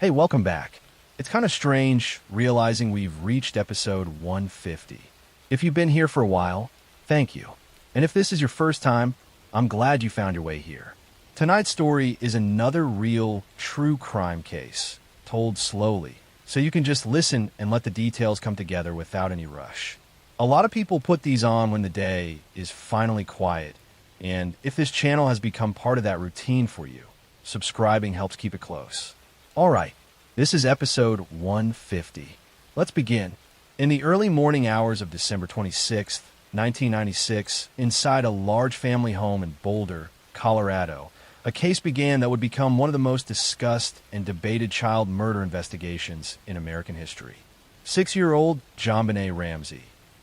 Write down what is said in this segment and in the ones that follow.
Hey, welcome back. It's kind of strange realizing we've reached episode 150. If you've been here for a while, thank you. And if this is your first time, I'm glad you found your way here. Tonight's story is another real, true crime case, told slowly, so you can just listen and let the details come together without any rush. A lot of people put these on when the day is finally quiet, and if this channel has become part of that routine for you, subscribing helps keep it close. All right, this is episode 150. Let's begin. In the early morning hours of December 26th, 1996, inside a large family home in Boulder, Colorado, a case began that would become one of the most discussed and debated child murder investigations in American history. 6-year-old JonBenet Ramsey,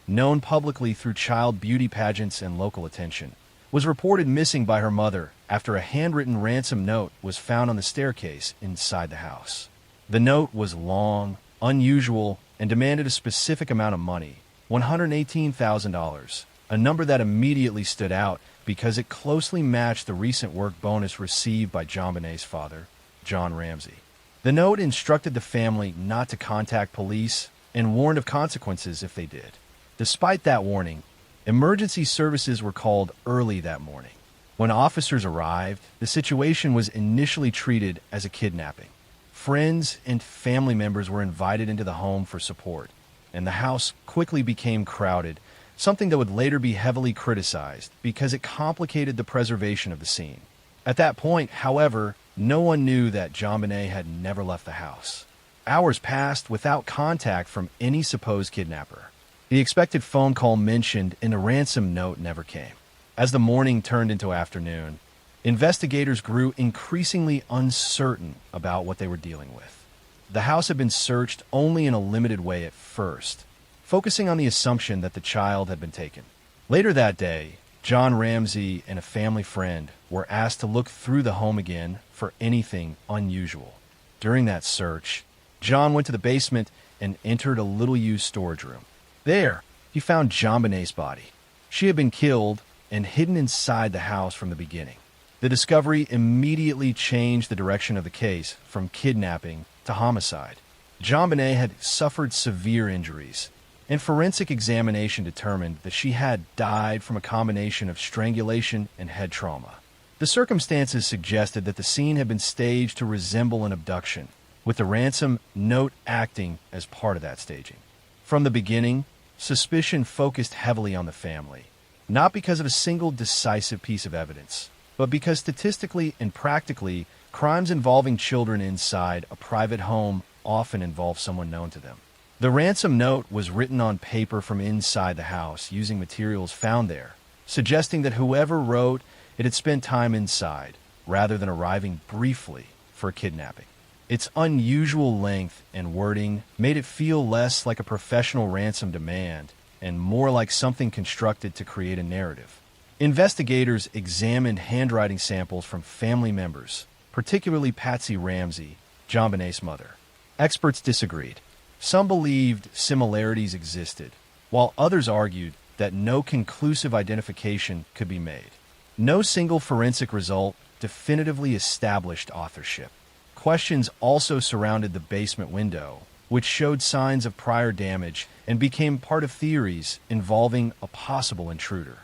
known publicly through child beauty pageants and local attention, was reported missing by her mother after a handwritten ransom note was found on the staircase inside the house. The note was long, unusual, and demanded a specific amount of money, $118,000, a number that immediately stood out because it closely matched the recent work bonus received by JonBenet's father, John Ramsey. The note instructed the family not to contact police and warned of consequences if they did. Despite that warning, emergency services were called early that morning. When officers arrived, the situation was initially treated as a kidnapping. Friends and family members were invited into the home for support, and the house quickly became crowded, something that would later be heavily criticized because it complicated the preservation of the scene. At that point, however, no one knew that JonBenet had never left the house. Hours passed without contact from any supposed kidnapper. The expected phone call mentioned in the ransom note never came. As the morning turned into afternoon, investigators grew increasingly uncertain about what they were dealing with. The house had been searched only in a limited way at first, focusing on the assumption that the child had been taken. Later that day, John Ramsey and a family friend were asked to look through the home again for anything unusual. During that search, John went to the basement and entered a little-used storage room. There, he found JonBenet's body. She had been killed and hidden inside the house from the beginning. The discovery immediately changed the direction of the case from kidnapping to homicide. JonBenet had suffered severe injuries, and forensic examination determined that she had died from a combination of strangulation and head trauma. The circumstances suggested that the scene had been staged to resemble an abduction, with the ransom note acting as part of that staging. From the beginning, suspicion focused heavily on the family, not because of a single decisive piece of evidence, but because statistically and practically, crimes involving children inside a private home often involve someone known to them. The ransom note was written on paper from inside the house using materials found there, suggesting that whoever wrote it had spent time inside, rather than arriving briefly for a kidnapping. Its unusual length and wording made it feel less like a professional ransom demand and more like something constructed to create a narrative. Investigators examined handwriting samples from family members, particularly Patsy Ramsey, JonBenet's mother. Experts disagreed. Some believed similarities existed, while others argued that no conclusive identification could be made. No single forensic result definitively established authorship. Questions also surrounded the basement window, which showed signs of prior damage and became part of theories involving a possible intruder.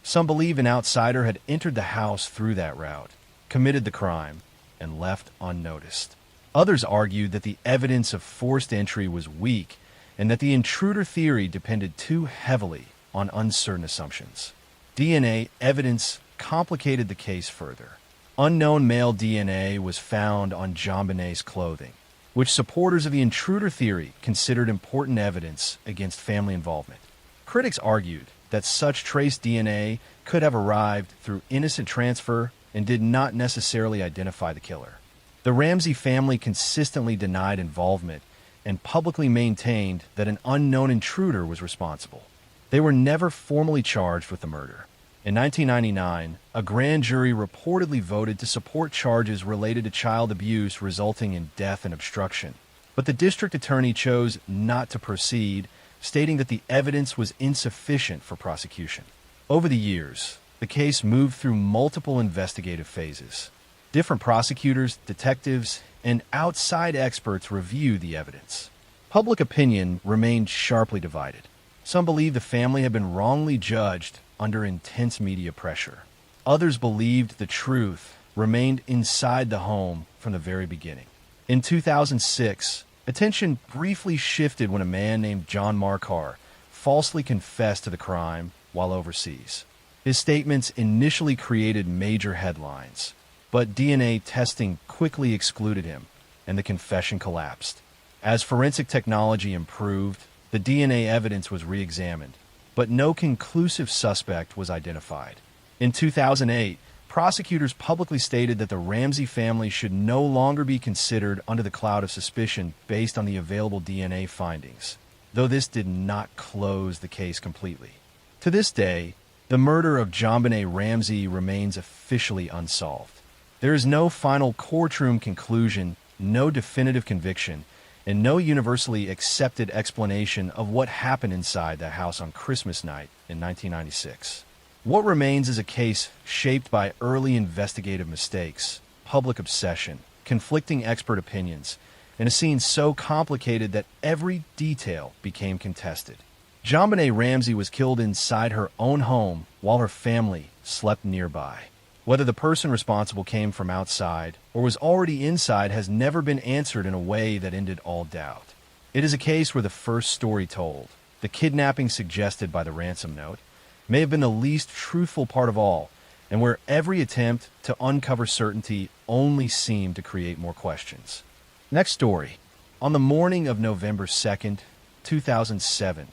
Some believe an outsider had entered the house through that route, committed the crime, and left unnoticed. Others argued that the evidence of forced entry was weak and that the intruder theory depended too heavily on uncertain assumptions. DNA evidence complicated the case further. Unknown male DNA was found on JonBenet's clothing, which supporters of the intruder theory considered important evidence against family involvement. Critics argued that such trace DNA could have arrived through innocent transfer and did not necessarily identify the killer. The Ramsey family consistently denied involvement and publicly maintained that an unknown intruder was responsible. They were never formally charged with the murder. In 1999, a grand jury reportedly voted to support charges related to child abuse resulting in death and obstruction, but the district attorney chose not to proceed, stating that the evidence was insufficient for prosecution. Over the years, the case moved through multiple investigative phases. Different prosecutors, detectives, and outside experts reviewed the evidence. Public opinion remained sharply divided. Some believed the family had been wrongly judged under intense media pressure. Others believed the truth remained inside the home from the very beginning. In 2006, attention briefly shifted when a man named John Marcar falsely confessed to the crime while overseas. His statements initially created major headlines, but DNA testing quickly excluded him, and the confession collapsed. As forensic technology improved, the DNA evidence was re-examined, but no conclusive suspect was identified. In 2008, prosecutors publicly stated that the Ramsey family should no longer be considered under the cloud of suspicion based on the available DNA findings, though this did not close the case completely. To this day, the murder of JonBenet Ramsey remains officially unsolved. There is no final courtroom conclusion, no definitive conviction, and no universally accepted explanation of what happened inside that house on Christmas night in 1996. What remains is a case shaped by early investigative mistakes, public obsession, conflicting expert opinions, and a scene so complicated that every detail became contested. JonBenet Ramsey was killed inside her own home while her family slept nearby. Whether the person responsible came from outside or was already inside has never been answered in a way that ended all doubt. It is a case where the first story told, the kidnapping suggested by the ransom note, may have been the least truthful part of all, and where every attempt to uncover certainty only seemed to create more questions. Next story. On the morning of November 2nd, 2007,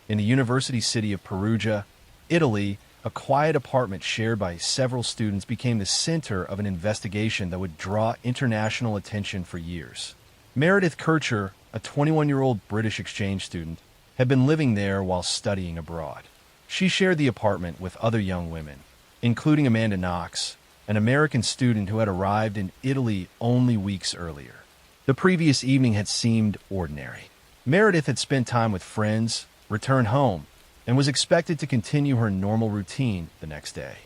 in the university city of Perugia, Italy, a quiet apartment shared by several students became the center of an investigation that would draw international attention for years. Meredith Kircher, a 21-year-old British exchange student, had been living there while studying abroad. She shared the apartment with other young women, including Amanda Knox, an American student who had arrived in Italy only weeks earlier. The previous evening had seemed ordinary. Meredith had spent time with friends, returned home, and was expected to continue her normal routine the next day.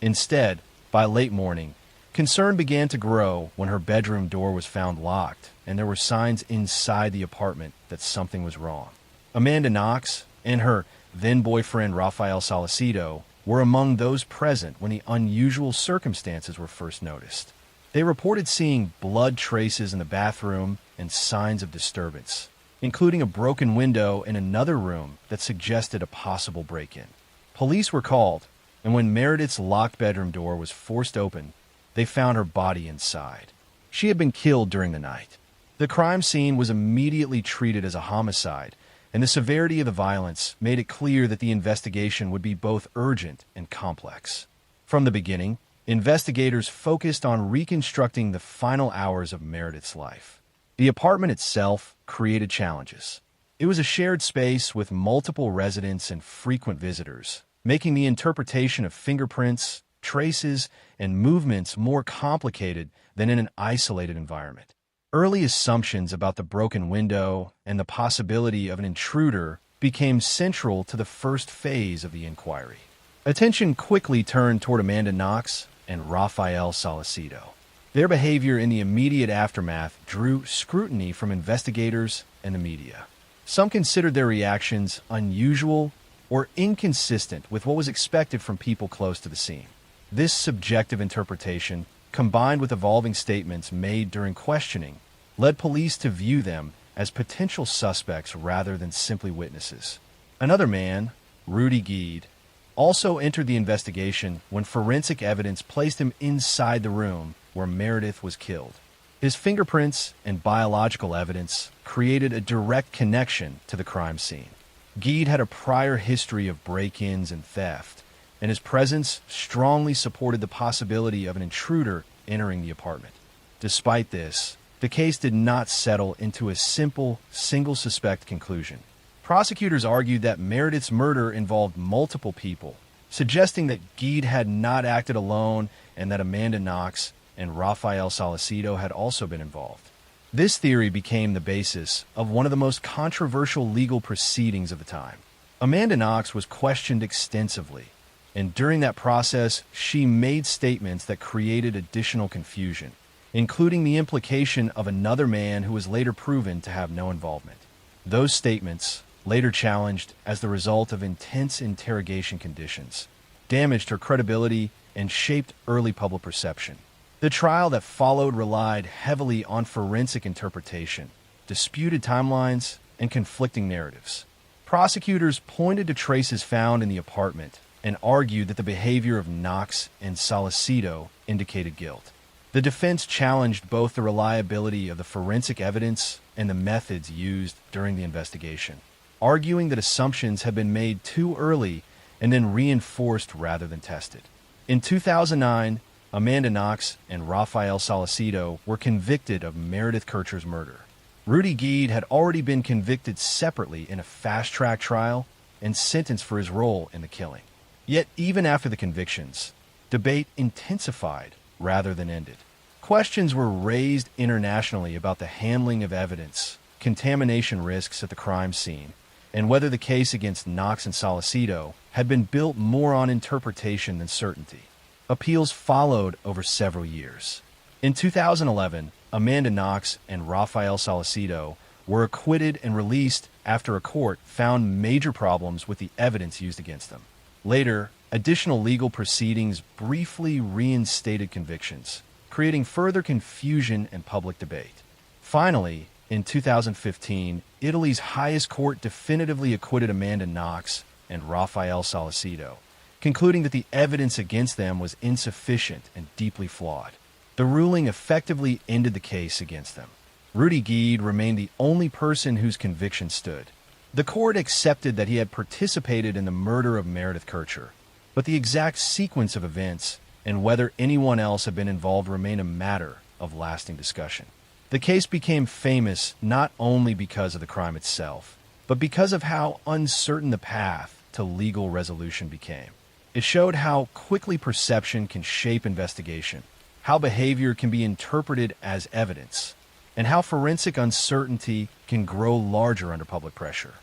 Instead, by late morning, concern began to grow when her bedroom door was found locked and there were signs inside the apartment that something was wrong. Amanda Knox and her then-boyfriend Rafael Salcido were among those present when the unusual circumstances were first noticed. They reported seeing blood traces in the bathroom and signs of disturbance, including a broken window in another room that suggested a possible break-in. Police were called, and when Meredith's locked bedroom door was forced open, they found her body inside. She had been killed during the night. The crime scene was immediately treated as a homicide, and the severity of the violence made it clear that the investigation would be both urgent and complex. From the beginning, investigators focused on reconstructing the final hours of Meredith's life. The apartment itself created challenges. It was a shared space with multiple residents and frequent visitors, making the interpretation of fingerprints, traces, and movements more complicated than in an isolated environment. Early assumptions about the broken window and the possibility of an intruder became central to the first phase of the inquiry. Attention quickly turned toward Amanda Knox and Rafael Salcido. Their behavior in the immediate aftermath drew scrutiny from investigators and the media. Some considered their reactions unusual or inconsistent with what was expected from people close to the scene. This subjective interpretation, combined with evolving statements made during questioning, led police to view them as potential suspects rather than simply witnesses. Another man, Rudy Gede, also entered the investigation when forensic evidence placed him inside the room where Meredith was killed. His fingerprints and biological evidence created a direct connection to the crime scene. Gede had a prior history of break-ins and theft, and his presence strongly supported the possibility of an intruder entering the apartment. Despite this, the case did not settle into a simple, single-suspect conclusion. Prosecutors argued that Meredith's murder involved multiple people, suggesting that Gede had not acted alone and that Amanda Knox and Rafael Salcido had also been involved. This theory became the basis of one of the most controversial legal proceedings of the time. Amanda Knox was questioned extensively, and during that process, she made statements that created additional confusion. including the implication of another man who was later proven to have no involvement. Those statements, later challenged as the result of intense interrogation conditions, damaged her credibility and shaped early public perception. The trial that followed relied heavily on forensic interpretation, disputed timelines, and conflicting narratives. Prosecutors pointed to traces found in the apartment and argued that the behavior of Knox and Salcedo indicated guilt. The defense challenged both the reliability of the forensic evidence and the methods used during the investigation, arguing that assumptions had been made too early and then reinforced rather than tested. In 2009, Amanda Knox and Rafael Salcedo were convicted of Meredith Kercher's murder. Rudy Gede had already been convicted separately in a fast-track trial and sentenced for his role in the killing. Yet even after the convictions, debate intensified rather than ended. Questions were raised internationally about the handling of evidence, contamination risks at the crime scene, and whether the case against Knox and Salcedo had been built more on interpretation than certainty. Appeals followed over several years. In 2011, Amanda Knox and Rafael Salcedo were acquitted and released after a court found major problems with the evidence used against them. Later, additional legal proceedings briefly reinstated convictions, creating further confusion and public debate. Finally, in 2015, Italy's highest court definitively acquitted Amanda Knox and Rafael Salcedo, concluding that the evidence against them was insufficient and deeply flawed. The ruling effectively ended the case against them. Rudy Gede remained the only person whose conviction stood. The court accepted that he had participated in the murder of Meredith Kercher, but the exact sequence of events and whether anyone else had been involved remained a matter of lasting discussion. The case became famous not only because of the crime itself, but because of how uncertain the path to legal resolution became. It showed how quickly perception can shape investigation, how behavior can be interpreted as evidence, and how forensic uncertainty can grow larger under public pressure.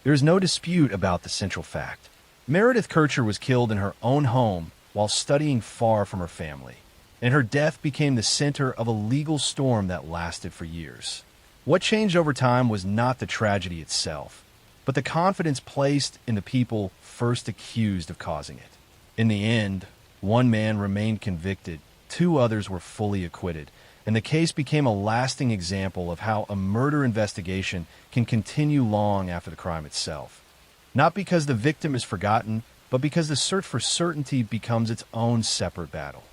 There is no dispute about the central fact. Meredith Kercher was killed in her own home while studying far from her family, and her death became the center of a legal storm that lasted for years. What changed over time was not the tragedy itself, but the confidence placed in the people first accused of causing it. In the end, one man remained convicted, 2 others were fully acquitted, and the case became a lasting example of how a murder investigation can continue long after the crime itself. Not because the victim is forgotten, but because the search for certainty becomes its own separate battle.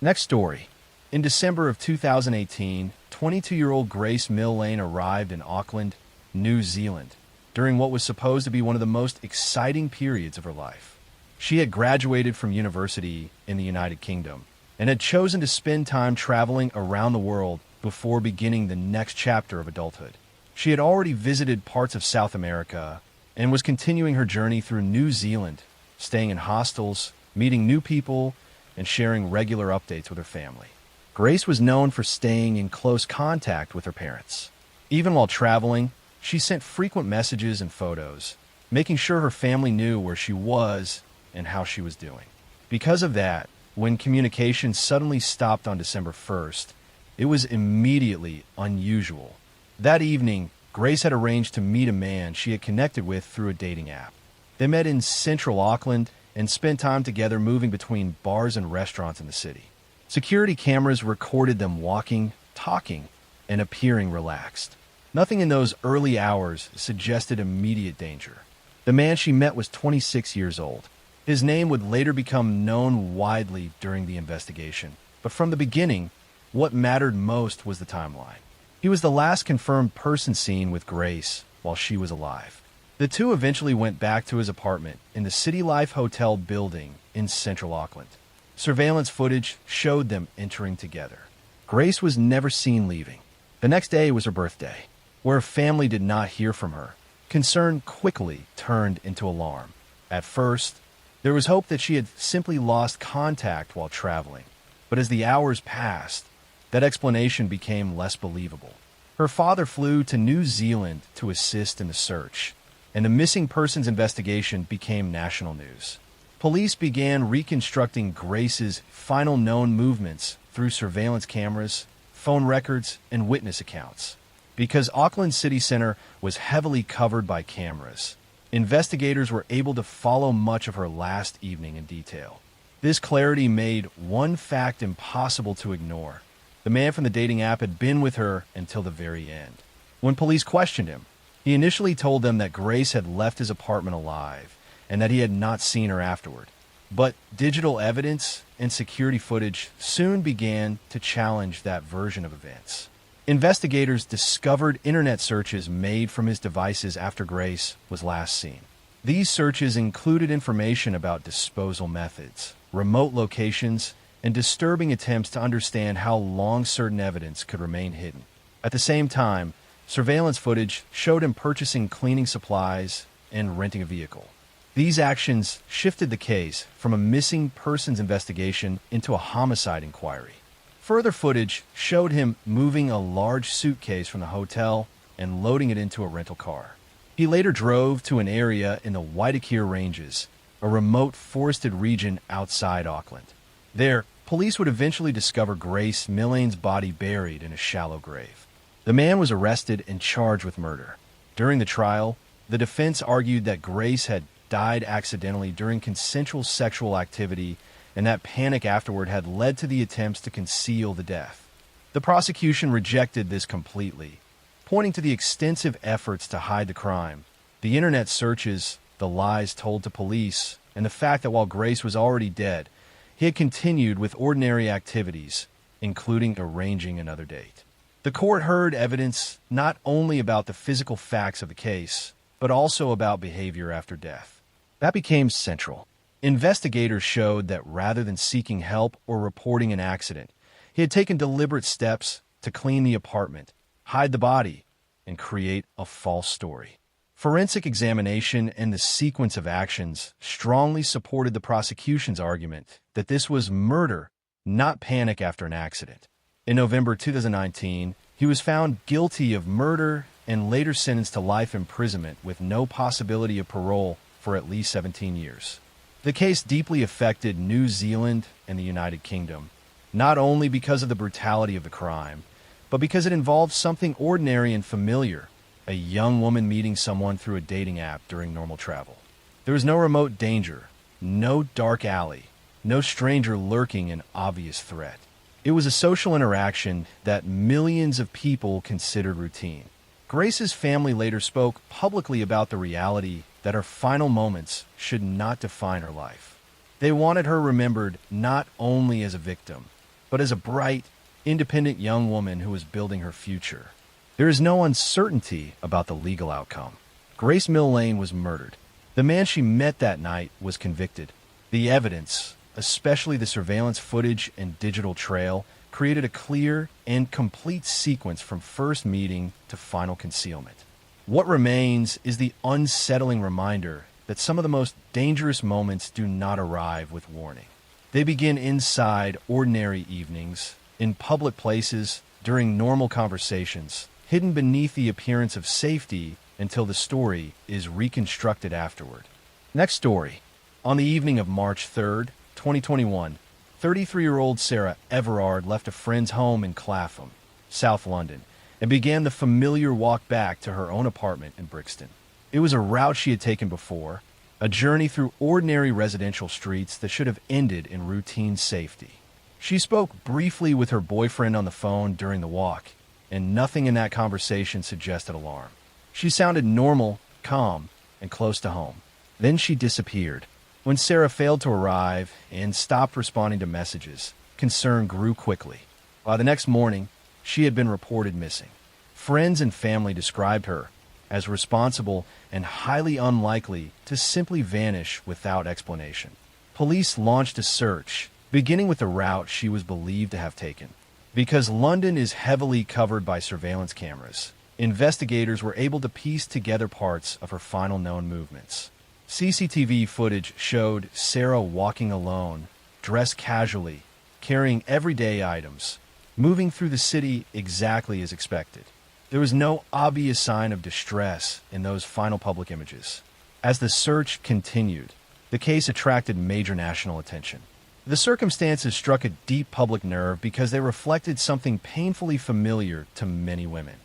Next story. In December of 2018, 22-year-old Grace Millane arrived in Auckland, New Zealand, during what was supposed to be one of the most exciting periods of her life. She had graduated from university in the United Kingdom and had chosen to spend time traveling around the world before beginning the next chapter of adulthood. She had already visited parts of South America and was continuing her journey through New Zealand, staying in hostels, meeting new people, and sharing regular updates with her family. Grace was known for staying in close contact with her parents. Even while traveling, she sent frequent messages and photos, making sure her family knew where she was and how she was doing. Because of that, when communication suddenly stopped on December 1st, it was immediately unusual. That evening, Grace had arranged to meet a man she had connected with through a dating app. They met in central Auckland and spent time together moving between bars and restaurants in the city. Security cameras recorded them walking, talking, and appearing relaxed. Nothing in those early hours suggested immediate danger. The man she met was 26 years old. His name would later become known widely during the investigation, but from the beginning, what mattered most was the timeline. He was the last confirmed person seen with Grace while she was alive. The two eventually went back to his apartment in the City Life Hotel building in central Auckland. Surveillance footage showed them entering together. Grace was never seen leaving. The next day was her birthday, where her family did not hear from her. Concern quickly turned into alarm. At first, there was hope that she had simply lost contact while traveling, but as the hours passed, that explanation became less believable. Her father flew to New Zealand to assist in the search, and the missing persons investigation became national news. Police began reconstructing Grace's final known movements through surveillance cameras, phone records, and witness accounts. Because Auckland City Center was heavily covered by cameras, investigators were able to follow much of her last evening in detail. This clarity made one fact impossible to ignore. The man from the dating app had been with her until the very end. When police questioned him, he initially told them that Grace had left his apartment alive and that he had not seen her afterward. But digital evidence and security footage soon began to challenge that version of events. Investigators discovered internet searches made from his devices after Grace was last seen. These searches included information about disposal methods, remote locations, and disturbing attempts to understand how long certain evidence could remain hidden. At the same time, surveillance footage showed him purchasing cleaning supplies and renting a vehicle. These actions shifted the case from a missing persons investigation into a homicide inquiry. Further footage showed him moving a large suitcase from the hotel and loading it into a rental car. He later drove to an area in the Waitakere Ranges, a remote forested region outside Auckland. There, police would eventually discover Grace Millane's body buried in a shallow grave. The man was arrested and charged with murder. During the trial, the defense argued that Grace had died accidentally during consensual sexual activity and that panic afterward had led to the attempts to conceal the death. The prosecution rejected this completely, pointing to the extensive efforts to hide the crime, the internet searches, the lies told to police, and the fact that while Grace was already dead, he had continued with ordinary activities, including arranging another date. The court heard evidence not only about the physical facts of the case, but also about behavior after death. That became central. Investigators showed that rather than seeking help or reporting an accident, he had taken deliberate steps to clean the apartment, hide the body, and create a false story. Forensic examination and the sequence of actions strongly supported the prosecution's argument that this was murder, not panic after an accident. In November 2019, he was found guilty of murder and later sentenced to life imprisonment with no possibility of parole for at least 17 years. The case deeply affected New Zealand and the United Kingdom, not only because of the brutality of the crime, but because it involved something ordinary and familiar, a young woman meeting someone through a dating app during normal travel. There was no remote danger, no dark alley, no stranger lurking in obvious threat. It was a social interaction that millions of people considered routine. Grace's family later spoke publicly about the reality that her final moments should not define her life. They wanted her remembered not only as a victim, but as a bright, independent young woman who was building her future. There is no uncertainty about the legal outcome. Grace Millane was murdered. The man she met that night was convicted. The evidence, especially the surveillance footage and digital trail, created a clear and complete sequence from first meeting to final concealment. What remains is the unsettling reminder that some of the most dangerous moments do not arrive with warning. They begin inside ordinary evenings, in public places, during normal conversations, hidden beneath the appearance of safety until the story is reconstructed afterward. Next story. On the evening of March 3rd, 2021, 33-year-old Sarah Everard left a friend's home in Clapham, South London, and began the familiar walk back to her own apartment in Brixton. It was a route she had taken before, a journey through ordinary residential streets that should have ended in routine safety. She spoke briefly with her boyfriend on the phone during the walk, and nothing in that conversation suggested alarm. She sounded normal, calm, and close to home. Then she disappeared. When Sarah failed to arrive and stopped responding to messages, concern grew quickly. By the next morning, she had been reported missing. Friends and family described her as responsible and highly unlikely to simply vanish without explanation. Police launched a search, beginning with the route she was believed to have taken. Because London is heavily covered by surveillance cameras, investigators were able to piece together parts of her final known movements. CCTV footage showed Sarah walking alone, dressed casually, carrying everyday items, moving through the city exactly as expected. There was no obvious sign of distress in those final public images. As the search continued, the case attracted major national attention. The circumstances struck a deep public nerve because they reflected something painfully familiar to many women: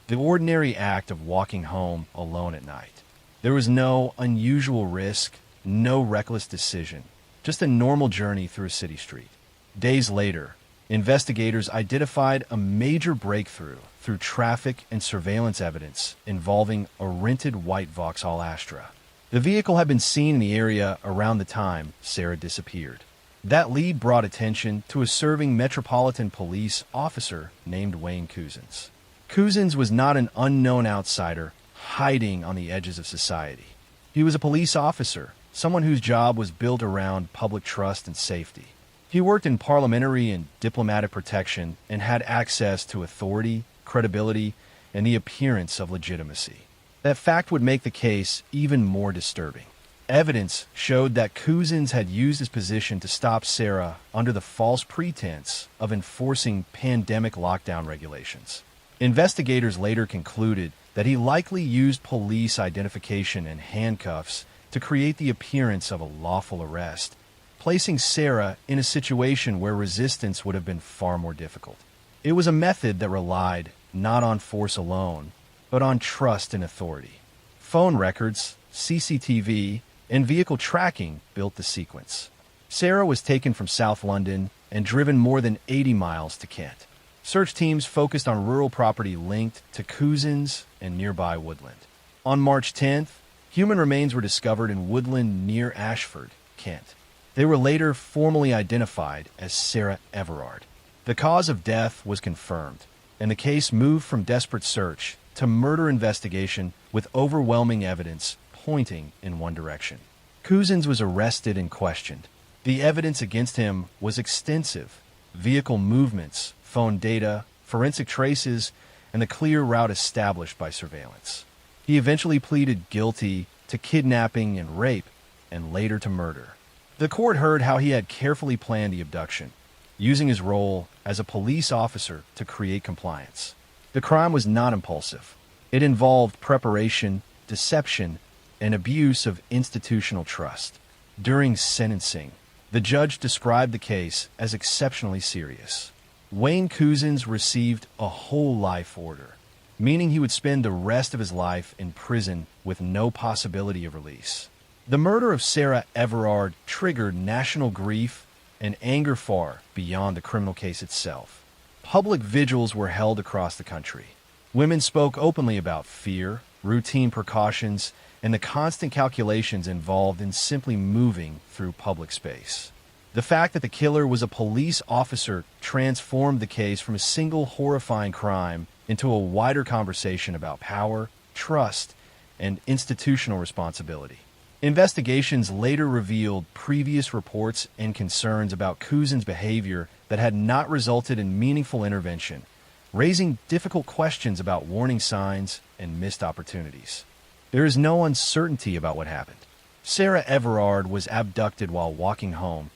the ordinary act of walking home alone at night. There was no unusual risk, no reckless decision, just a normal journey through a city street. Days later, investigators identified a major breakthrough through traffic and surveillance evidence involving a rented white Vauxhall Astra. The vehicle had been seen in the area around the time Sarah disappeared. That lead brought attention to a serving Metropolitan Police officer named Wayne Couzens. Couzens was not an unknown outsider hiding on the edges of society. He was a police officer, someone whose job was built around public trust and safety. He worked in parliamentary and diplomatic protection and had access to authority, credibility, and the appearance of legitimacy. That fact would make the case even more disturbing. Evidence showed that Couzens had used his position to stop Sarah under the false pretense of enforcing pandemic lockdown regulations. Investigators later concluded that he likely used police identification and handcuffs to create the appearance of a lawful arrest, placing Sarah in a situation where resistance would have been far more difficult. It was a method that relied not on force alone, but on trust and authority. Phone records, CCTV, and vehicle tracking built the sequence. Sarah was taken from South London and driven more than 80 miles to Kent. Search teams focused on rural property linked to Couzens and nearby woodland. On March 10th, human remains were discovered in woodland near Ashford, Kent. They were later formally identified as Sarah Everard. The cause of death was confirmed, and the case moved from desperate search to murder investigation with overwhelming evidence pointing in one direction. Couzens was arrested and questioned. The evidence against him was extensive: vehicle movements, phone data, forensic traces, and the clear route established by surveillance. He eventually pleaded guilty to kidnapping and rape, and later to murder. The court heard how he had carefully planned the abduction, using his role as a police officer to create compliance. The crime was not impulsive. It involved preparation, deception, and abuse of institutional trust. During sentencing, the judge described the case as exceptionally serious. Wayne Couzens received a whole life order, meaning he would spend the rest of his life in prison with no possibility of release. The murder of Sarah Everard triggered national grief and anger far beyond the criminal case itself. Public vigils were held across the country. Women spoke openly about fear, routine precautions, and the constant calculations involved in simply moving through public space. The fact that the killer was a police officer transformed the case from a single horrifying crime into a wider conversation about power, trust, and institutional responsibility. Investigations later revealed previous reports and concerns about Couzens' behavior that had not resulted in meaningful intervention, raising difficult questions about warning signs and missed opportunities. There is no uncertainty about what happened. Sarah Everard was abducted while walking home,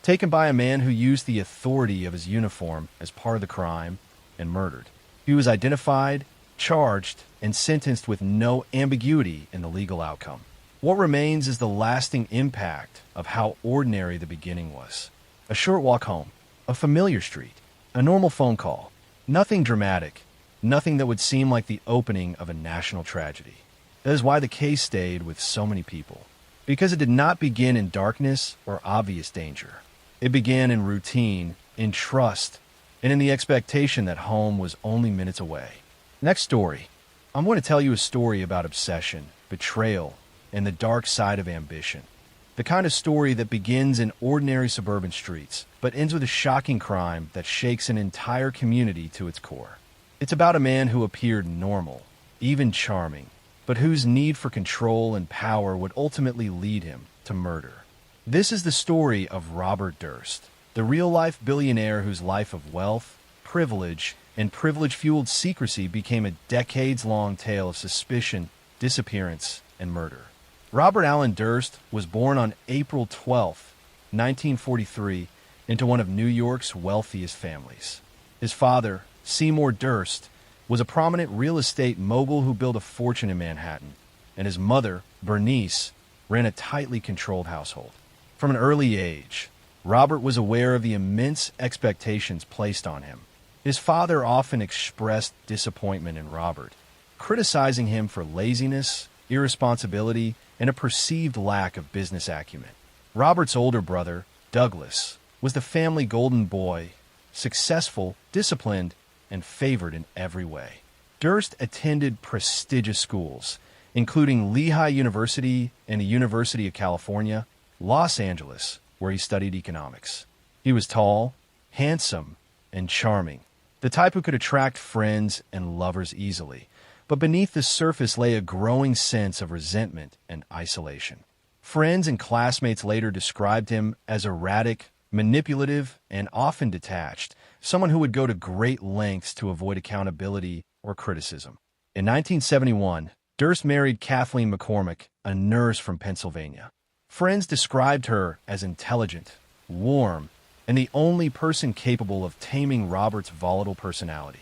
taken by a man who used the authority of his uniform as part of the crime, and murdered. He was identified, charged, and sentenced with no ambiguity in the legal outcome. What remains is the lasting impact of how ordinary the beginning was. A short walk home, a familiar street, a normal phone call. Nothing dramatic, nothing that would seem like the opening of a national tragedy. That is why the case stayed with so many people. Because it did not begin in darkness or obvious danger. It began in routine, in trust, and in the expectation that home was only minutes away. Next story. I'm going to tell you a story about obsession, betrayal, and the dark side of ambition. The kind of story that begins in ordinary suburban streets, but ends with a shocking crime that shakes an entire community to its core. It's about a man who appeared normal, even charming, but whose need for control and power would ultimately lead him to murder. This is the story of Robert Durst, the real-life billionaire whose life of wealth, privilege, and privilege-fueled secrecy became a decades-long tale of suspicion, disappearance, and murder. Robert Allen Durst was born on April 12, 1943, into one of New York's wealthiest families. His father, Seymour Durst, was a prominent real estate mogul who built a fortune in Manhattan, and his mother, Bernice, ran a tightly controlled household. From an early age, Robert was aware of the immense expectations placed on him. His father often expressed disappointment in Robert, criticizing him for laziness, irresponsibility, and a perceived lack of business acumen. Robert's older brother, Douglas, was the family golden boy, successful, disciplined, and favored in every way. Durst attended prestigious schools, including Lehigh University and the University of California, Los Angeles, where he studied economics. He was tall, handsome, and charming, the type who could attract friends and lovers easily, but beneath the surface lay a growing sense of resentment and isolation. Friends and classmates later described him as erratic, manipulative, and often detached, someone who would go to great lengths to avoid accountability or criticism. In 1971, Durst married Kathleen McCormick, a nurse from Pennsylvania. Friends described her as intelligent, warm, and the only person capable of taming Robert's volatile personality.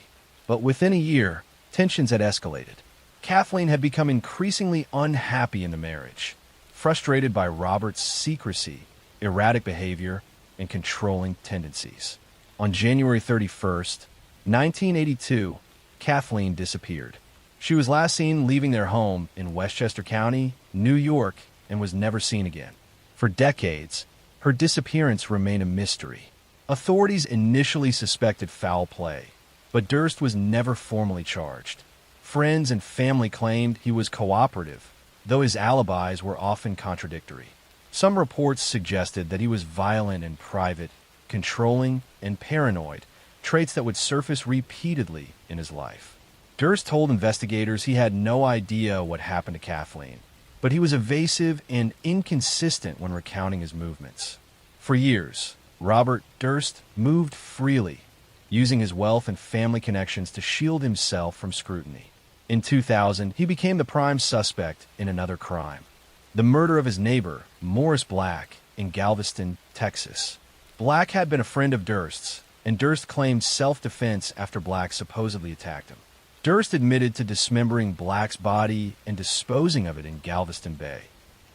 But within a year, tensions had escalated. Kathleen had become increasingly unhappy in the marriage, frustrated by Robert's secrecy, erratic behavior, and controlling tendencies. On January 31st, 1982, Kathleen disappeared. She was last seen leaving their home in Westchester County, New York, and was never seen again. For decades, her disappearance remained a mystery. Authorities initially suspected foul play, but Durst was never formally charged. Friends and family claimed he was cooperative, though his alibis were often contradictory. Some reports suggested that he was violent in private, controlling, and paranoid, traits that would surface repeatedly in his life. Durst told investigators he had no idea what happened to Kathleen, but he was evasive and inconsistent when recounting his movements. For years, Robert Durst moved freely, using his wealth and family connections to shield himself from scrutiny. In 2000, he became the prime suspect in another crime, the murder of his neighbor, Morris Black, in Galveston, Texas. Black had been a friend of Durst's, and Durst claimed self-defense after Black supposedly attacked him. Durst admitted to dismembering Black's body and disposing of it in Galveston Bay,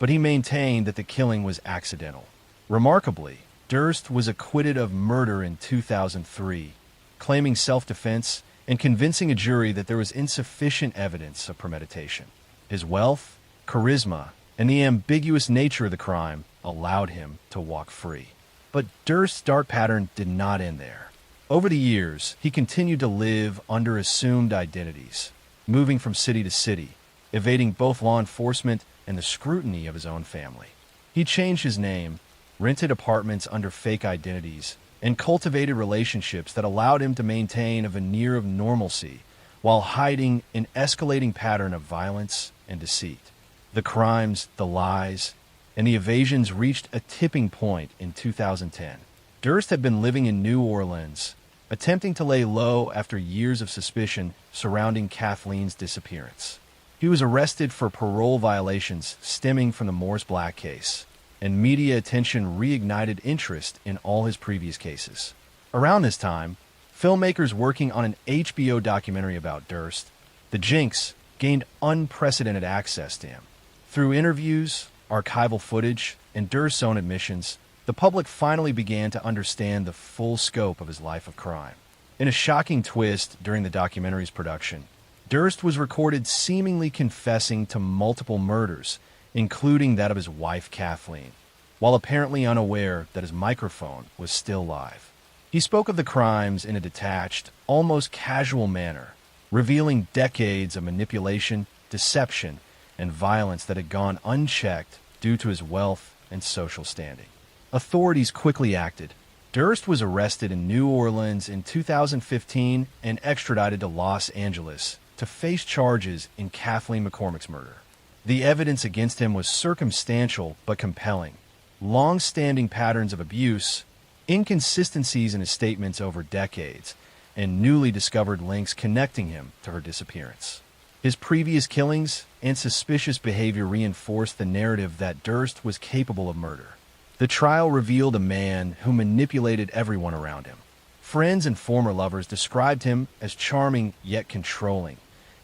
but he maintained that the killing was accidental. Remarkably, Durst was acquitted of murder in 2003, claiming self-defense and convincing a jury that there was insufficient evidence of premeditation. His wealth, charisma, and the ambiguous nature of the crime allowed him to walk free. But Durst's dark pattern did not end there. Over the years, he continued to live under assumed identities, moving from city to city, evading both law enforcement and the scrutiny of his own family. He changed his name, rented apartments under fake identities, and cultivated relationships that allowed him to maintain a veneer of normalcy while hiding an escalating pattern of violence and deceit. The crimes, the lies, and the evasions reached a tipping point in 2010. Durst had been living in New Orleans, attempting to lay low after years of suspicion surrounding Kathleen's disappearance. He was arrested for parole violations stemming from the Morris Black case, and media attention reignited interest in all his previous cases. Around this time, filmmakers working on an HBO documentary about Durst, The Jinx, gained unprecedented access to him. Through interviews, archival footage, and Durst's own admissions, the public finally began to understand the full scope of his life of crime. In a shocking twist during the documentary's production, Durst was recorded seemingly confessing to multiple murders, including that of his wife Kathleen, while apparently unaware that his microphone was still live. He spoke of the crimes in a detached, almost casual manner, revealing decades of manipulation, deception, and violence that had gone unchecked due to his wealth and social standing. Authorities quickly acted. Durst was arrested in New Orleans in 2015 and extradited to Los Angeles to face charges in Kathleen McCormick's murder. The evidence against him was circumstantial but compelling. Long-standing patterns of abuse, inconsistencies in his statements over decades, and newly discovered links connecting him to her disappearance. His previous killings and suspicious behavior reinforced the narrative that Durst was capable of murder. The trial revealed a man who manipulated everyone around him. Friends and former lovers described him as charming yet controlling,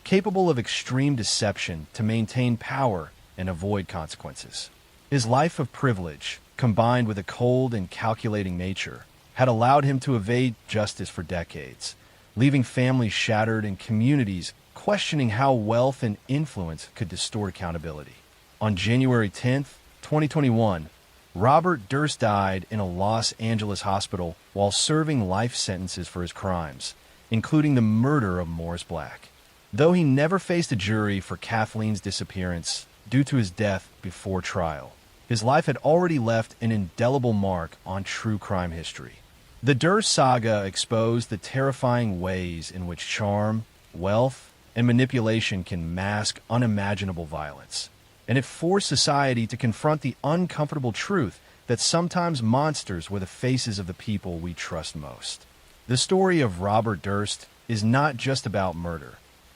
capable of extreme deception to maintain power and avoid consequences. His life of privilege, combined with a cold and calculating nature, had allowed him to evade justice for decades, leaving families shattered and communities questioning how wealth and influence could distort accountability. On January 10th, 2021, Robert Durst died in a Los Angeles hospital while serving life sentences for his crimes, including the murder of Morris Black. Though he never faced a jury for Kathleen's disappearance due to his death before trial, his life had already left an indelible mark on true crime history. The Durst saga exposed the terrifying ways in which charm, wealth, and manipulation can mask unimaginable violence, and it forced society to confront the uncomfortable truth that sometimes monsters were the faces of the people we trust most. The story of Robert Durst is not just about murder.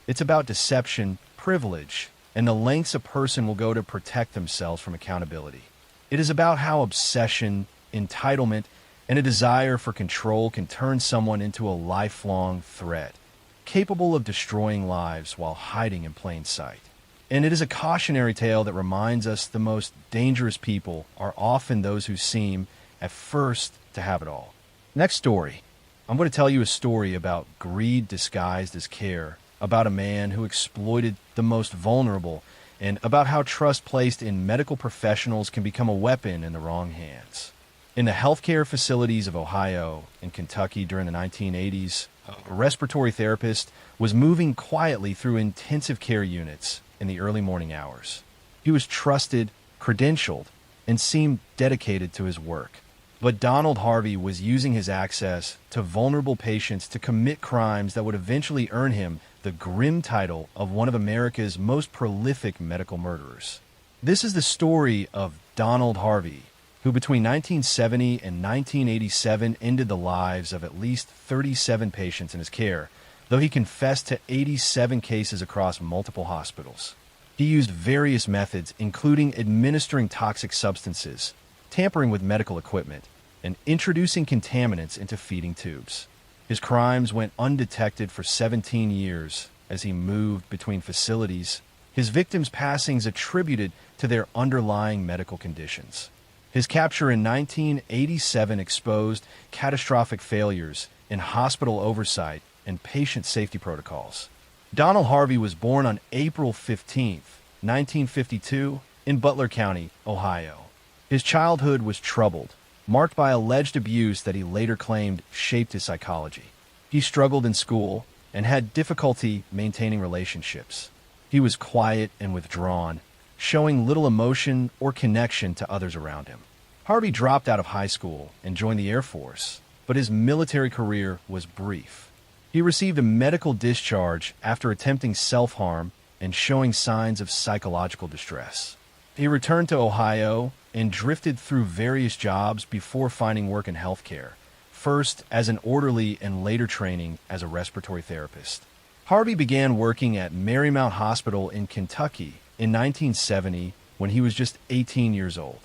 It's about deception, privilege, and the lengths a person will go to protect themselves from accountability. It is about how obsession, entitlement, and a desire for control can turn someone into a lifelong threat, capable of destroying lives while hiding in plain sight. And it is a cautionary tale that reminds us the most dangerous people are often those who seem, at first, to have it all. Next story. I'm going to tell you a story about greed disguised as care, about a man who exploited the most vulnerable, and about how trust placed in medical professionals can become a weapon in the wrong hands. In the healthcare facilities of Ohio and Kentucky during the 1980s, a respiratory therapist was moving quietly through intensive care units in the early morning hours. He was trusted, credentialed, and seemed dedicated to his work. But Donald Harvey was using his access to vulnerable patients to commit crimes that would eventually earn him the grim title of one of America's most prolific medical murderers. This is the story of Donald Harvey, who between 1970 and 1987 ended the lives of at least 37 patients in his care, though he confessed to 87 cases across multiple hospitals. He used various methods, including administering toxic substances, tampering with medical equipment, and introducing contaminants into feeding tubes. His crimes went undetected for 17 years as he moved between facilities, his victims' passings attributed to their underlying medical conditions. His capture in 1987 exposed catastrophic failures in hospital oversight and patient safety protocols. Donald Harvey was born on April 15, 1952, in Butler County, Ohio. His childhood was troubled, marked by alleged abuse that he later claimed shaped his psychology. He struggled in school and had difficulty maintaining relationships. He was quiet and withdrawn, showing little emotion or connection to others around him. Harvey dropped out of high school and joined the Air Force, but his military career was brief. He received a medical discharge after attempting self-harm and showing signs of psychological distress. He returned to Ohio and drifted through various jobs before finding work in healthcare, first as an orderly and later training as a respiratory therapist. Harvey began working at Marymount Hospital in Kentucky in 1970 when he was just 18 years old.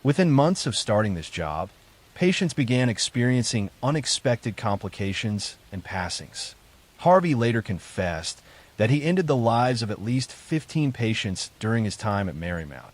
Within months of starting this job, patients began experiencing unexpected complications and passings. Harvey later confessed that he ended the lives of at least 15 patients during his time at Marymount,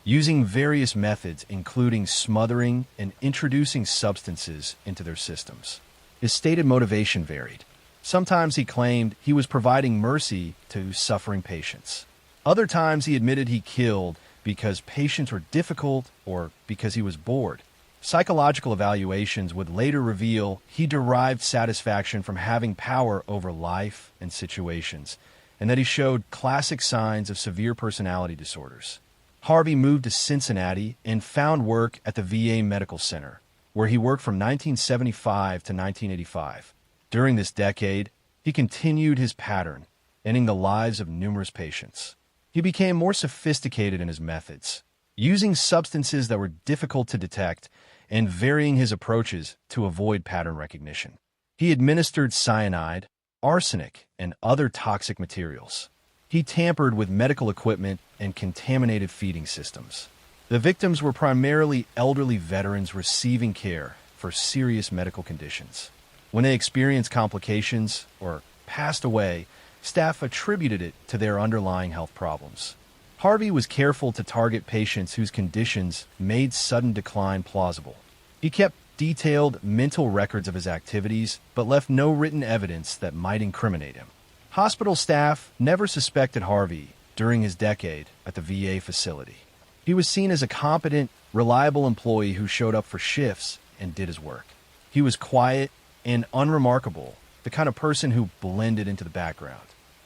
using various methods including smothering and introducing substances into their systems. His stated motivation varied. Sometimes he claimed he was providing mercy to suffering patients. Other times he admitted he killed because patients were difficult or because he was bored. Psychological evaluations would later reveal he derived satisfaction from having power over life and situations, and that he showed classic signs of severe personality disorders. Harvey moved to Cincinnati and found work at the VA Medical Center, where he worked from 1975 to 1985. During this decade, he continued his pattern, ending the lives of numerous patients. He became more sophisticated in his methods, using substances that were difficult to detect and varying his approaches to avoid pattern recognition. He administered cyanide, arsenic, and other toxic materials. He tampered with medical equipment and contaminated feeding systems. The victims were primarily elderly veterans receiving care for serious medical conditions. When they experienced complications or passed away, staff attributed it to their underlying health problems. Harvey was careful to target patients whose conditions made sudden decline plausible. He kept detailed mental records of his activities, but left no written evidence that might incriminate him. Hospital staff never suspected Harvey during his decade at the VA facility. He was seen as a competent, reliable employee who showed up for shifts and did his work. He was quiet and unremarkable, the kind of person who blended into the background.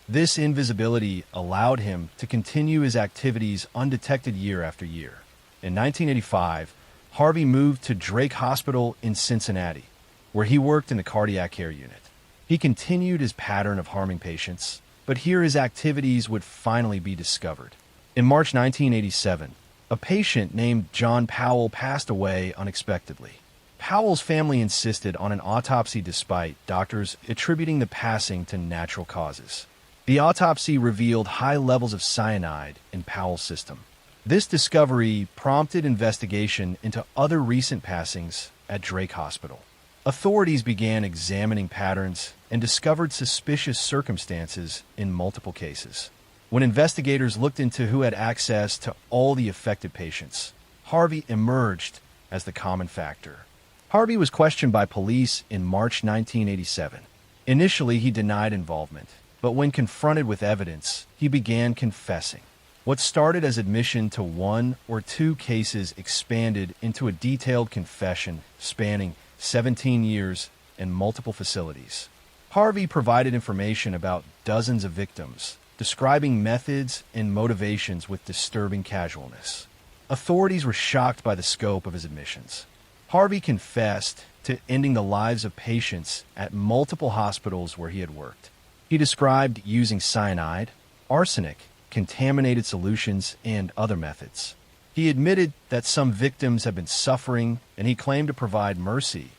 This invisibility allowed him to continue his activities undetected year after year. In 1985, Harvey moved to Drake Hospital in Cincinnati, where he worked in the cardiac care unit. He continued his pattern of harming patients, but here his activities would finally be discovered. In March 1987, a patient named John Powell passed away unexpectedly. Powell's family insisted on an autopsy despite doctors attributing the passing to natural causes. The autopsy revealed high levels of cyanide in Powell's system. This discovery prompted investigation into other recent passings at Drake Hospital. Authorities began examining patterns and discovered suspicious circumstances in multiple cases. When investigators looked into who had access to all the affected patients, Harvey emerged as the common factor. Harvey was questioned by police in March 1987. Initially, he denied involvement, but when confronted with evidence, he began confessing. What started as admission to one or two cases expanded into a detailed confession spanning 17 years and multiple facilities. Harvey provided information about dozens of victims, describing methods and motivations with disturbing casualness. Authorities were shocked by the scope of his admissions. Harvey confessed to ending the lives of patients at multiple hospitals where he had worked. He described using cyanide, arsenic, contaminated solutions, and other methods. He admitted that some victims had been suffering, and he claimed to provide mercy,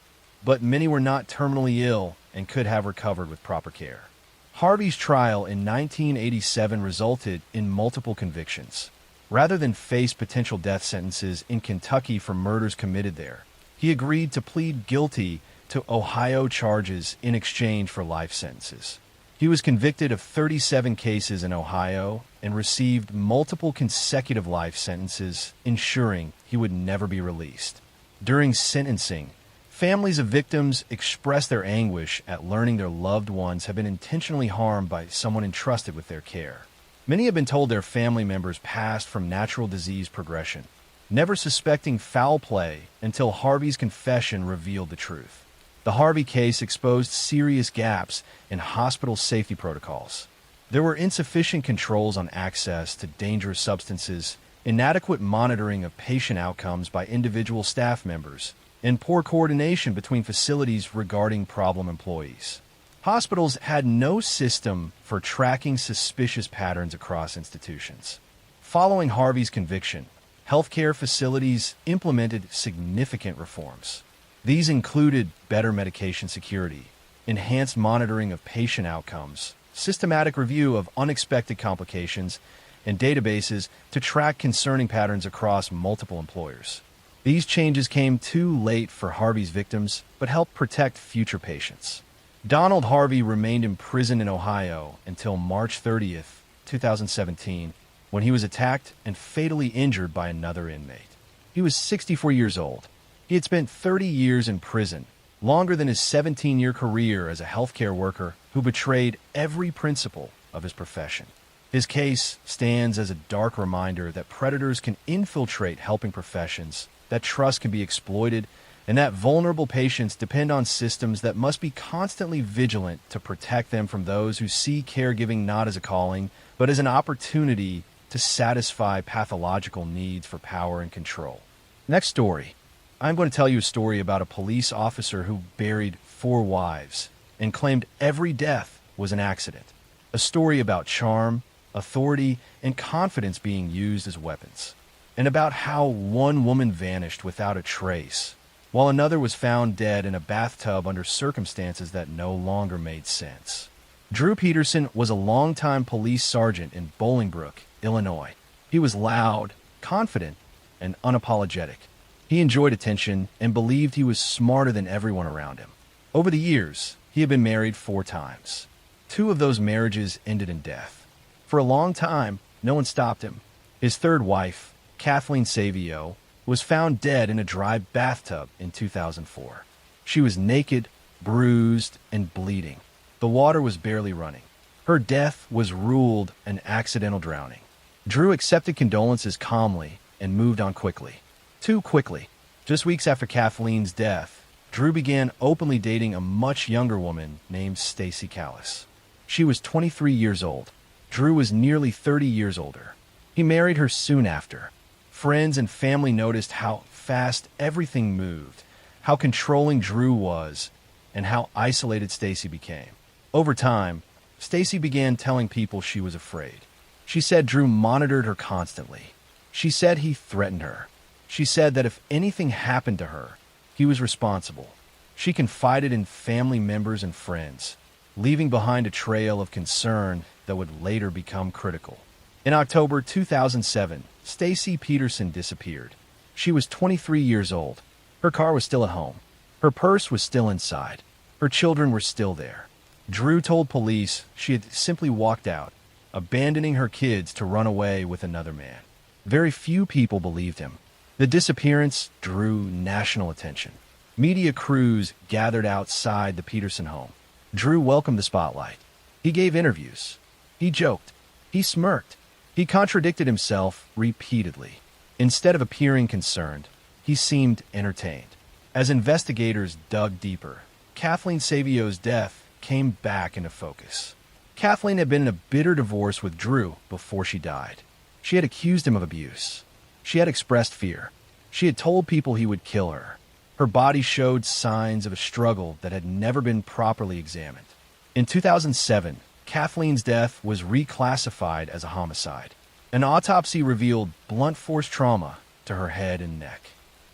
but many were not terminally ill and could have recovered with proper care. Harvey's trial in 1987 resulted in multiple convictions. Rather than face potential death sentences in Kentucky for murders committed there, he agreed to plead guilty to Ohio charges in exchange for life sentences. He was convicted of 37 cases in Ohio and received multiple consecutive life sentences, ensuring he would never be released. During sentencing, families of victims expressed their anguish at learning their loved ones had been intentionally harmed by someone entrusted with their care. Many have been told their family members passed from natural disease progression, never suspecting foul play until Harvey's confession revealed the truth. The Harvey case exposed serious gaps in hospital safety protocols. There were insufficient controls on access to dangerous substances, inadequate monitoring of patient outcomes by individual staff members, and poor coordination between facilities regarding problem employees. Hospitals had no system for tracking suspicious patterns across institutions. Following Harvey's conviction, healthcare facilities implemented significant reforms. These included better medication security, enhanced monitoring of patient outcomes, systematic review of unexpected complications, and databases to track concerning patterns across multiple employers. These changes came too late for Harvey's victims, but helped protect future patients. Donald Harvey remained imprisoned in Ohio until March 30th, 2017, when he was attacked and fatally injured by another inmate. He was 64 years old. He had spent 30 years in prison, longer than his 17-year career as a healthcare worker who betrayed every principle of his profession. His case stands as a dark reminder that predators can infiltrate helping professions, that trust can be exploited, and that vulnerable patients depend on systems that must be constantly vigilant to protect them from those who see caregiving not as a calling, but as an opportunity to satisfy pathological needs for power and control. Next story. I'm going to tell you a story about a police officer who buried 4 wives and claimed every death was an accident. A story about charm, authority, and confidence being used as weapons. And about how one woman vanished without a trace, while another was found dead in a bathtub under circumstances that no longer made sense. Drew Peterson was a longtime police sergeant in Bolingbrook, Illinois. He was loud, confident, and unapologetic. He enjoyed attention and believed he was smarter than everyone around him. Over the years, he had been married 4 times. 2 of those marriages ended in death. For a long time, no one stopped him. His third wife, Kathleen Savio, was found dead in a dry bathtub in 2004. She was naked, bruised, and bleeding. The water was barely running. Her death was ruled an accidental drowning. Drew accepted condolences calmly and moved on quickly. Too quickly. Just weeks after Kathleen's death, Drew began openly dating a much younger woman named Stacy Callis. She was 23 years old. Drew was nearly 30 years older. He married her soon after. Friends and family noticed how fast everything moved, how controlling Drew was, and how isolated Stacy became. Over time, Stacy began telling people she was afraid. She said Drew monitored her constantly. She said he threatened her. She said that if anything happened to her, he was responsible. She confided in family members and friends, leaving behind a trail of concern that would later become critical. In October 2007, Stacy Peterson disappeared. She was 23 years old. Her car was still at home. Her purse was still inside. Her children were still there. Drew told police she had simply walked out, abandoning her kids to run away with another man. Very few people believed him. The disappearance drew national attention. Media crews gathered outside the Peterson home. Drew welcomed the spotlight. He gave interviews. He joked. He smirked. He contradicted himself repeatedly. Instead of appearing concerned, he seemed entertained. As investigators dug deeper, Kathleen Savio's death came back into focus. Kathleen had been in a bitter divorce with Drew before she died. She had accused him of abuse. She had expressed fear. She had told people he would kill her. Her body showed signs of a struggle that had never been properly examined. In 2007, Kathleen's death was reclassified as a homicide. An autopsy revealed blunt force trauma to her head and neck.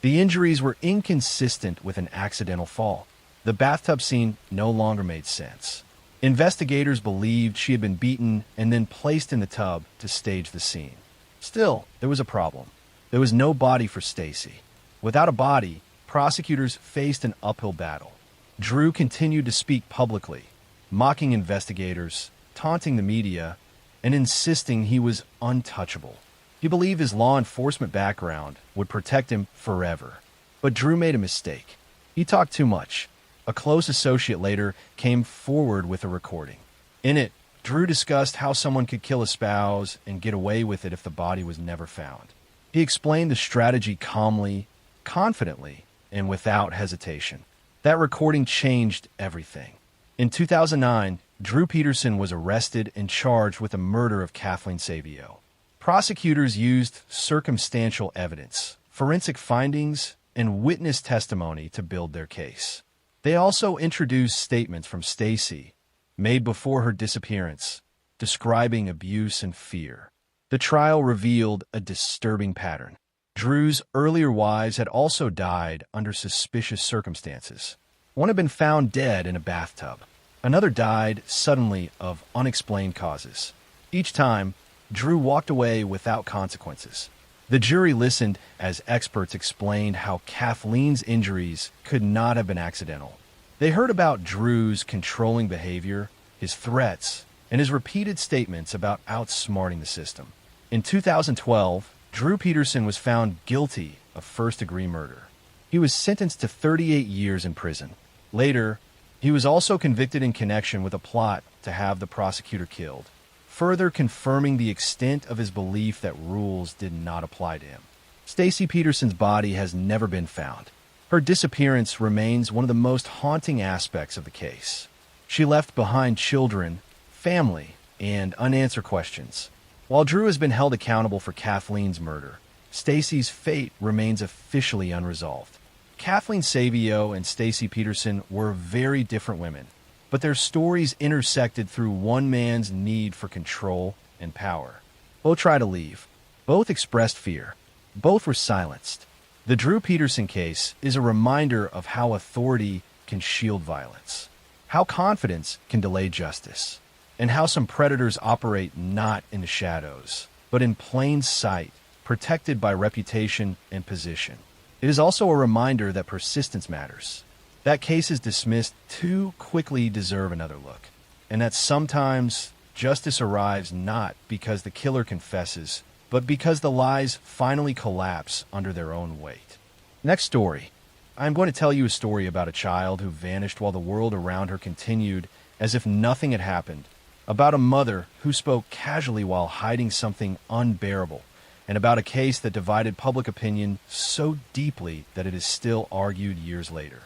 The injuries were inconsistent with an accidental fall. The bathtub scene no longer made sense. Investigators believed she had been beaten and then placed in the tub to stage the scene. Still, there was a problem. There was no body for Stacy. Without a body, prosecutors faced an uphill battle. Drew continued to speak publicly, mocking investigators, taunting the media, and insisting he was untouchable. He believed his law enforcement background would protect him forever. But Drew made a mistake. He talked too much. A close associate later came forward with a recording. In it, Drew discussed how someone could kill a spouse and get away with it if the body was never found. He explained the strategy calmly, confidently, and without hesitation. That recording changed everything. In 2009, Drew Peterson was arrested and charged with the murder of Kathleen Savio. Prosecutors used circumstantial evidence, forensic findings, and witness testimony to build their case. They also introduced statements from Stacy, made before her disappearance, describing abuse and fear. The trial revealed a disturbing pattern. Drew's earlier wives had also died under suspicious circumstances. One had been found dead in a bathtub. Another died suddenly of unexplained causes. Each time, Drew walked away without consequences. The jury listened as experts explained how Kathleen's injuries could not have been accidental. They heard about Drew's controlling behavior, his threats, and his repeated statements about outsmarting the system. In 2012, Drew Peterson was found guilty of first-degree murder. He was sentenced to 38 years in prison. Later, he was also convicted in connection with a plot to have the prosecutor killed, further confirming the extent of his belief that rules did not apply to him. Stacy Peterson's body has never been found. Her disappearance remains one of the most haunting aspects of the case. She left behind children, family, and unanswered questions. While Drew has been held accountable for Kathleen's murder, Stacy's fate remains officially unresolved. Kathleen Savio and Stacy Peterson were very different women, but their stories intersected through one man's need for control and power. Both tried to leave. Both expressed fear. Both were silenced. The Drew Peterson case is a reminder of how authority can shield violence, how confidence can delay justice, and how some predators operate not in the shadows, but in plain sight, protected by reputation and position. It is also a reminder that persistence matters, that cases dismissed too quickly deserve another look, and that sometimes justice arrives not because the killer confesses, but because the lies finally collapse under their own weight. Next story. I'm going to tell you a story about a child who vanished while the world around her continued as if nothing had happened, about a mother who spoke casually while hiding something unbearable, and about a case that divided public opinion so deeply that it is still argued years later.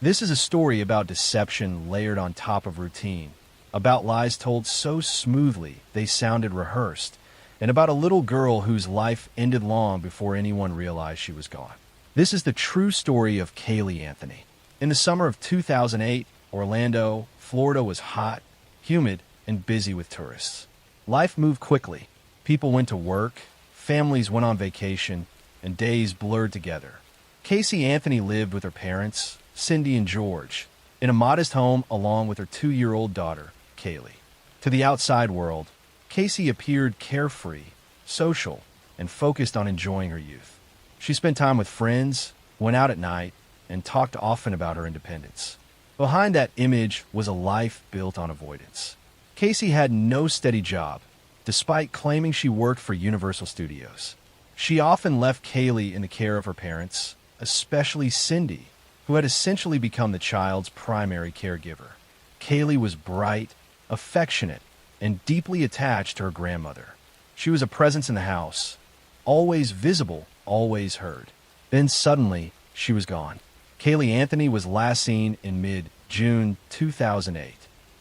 This is a story about deception layered on top of routine, about lies told so smoothly they sounded rehearsed, and about a little girl whose life ended long before anyone realized she was gone. This is the true story of Kaylee Anthony. In the summer of 2008, Orlando, Florida was hot, humid, and busy with tourists. Life moved quickly. People went to work, families went on vacation, and days blurred together. Casey Anthony lived with her parents, Cindy and George, in a modest home along with her 2-year-old daughter, Kaylee. To the outside world, Casey appeared carefree, social, and focused on enjoying her youth. She spent time with friends, went out at night, and talked often about her independence. Behind that image was a life built on avoidance. Casey had no steady job, despite claiming she worked for Universal Studios. She often left Kaylee in the care of her parents, especially Cindy, who had essentially become the child's primary caregiver. Kaylee was bright, affectionate, and deeply attached to her grandmother. She was a presence in the house, always visible, always heard. Then suddenly, she was gone. Kaylee Anthony was last seen in mid-June 2008.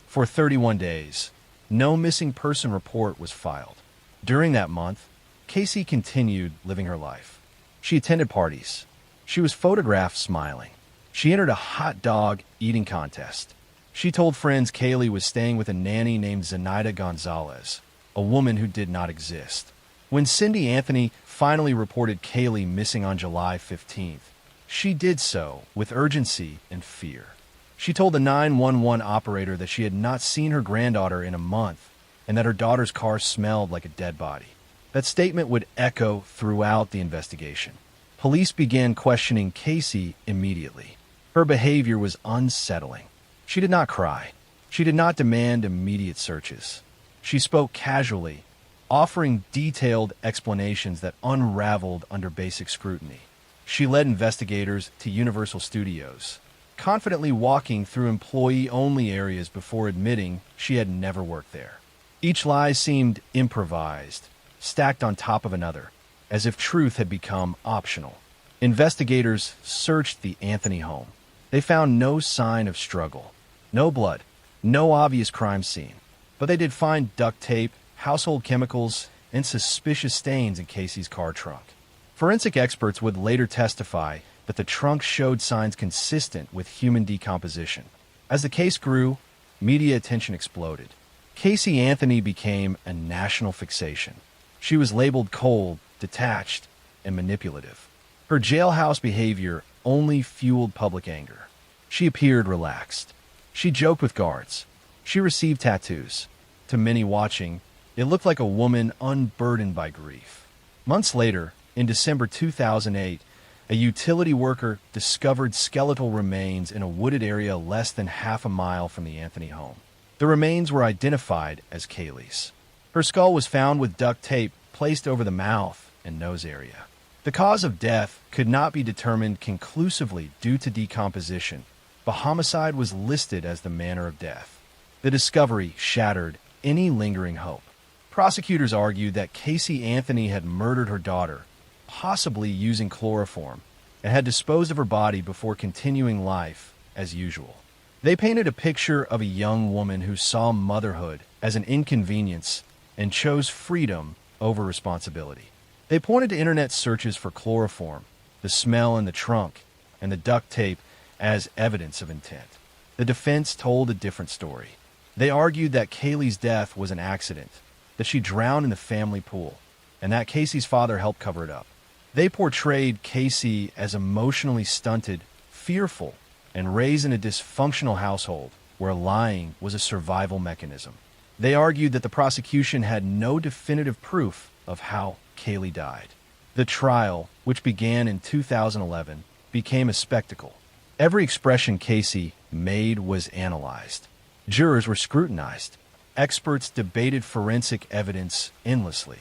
For 31 days, no missing person report was filed. During that month, Casey continued living her life. She attended parties. She was photographed smiling. She entered a hot dog eating contest. She told friends Kaylee was staying with a nanny named Zenaida Gonzalez, a woman who did not exist. When Cindy Anthony finally reported Kaylee missing on July 15th, she did so with urgency and fear. She told the 911 operator that she had not seen her granddaughter in a month and that her daughter's car smelled like a dead body. That statement would echo throughout the investigation. Police began questioning Casey immediately. Her behavior was unsettling. She did not cry. She did not demand immediate searches. She spoke casually, offering detailed explanations that unraveled under basic scrutiny. She led investigators to Universal Studios, confidently walking through employee-only areas before admitting she had never worked there. Each lie seemed improvised, stacked on top of another, as if truth had become optional. Investigators searched the Anthony home. They found no sign of struggle, no blood, no obvious crime scene. But they did find duct tape, household chemicals, and suspicious stains in Casey's car trunk. Forensic experts would later testify that the trunk showed signs consistent with human decomposition. As the case grew, media attention exploded. Casey Anthony became a national fixation. She was labeled cold, detached, and manipulative. Her jailhouse behavior only fueled public anger. She appeared relaxed. She joked with guards. She received tattoos. To many watching, it looked like a woman unburdened by grief. Months later, in December 2008, a utility worker discovered skeletal remains in a wooded area less than half a mile from the Anthony home. The remains were identified as Kaylee's. Her skull was found with duct tape placed over the mouth and nose area. The cause of death could not be determined conclusively due to decomposition, but homicide was listed as the manner of death. The discovery shattered any lingering hope. Prosecutors argued that Casey Anthony had murdered her daughter, possibly using chloroform, and had disposed of her body before continuing life as usual. They painted a picture of a young woman who saw motherhood as an inconvenience and chose freedom over responsibility. They pointed to internet searches for chloroform, the smell in the trunk, and the duct tape as evidence of intent. The defense told a different story. They argued that Kaylee's death was an accident, that she drowned in the family pool, and that Casey's father helped cover it up. They portrayed Casey as emotionally stunted, fearful, and raised in a dysfunctional household where lying was a survival mechanism. They argued that the prosecution had no definitive proof of how Kaylee died. The trial, which began in 2011, became a spectacle. Every expression Casey made was analyzed. Jurors were scrutinized. Experts debated forensic evidence endlessly.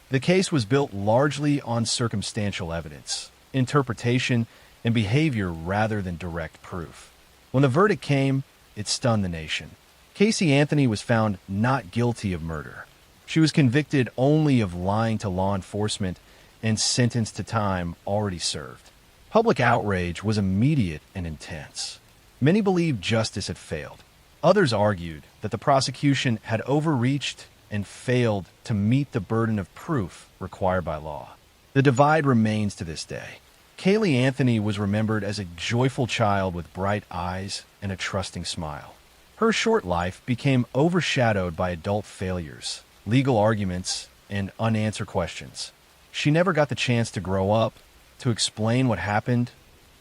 The case was built largely on circumstantial evidence, interpretation, and behavior rather than direct proof. When the verdict came, it stunned the nation. Casey Anthony was found not guilty of murder. She was convicted only of lying to law enforcement and sentenced to time already served. Public outrage was immediate and intense. Many believed justice had failed. Others argued that the prosecution had overreached and failed to meet the burden of proof required by law. The divide remains to this day. Kaylee Anthony was remembered as a joyful child with bright eyes and a trusting smile. Her short life became overshadowed by adult failures, legal arguments, and unanswered questions. She never got the chance to grow up, to explain what happened,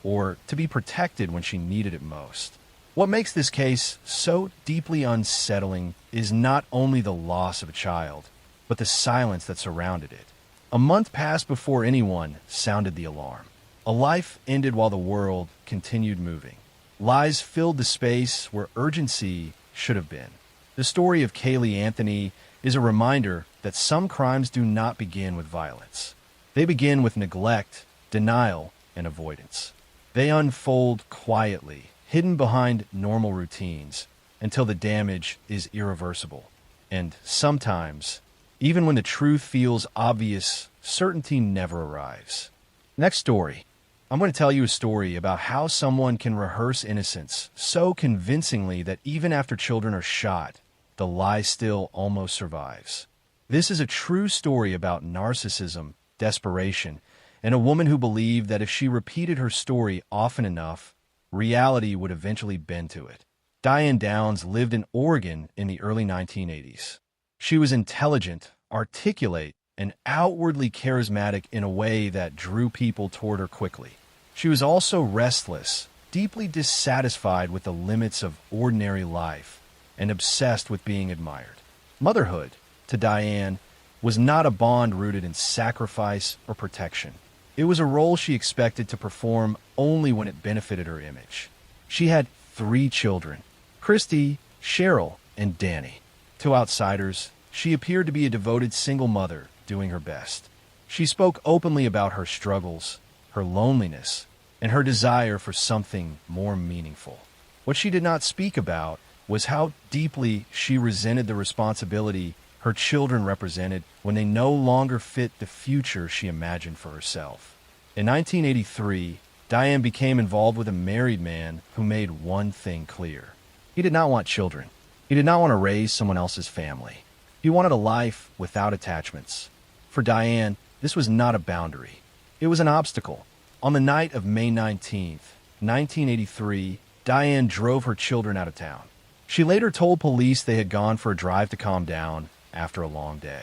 or to be protected when she needed it most. What makes this case so deeply unsettling is not only the loss of a child, but the silence that surrounded it. A month passed before anyone sounded the alarm. A life ended while the world continued moving. Lies filled the space where urgency should have been. The story of Kaylee Anthony is a reminder that some crimes do not begin with violence. They begin with neglect, denial, and avoidance. They unfold quietly, hidden behind normal routines, until the damage is irreversible. And sometimes, even when the truth feels obvious, certainty never arrives. Next story. I'm going to tell you a story about how someone can rehearse innocence so convincingly that even after children are shot, the lie still almost survives. This is a true story about narcissism, desperation, and a woman who believed that if she repeated her story often enough, reality would eventually bend to it. Diane Downs lived in Oregon in the early 1980s. She was intelligent, articulate, and outwardly charismatic in a way that drew people toward her quickly. She was also restless, deeply dissatisfied with the limits of ordinary life, and obsessed with being admired. Motherhood, to Diane, was not a bond rooted in sacrifice or protection. It was a role she expected to perform only when it benefited her image. She had 3 children, Christy, Cheryl, and Danny. To outsiders, she appeared to be a devoted single mother doing her best. She spoke openly about her struggles, her loneliness, and her desire for something more meaningful. What she did not speak about was how deeply she resented the responsibility her children represented when they no longer fit the future she imagined for herself. In 1983, Diane became involved with a married man who made one thing clear. He did not want children. He did not want to raise someone else's family. He wanted a life without attachments. For Diane, this was not a boundary. It was an obstacle. On the night of May 19th, 1983, Diane drove her children out of town. She later told police they had gone for a drive to calm down after a long day.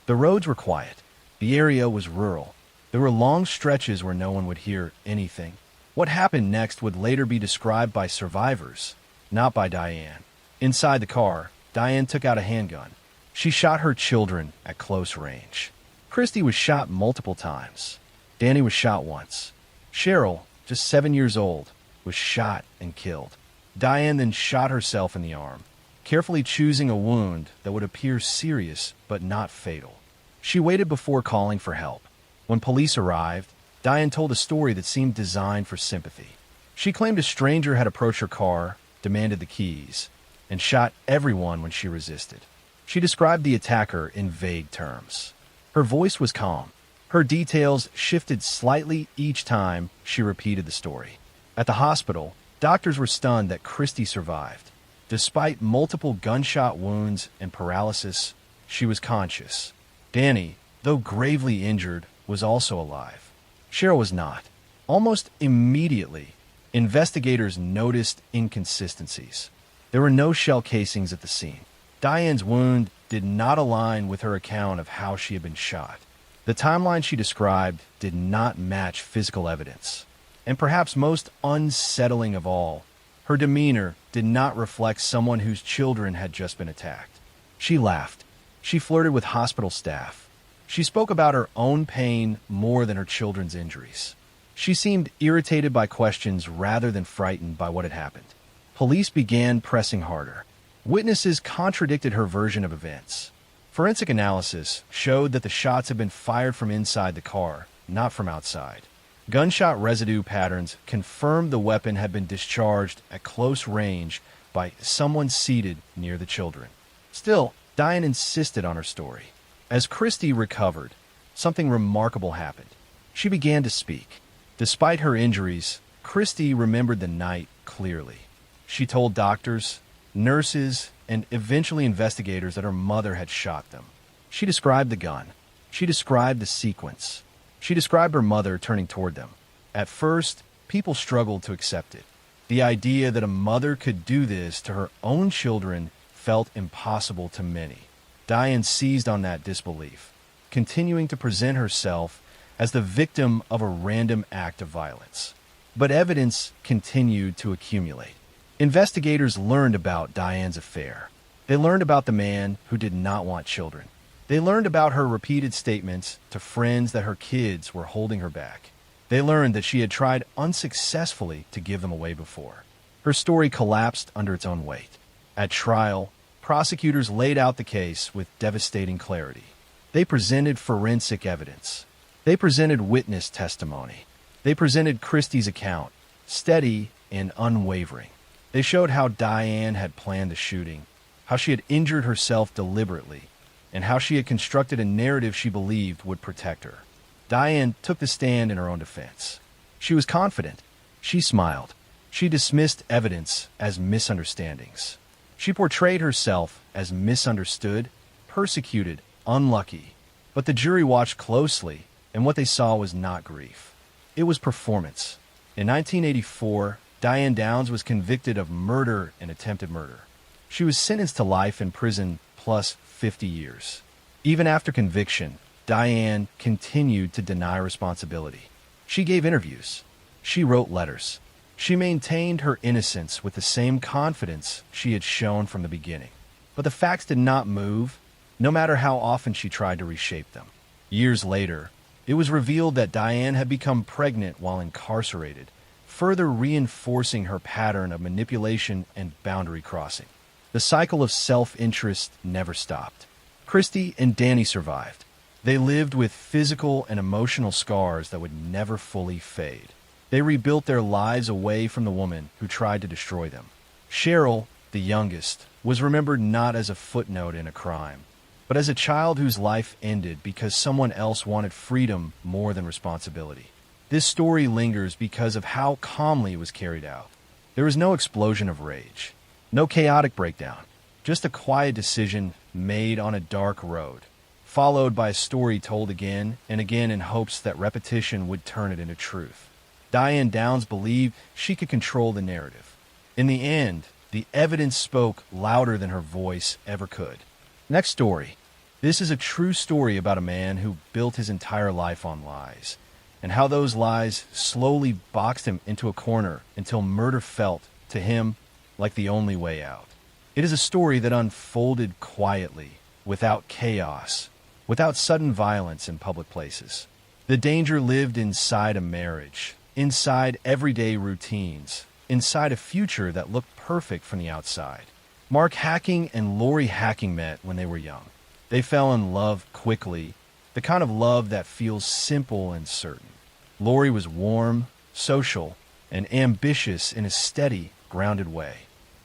The roads were quiet. The area was rural. There were long stretches where no one would hear anything. What happened next would later be described by survivors, not by Diane. Inside the car, Diane took out a handgun. She shot her children at close range. Christy was shot multiple times. Danny was shot once. Cheryl, just 7 years old, was shot and killed. Diane then shot herself in the arm, carefully choosing a wound that would appear serious but not fatal. She waited before calling for help. When police arrived, Diane told a story that seemed designed for sympathy. She claimed a stranger had approached her car, demanded the keys, and shot everyone when she resisted. She described the attacker in vague terms. Her voice was calm. Her details shifted slightly each time she repeated the story. At the hospital, doctors were stunned that Christy survived. Despite multiple gunshot wounds and paralysis, she was conscious. Danny, though gravely injured, was also alive. Cheryl was not. Almost immediately, investigators noticed inconsistencies. There were no shell casings at the scene. Diane's wound did not align with her account of how she had been shot. The timeline she described did not match physical evidence. And perhaps most unsettling of all, her demeanor did not reflect someone whose children had just been attacked. She laughed. She flirted with hospital staff. She spoke about her own pain more than her children's injuries. She seemed irritated by questions rather than frightened by what had happened. Police began pressing harder. Witnesses contradicted her version of events. Forensic analysis showed that the shots had been fired from inside the car, not from outside. Gunshot residue patterns confirmed the weapon had been discharged at close range by someone seated near the children. Still, Diane insisted on her story. As Christy recovered, something remarkable happened. She began to speak. Despite her injuries, Christy remembered the night clearly. She told doctors, nurses, and eventually investigators that her mother had shot them. She described the gun. She described the sequence. She described her mother turning toward them. At first, people struggled to accept it. The idea that a mother could do this to her own children felt impossible to many. Diane seized on that disbelief, continuing to present herself as the victim of a random act of violence. But evidence continued to accumulate. Investigators learned about Diane's affair. They learned about the man who did not want children. They learned about her repeated statements to friends that her kids were holding her back. They learned that she had tried unsuccessfully to give them away before. Her story collapsed under its own weight. At trial, prosecutors laid out the case with devastating clarity. They presented forensic evidence. They presented witness testimony. They presented Christie's account, steady and unwavering. They showed how Diane had planned the shooting, how she had injured herself deliberately, and how she had constructed a narrative she believed would protect her. Diane took the stand in her own defense. She was confident. She smiled. She dismissed evidence as misunderstandings. She portrayed herself as misunderstood, persecuted, unlucky. But the jury watched closely, and what they saw was not grief. It was performance. In 1984, Diane Downs was convicted of murder and attempted murder. She was sentenced to life in prison plus 50 years. Even after conviction, Diane continued to deny responsibility. She gave interviews. She wrote letters. She maintained her innocence with the same confidence she had shown from the beginning. But the facts did not move, no matter how often she tried to reshape them. Years later, it was revealed that Diane had become pregnant while incarcerated, further reinforcing her pattern of manipulation and boundary crossing. The cycle of self-interest never stopped. Christy and Danny survived. They lived with physical and emotional scars that would never fully fade. They rebuilt their lives away from the woman who tried to destroy them. Cheryl, the youngest, was remembered not as a footnote in a crime, but as a child whose life ended because someone else wanted freedom more than responsibility. This story lingers because of how calmly it was carried out. There was no explosion of rage, no chaotic breakdown, just a quiet decision made on a dark road, followed by a story told again and again in hopes that repetition would turn it into truth. Diane Downs believed she could control the narrative. In the end, the evidence spoke louder than her voice ever could. Next story. This is a true story about a man who built his entire life on lies, and how those lies slowly boxed him into a corner until murder felt, to him, like the only way out. It is a story that unfolded quietly, without chaos, without sudden violence in public places. The danger lived inside a marriage, inside everyday routines, inside a future that looked perfect from the outside. Mark Hacking and Lori Hacking met when they were young. They fell in love quickly, the kind of love that feels simple and certain. Lori was warm, social, and ambitious in a steady, grounded way.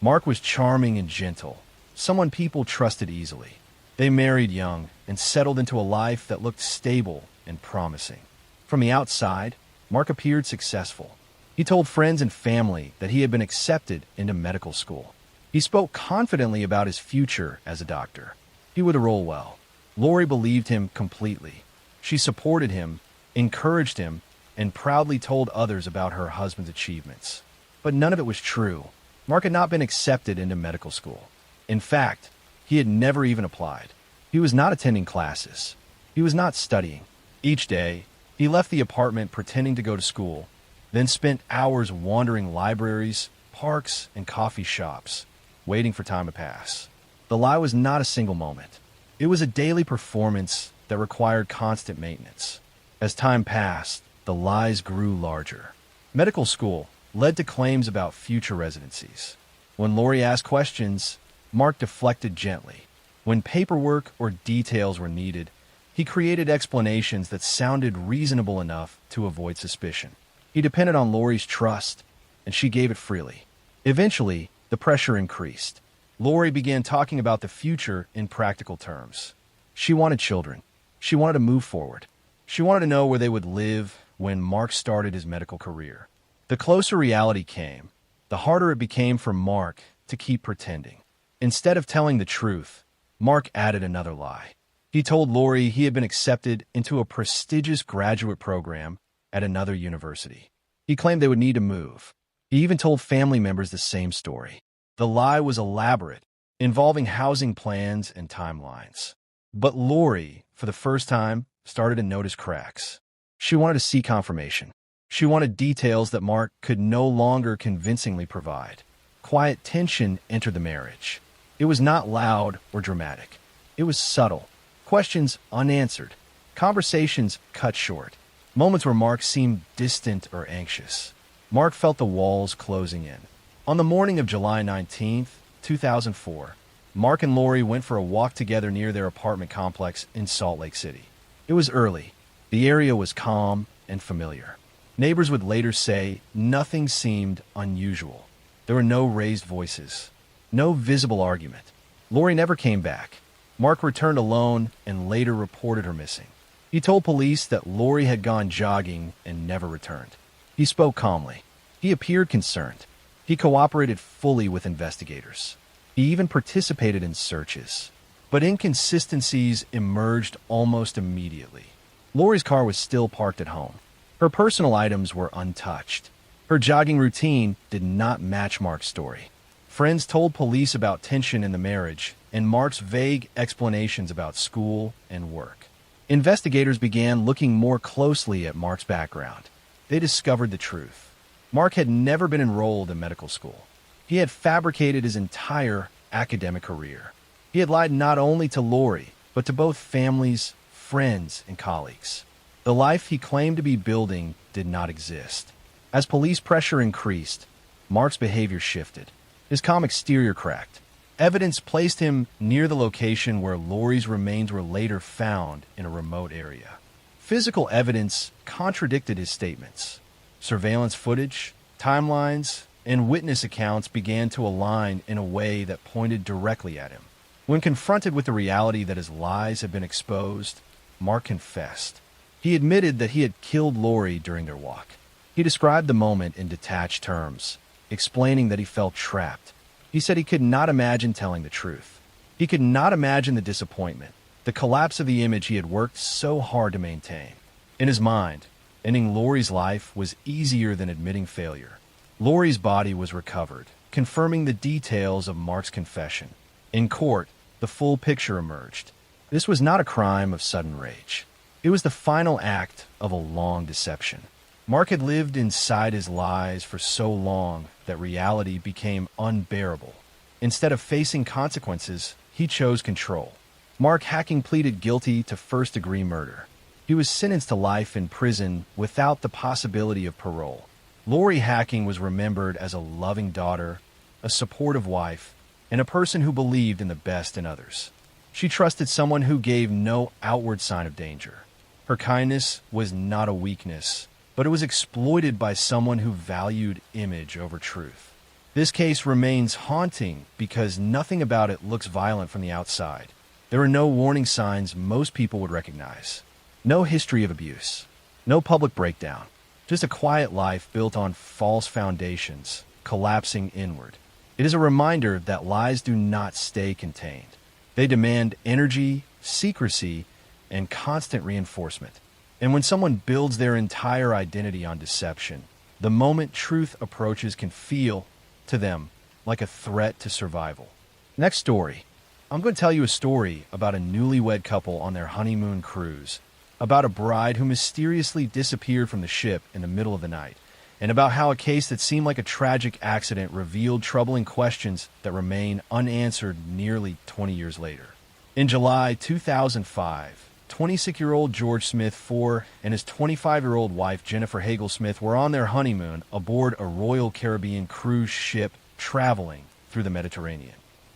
Mark was charming and gentle, someone people trusted easily. They married young and settled into a life that looked stable and promising. From the outside, Mark appeared successful. He told friends and family that he had been accepted into medical school. He spoke confidently about his future as a doctor. He would roll well. Lori believed him completely. She supported him, encouraged him, and proudly told others about her husband's achievements. But none of it was true. Mark had not been accepted into medical school. In fact, he had never even applied. He was not attending classes. He was not studying. Each day, he left the apartment pretending to go to school, then spent hours wandering libraries, parks, and coffee shops, waiting for time to pass. The lie was not a single moment. It was a daily performance that required constant maintenance. As time passed, the lies grew larger. Medical school led to claims about future residencies. When Lori asked questions, Mark deflected gently. When paperwork or details were needed, he created explanations that sounded reasonable enough to avoid suspicion. He depended on Lori's trust, and she gave it freely. Eventually, the pressure increased. Lori began talking about the future in practical terms. She wanted children. She wanted to move forward. She wanted to know where they would live when Mark started his medical career. The closer reality came, the harder it became for Mark to keep pretending. Instead of telling the truth, Mark added another lie. He told Lori he had been accepted into a prestigious graduate program at another university. He claimed they would need to move. He even told family members the same story. The lie was elaborate, involving housing plans and timelines. But Lori, for the first time, started to notice cracks. She wanted to see confirmation. She wanted details that Mark could no longer convincingly provide. Quiet tension entered the marriage. It was not loud or dramatic. It was subtle. Questions unanswered. Conversations cut short. Moments where Mark seemed distant or anxious. Mark felt the walls closing in. On the morning of July 19th, 2004, Mark and Lori went for a walk together near their apartment complex in Salt Lake City. It was early. The area was calm and familiar. Neighbors would later say nothing seemed unusual. There were no raised voices, no visible argument. Lori never came back. Mark returned alone and later reported her missing. He told police that Lori had gone jogging and never returned. He spoke calmly. He appeared concerned. He cooperated fully with investigators. He even participated in searches. But inconsistencies emerged almost immediately. Lori's car was still parked at home. Her personal items were untouched. Her jogging routine did not match Mark's story. Friends told police about tension in the marriage and Mark's vague explanations about school and work. Investigators began looking more closely at Mark's background. They discovered the truth. Mark had never been enrolled in medical school. He had fabricated his entire academic career. He had lied not only to Lori, but to both families, friends, and colleagues. The life he claimed to be building did not exist. As police pressure increased, Mark's behavior shifted. His calm exterior cracked. Evidence placed him near the location where Lori's remains were later found in a remote area. Physical evidence contradicted his statements. Surveillance footage, timelines, and witness accounts began to align in a way that pointed directly at him. When confronted with the reality that his lies had been exposed, Mark confessed. He admitted that he had killed Lori during their walk. He described the moment in detached terms, explaining that he felt trapped. He said he could not imagine telling the truth. He could not imagine the disappointment, the collapse of the image he had worked so hard to maintain. In his mind, ending Lori's life was easier than admitting failure. Lori's body was recovered, confirming the details of Mark's confession. In court, the full picture emerged. This was not a crime of sudden rage. It was the final act of a long deception. Mark had lived inside his lies for so long that reality became unbearable. Instead of facing consequences, he chose control. Mark Hacking pleaded guilty to first-degree murder. He was sentenced to life in prison without the possibility of parole. Lori Hacking was remembered as a loving daughter, a supportive wife, and a person who believed in the best in others. She trusted someone who gave no outward sign of danger. Her kindness was not a weakness, but it was exploited by someone who valued image over truth. This case remains haunting because nothing about it looks violent from the outside. There are no warning signs most people would recognize. No history of abuse. No public breakdown. Just a quiet life built on false foundations, collapsing inward. It is a reminder that lies do not stay contained. They demand energy, secrecy, and constant reinforcement. And when someone builds their entire identity on deception, the moment truth approaches can feel, to them, like a threat to survival. Next story. I'm going to tell you a story about a newlywed couple on their honeymoon cruise, about a bride who mysteriously disappeared from the ship in the middle of the night, and about how a case that seemed like a tragic accident revealed troubling questions that remain unanswered nearly 20 years later. In July 2005, 26-year-old George Smith IV and his 25-year-old wife Jennifer Hagel Smith were on their honeymoon aboard a Royal Caribbean cruise ship traveling through the Mediterranean.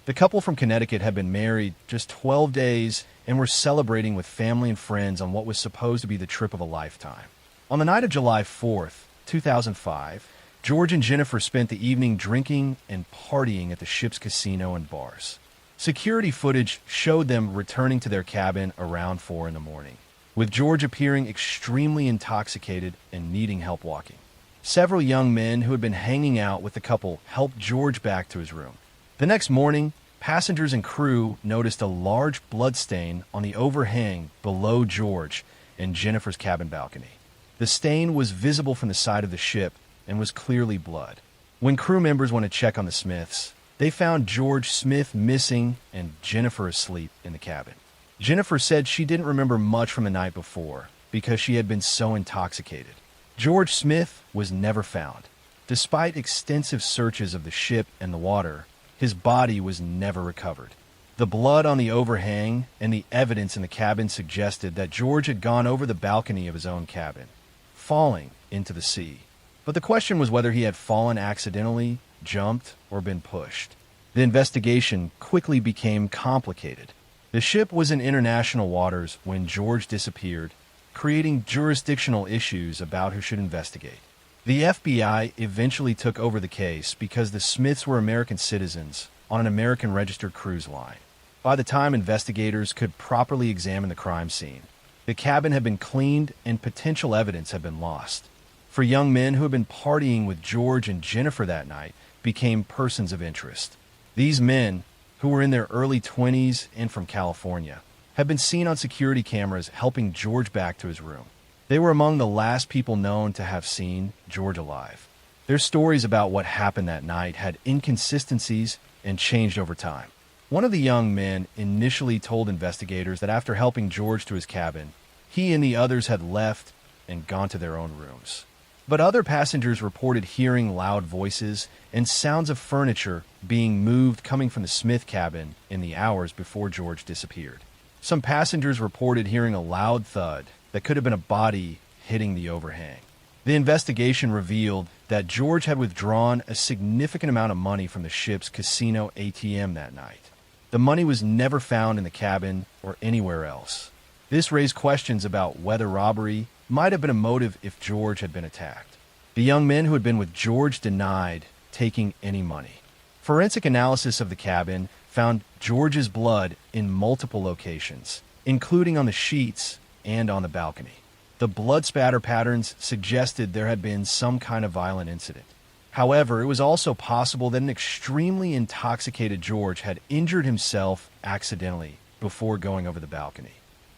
The couple from Connecticut had been married just 12 days and were celebrating with family and friends on what was supposed to be the trip of a lifetime. On the night of July 4th, 2005, George and Jennifer spent the evening drinking and partying at the ship's casino and bars. Security footage showed them returning to their cabin around 4 in the morning, with George appearing extremely intoxicated and needing help walking. Several young men who had been hanging out with the couple helped George back to his room. The next morning, passengers and crew noticed a large blood stain on the overhang below George and Jennifer's cabin balcony. The stain was visible from the side of the ship and was clearly blood. When crew members went to check on the Smiths, they found George Smith missing and Jennifer asleep in the cabin. Jennifer said she didn't remember much from the night before because she had been so intoxicated. George Smith was never found. Despite extensive searches of the ship and the water, his body was never recovered. The blood on the overhang and the evidence in the cabin suggested that George had gone over the balcony of his own cabin, falling into the sea. But the question was whether he had fallen accidentally, jumped, or been pushed. The investigation quickly became complicated. The ship was in international waters when George disappeared, creating jurisdictional issues about who should investigate. The FBI eventually took over the case because the Smiths were American citizens on an American registered cruise line. By the time investigators could properly examine the crime scene, the cabin had been cleaned and potential evidence had been lost. For young men who had been partying with George and Jennifer that night became persons of interest. These men, who were in their early 20s and from California, had been seen on security cameras helping George back to his room. They were among the last people known to have seen George alive. Their stories about what happened that night had inconsistencies and changed over time. One of the young men initially told investigators that after helping George to his cabin, he and the others had left and gone to their own rooms. But other passengers reported hearing loud voices and sounds of furniture being moved coming from the Smith cabin in the hours before George disappeared. Some passengers reported hearing a loud thud that could have been a body hitting the overhang. The investigation revealed that George had withdrawn a significant amount of money from the ship's casino ATM that night. The money was never found in the cabin or anywhere else. This raised questions about whether robbery might have been a motive if George had been attacked. The young men who had been with George denied taking any money. Forensic analysis of the cabin found George's blood in multiple locations, including on the sheets and on the balcony. The blood spatter patterns suggested there had been some kind of violent incident. However, it was also possible that an extremely intoxicated George had injured himself accidentally before going over the balcony.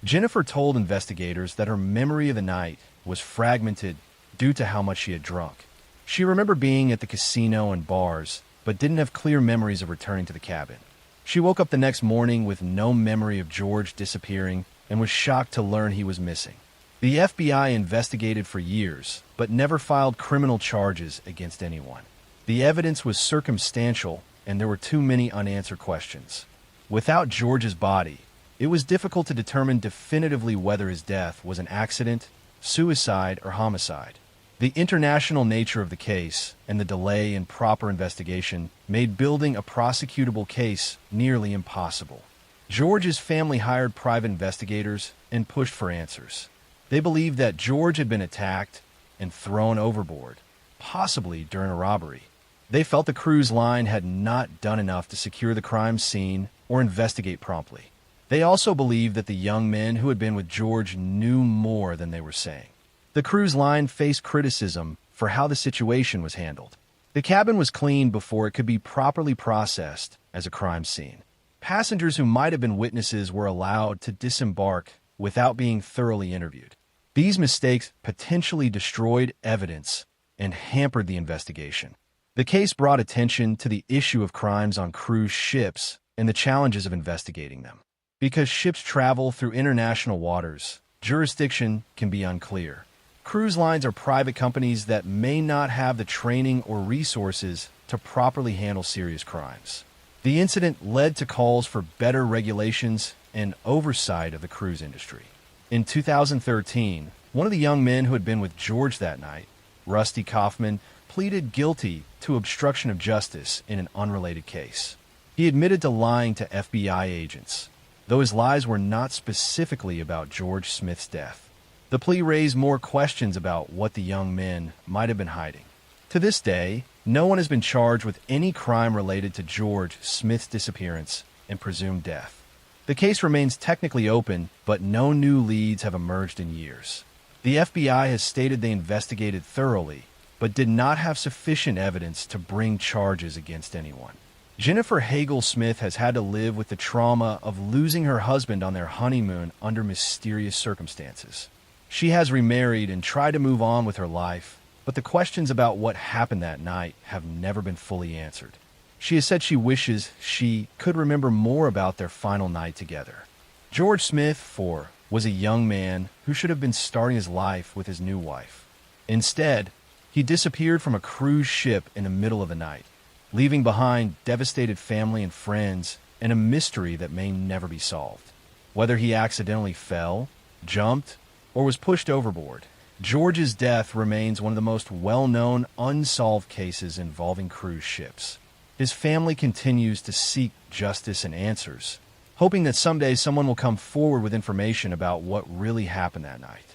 Jennifer told investigators that her memory of the night was fragmented due to how much she had drunk. She remembered being at the casino and bars, but didn't have clear memories of returning to the cabin. She woke up the next morning with no memory of George disappearing and was shocked to learn he was missing. The FBI investigated for years, but never filed criminal charges against anyone. The evidence was circumstantial, and there were too many unanswered questions. Without George's body, it was difficult to determine definitively whether his death was an accident, suicide, or homicide. The international nature of the case and the delay in proper investigation made building a prosecutable case nearly impossible. George's family hired private investigators and pushed for answers. They believed that George had been attacked and thrown overboard, possibly during a robbery. They felt the cruise line had not done enough to secure the crime scene or investigate promptly. They also believed that the young men who had been with George knew more than they were saying. The cruise line faced criticism for how the situation was handled. The cabin was cleaned before it could be properly processed as a crime scene. Passengers who might have been witnesses were allowed to disembark without being thoroughly interviewed. These mistakes potentially destroyed evidence and hampered the investigation. The case brought attention to the issue of crimes on cruise ships and the challenges of investigating them. Because ships travel through international waters, jurisdiction can be unclear. Cruise lines are private companies that may not have the training or resources to properly handle serious crimes. The incident led to calls for better regulations and oversight of the cruise industry. In 2013, one of the young men who had been with George that night, Rusty Kaufman, pleaded guilty to obstruction of justice in an unrelated case. He admitted to lying to FBI agents, though his lies were not specifically about George Smith's death. The plea raised more questions about what the young men might have been hiding. To this day, no one has been charged with any crime related to George Smith's disappearance and presumed death. The case remains technically open, but no new leads have emerged in years. The FBI has stated they investigated thoroughly, but did not have sufficient evidence to bring charges against anyone. Jennifer Hagel Smith has had to live with the trauma of losing her husband on their honeymoon under mysterious circumstances. She has remarried and tried to move on with her life, but the questions about what happened that night have never been fully answered. She has said she wishes she could remember more about their final night together. George Smith, 4, was a young man who should have been starting his life with his new wife. Instead, he disappeared from a cruise ship in the middle of the night, leaving behind devastated family and friends and a mystery that may never be solved. Whether he accidentally fell, jumped, or was pushed overboard, George's death remains one of the most well-known unsolved cases involving cruise ships. His family continues to seek justice and answers, hoping that someday someone will come forward with information about what really happened that night.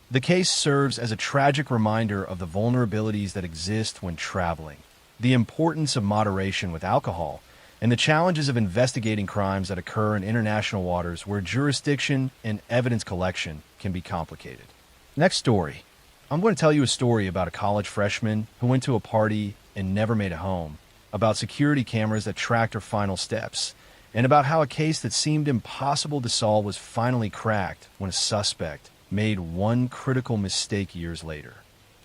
The case serves as a tragic reminder of the vulnerabilities that exist when traveling, the importance of moderation with alcohol, and the challenges of investigating crimes that occur in international waters where jurisdiction and evidence collection can be complicated. Next story. I'm going to tell you a story about a college freshman who went to a party and never made it home, about security cameras that tracked her final steps, and about how a case that seemed impossible to solve was finally cracked when a suspect made one critical mistake years later.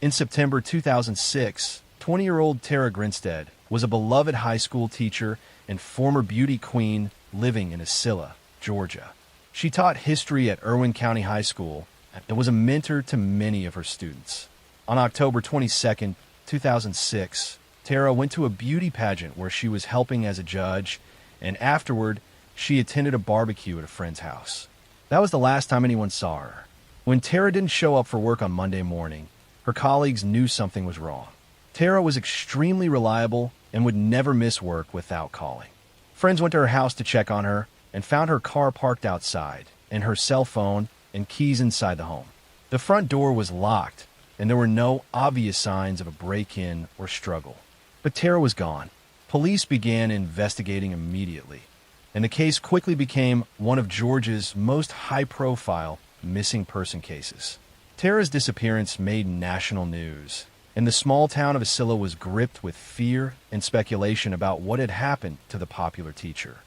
In September 2006, 20-year-old Tara Grinstead was a beloved high school teacher and former beauty queen living in Isilla, Georgia. She taught history at Irwin County High School and was a mentor to many of her students. On October 22, 2006, Tara went to a beauty pageant where she was helping as a judge, and afterward, she attended a barbecue at a friend's house. That was the last time anyone saw her. When Tara didn't show up for work on Monday morning, her colleagues knew something was wrong. Tara was extremely reliable and would never miss work without calling. Friends went to her house to check on her and found her car parked outside and her cell phone and keys inside the home. The front door was locked, and there were no obvious signs of a break-in or struggle. But Tara was gone. Police began investigating immediately, and the case quickly became one of Georgia's most high-profile missing person cases. Tara's disappearance made national news, and the small town of Isilla was gripped with fear and speculation about what had happened to the popular teacher.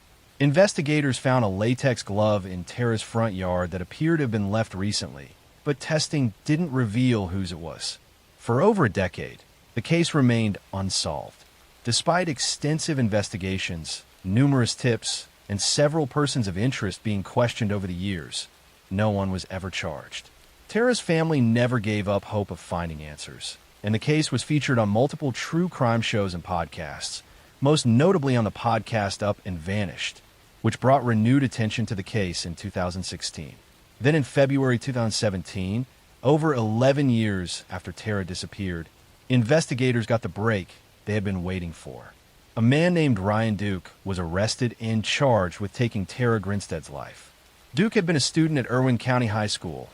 Investigators found a latex glove in Tara's front yard that appeared to have been left recently, but testing didn't reveal whose it was. For over a decade, the case remained unsolved. Despite extensive investigations, numerous tips, and several persons of interest being questioned over the years, no one was ever charged. Tara's family never gave up hope of finding answers, and the case was featured on multiple true crime shows and podcasts, most notably on the podcast Up and Vanished, which brought renewed attention to the case in 2016. Then in February 2017, over 11 years after Tara disappeared, investigators got the break they had been waiting for. A man named Ryan Duke was arrested and charged with taking Tara Grinstead's life. Duke had been a student at Irwin County High School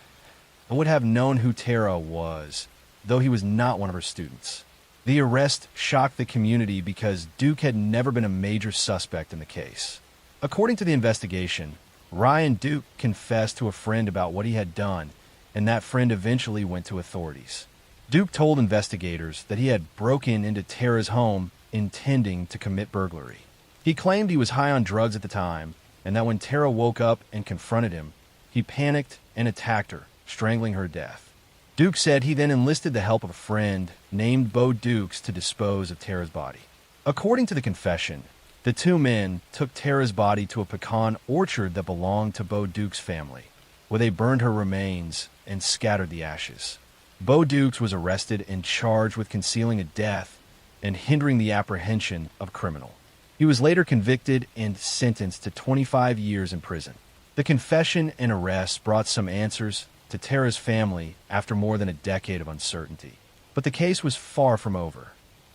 and would have known who Tara was, though he was not one of her students. The arrest shocked the community because Duke had never been a major suspect in the case. According to the investigation, Ryan Duke confessed to a friend about what he had done, and that friend eventually went to authorities. Duke told investigators that he had broken into Tara's home intending to commit burglary. He claimed he was high on drugs at the time, and that when Tara woke up and confronted him, he panicked and attacked her, strangling her to death. Duke said he then enlisted the help of a friend named Bo Dukes to dispose of Tara's body. According to the confession, the two men took Tara's body to a pecan orchard that belonged to Bo Dukes' family, where they burned her remains and scattered the ashes. Bo Dukes was arrested and charged with concealing a death and hindering the apprehension of a criminal. He was later convicted and sentenced to 25 years in prison. The confession and arrest brought some answers to Tara's family after more than a decade of uncertainty. But the case was far from over.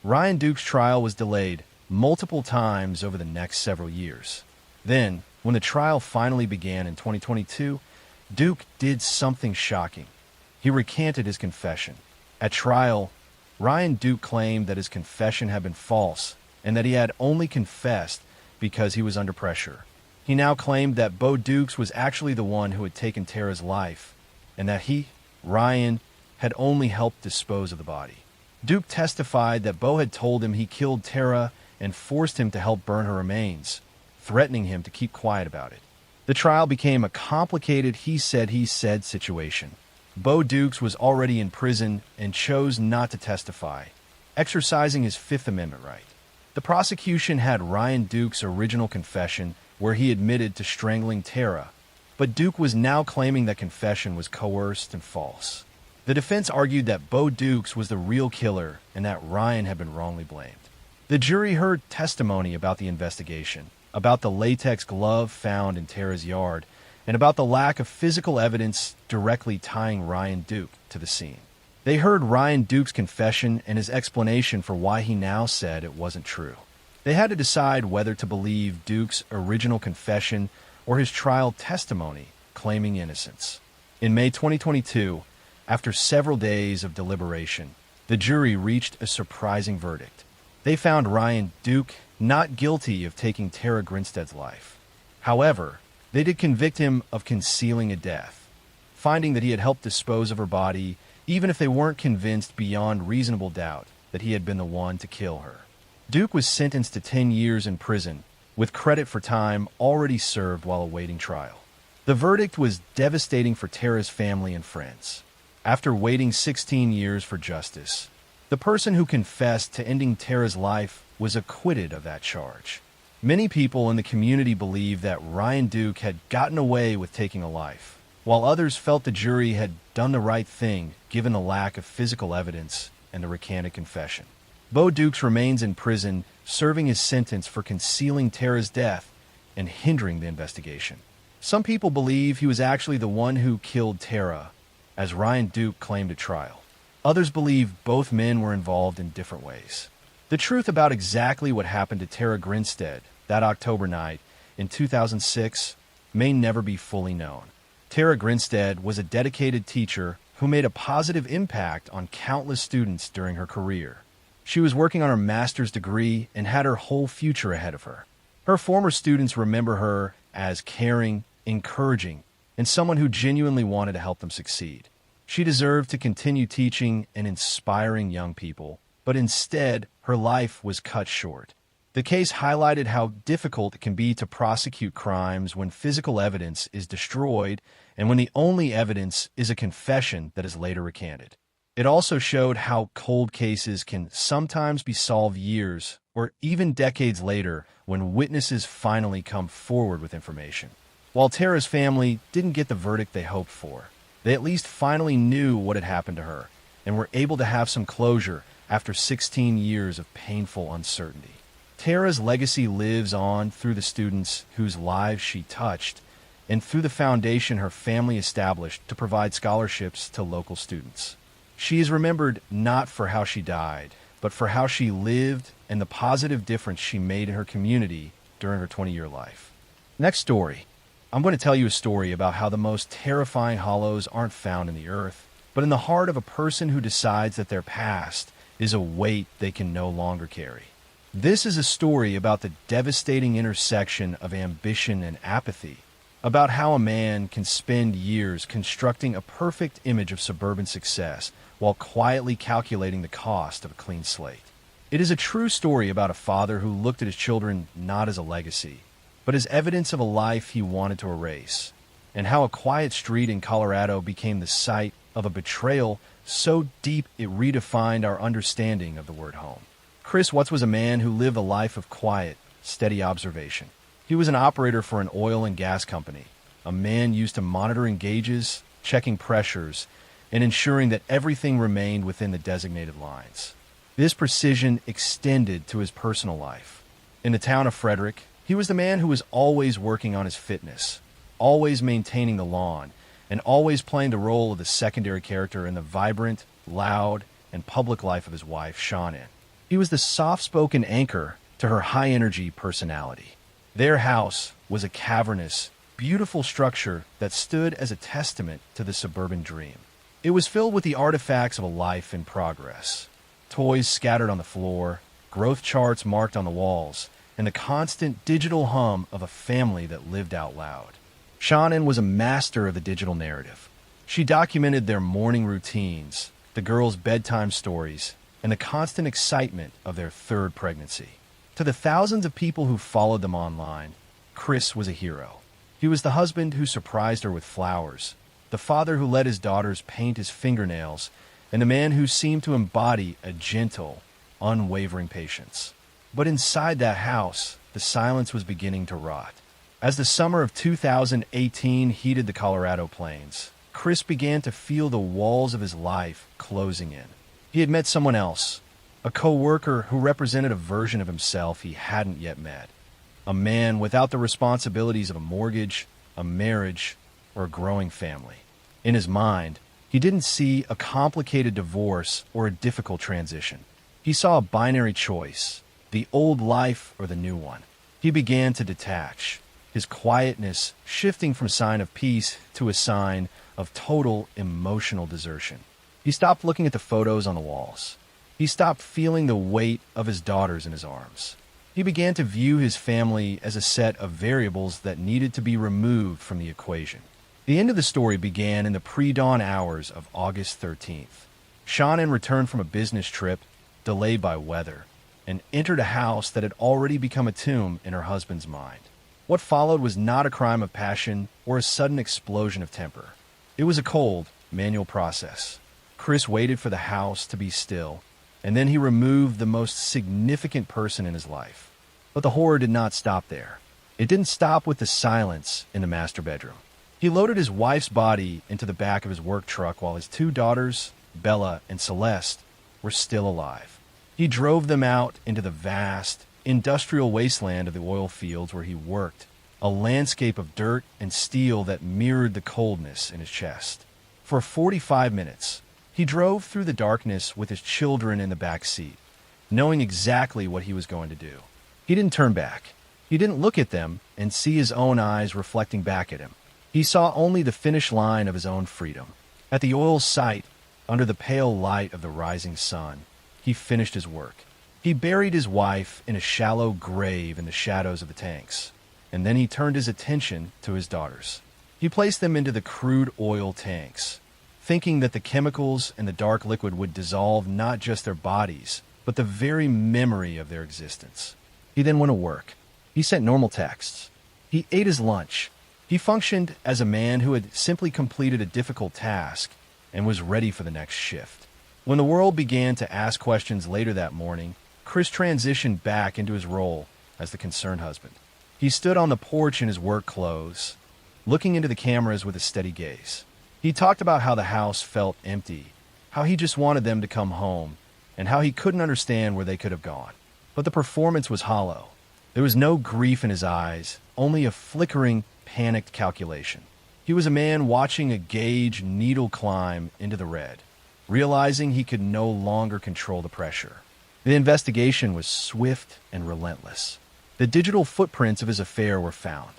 Ryan Duke's trial was delayed multiple times over the next several years. Then, when the trial finally began in 2022, Duke did something shocking. He recanted his confession. At trial, Ryan Duke claimed that his confession had been false and that he had only confessed because he was under pressure. He now claimed that Bo Dukes was actually the one who had taken Tara's life and that he, Ryan, had only helped dispose of the body. Duke testified that Bo had told him he killed Tara and forced him to help burn her remains, threatening him to keep quiet about it. The trial became a complicated he-said situation. Bo Dukes was already in prison and chose not to testify, exercising his Fifth Amendment right. The prosecution had Ryan Duke's original confession where he admitted to strangling Tara, but Duke was now claiming that confession was coerced and false. The defense argued that Bo Dukes was the real killer and that Ryan had been wrongly blamed. The jury heard testimony about the investigation, about the latex glove found in Tara's yard, and about the lack of physical evidence directly tying Ryan Duke to the scene. They heard Ryan Duke's confession and his explanation for why he now said it wasn't true. They had to decide whether to believe Duke's original confession or his trial testimony claiming innocence. In May 2022, after several days of deliberation, the jury reached a surprising verdict. They found Ryan Duke not guilty of taking Tara Grinstead's life. However, they did convict him of concealing a death, finding that he had helped dispose of her body, even if they weren't convinced beyond reasonable doubt that he had been the one to kill her. Duke was sentenced to 10 years in prison, with credit for time already served while awaiting trial. The verdict was devastating for Tara's family and friends. After waiting 16 years for justice, the person who confessed to ending Tara's life was acquitted of that charge. Many people in the community believed that Ryan Duke had gotten away with taking a life, while others felt the jury had done the right thing given the lack of physical evidence and the recanted confession. Bo Dukes remains in prison, serving his sentence for concealing Tara's death and hindering the investigation. Some people believe he was actually the one who killed Tara, as Ryan Duke claimed at trial. Others believe both men were involved in different ways. The truth about exactly what happened to Tara Grinstead that October night in 2006 may never be fully known. Tara Grinstead was a dedicated teacher who made a positive impact on countless students during her career. She was working on her master's degree and had her whole future ahead of her. Her former students remember her as caring, encouraging, and someone who genuinely wanted to help them succeed. She deserved to continue teaching and inspiring young people, but instead, her life was cut short. The case highlighted how difficult it can be to prosecute crimes when physical evidence is destroyed and when the only evidence is a confession that is later recanted. It also showed how cold cases can sometimes be solved years or even decades later when witnesses finally come forward with information. While Tara's family didn't get the verdict they hoped for, they at least finally knew what had happened to her and were able to have some closure after 16 years of painful uncertainty. Tara's legacy lives on through the students whose lives she touched and through the foundation her family established to provide scholarships to local students. She is remembered not for how she died, but for how she lived and the positive difference she made in her community during her 20-year life. Next story. I'm going to tell you a story about how the most terrifying hollows aren't found in the earth, but in the heart of a person who decides that their past is a weight they can no longer carry. This is a story about the devastating intersection of ambition and apathy, about how a man can spend years constructing a perfect image of suburban success while quietly calculating the cost of a clean slate. It is a true story about a father who looked at his children not as a legacy, but as evidence of a life he wanted to erase, and how a quiet street in Colorado became the site of a betrayal so deep it redefined our understanding of the word home. Chris Watts was a man who lived a life of quiet, steady observation. He was an operator for an oil and gas company, a man used to monitoring gauges, checking pressures, and ensuring that everything remained within the designated lines. This precision extended to his personal life. In the town of Frederick, he was the man who was always working on his fitness, always maintaining the lawn, and always playing the role of the secondary character in the vibrant, loud, and public life of his wife, Shawn. He was the soft-spoken anchor to her high-energy personality. Their house was a cavernous, beautiful structure that stood as a testament to the suburban dream. It was filled with the artifacts of a life in progress. Toys scattered on the floor, growth charts marked on the walls, and the constant digital hum of a family that lived out loud. Shannon was a master of the digital narrative. She documented their morning routines, the girls' bedtime stories, and the constant excitement of their third pregnancy. To the thousands of people who followed them online, Chris was a hero. He was the husband who surprised her with flowers, the father who let his daughters paint his fingernails, and the man who seemed to embody a gentle, unwavering patience. But inside that house, the silence was beginning to rot. As the summer of 2018 heated the Colorado plains, Chris began to feel the walls of his life closing in. He had met someone else, a co-worker who represented a version of himself he hadn't yet met. A man without the responsibilities of a mortgage, a marriage, or a growing family. In his mind, he didn't see a complicated divorce or a difficult transition. He saw a binary choice, the old life or the new one. He began to detach, his quietness shifting from a sign of peace to a sign of total emotional desertion. He stopped looking at the photos on the walls. He stopped feeling the weight of his daughters in his arms. He began to view his family as a set of variables that needed to be removed from the equation. The end of the story began in the pre-dawn hours of August 13th. Shannon returned from a business trip, delayed by weather, and entered a house that had already become a tomb in her husband's mind. What followed was not a crime of passion or a sudden explosion of temper. It was a cold, manual process. Chris waited for the house to be still, and then he removed the most significant person in his life. But the horror did not stop there. It didn't stop with the silence in the master bedroom. He loaded his wife's body into the back of his work truck while his two daughters, Bella and Celeste, were still alive. He drove them out into the vast, industrial wasteland of the oil fields where he worked, a landscape of dirt and steel that mirrored the coldness in his chest. For 45 minutes, he drove through the darkness with his children in the back seat, knowing exactly what he was going to do. He didn't turn back. He didn't look at them and see his own eyes reflecting back at him. He saw only the finish line of his own freedom. At the oil site, under the pale light of the rising sun, he finished his work. He buried his wife in a shallow grave in the shadows of the tanks, and then he turned his attention to his daughters. He placed them into the crude oil tanks, thinking that the chemicals and the dark liquid would dissolve not just their bodies, but the very memory of their existence. He then went to work. He sent normal texts. He ate his lunch. He functioned as a man who had simply completed a difficult task and was ready for the next shift. When the world began to ask questions later that morning, Chris transitioned back into his role as the concerned husband. He stood on the porch in his work clothes, looking into the cameras with a steady gaze. He talked about how the house felt empty, how he just wanted them to come home, and how he couldn't understand where they could have gone. But the performance was hollow. There was no grief in his eyes, only a flickering, panicked calculation. He was a man watching a gauge needle climb into the red, realizing he could no longer control the pressure. The investigation was swift and relentless. The digital footprints of his affair were found.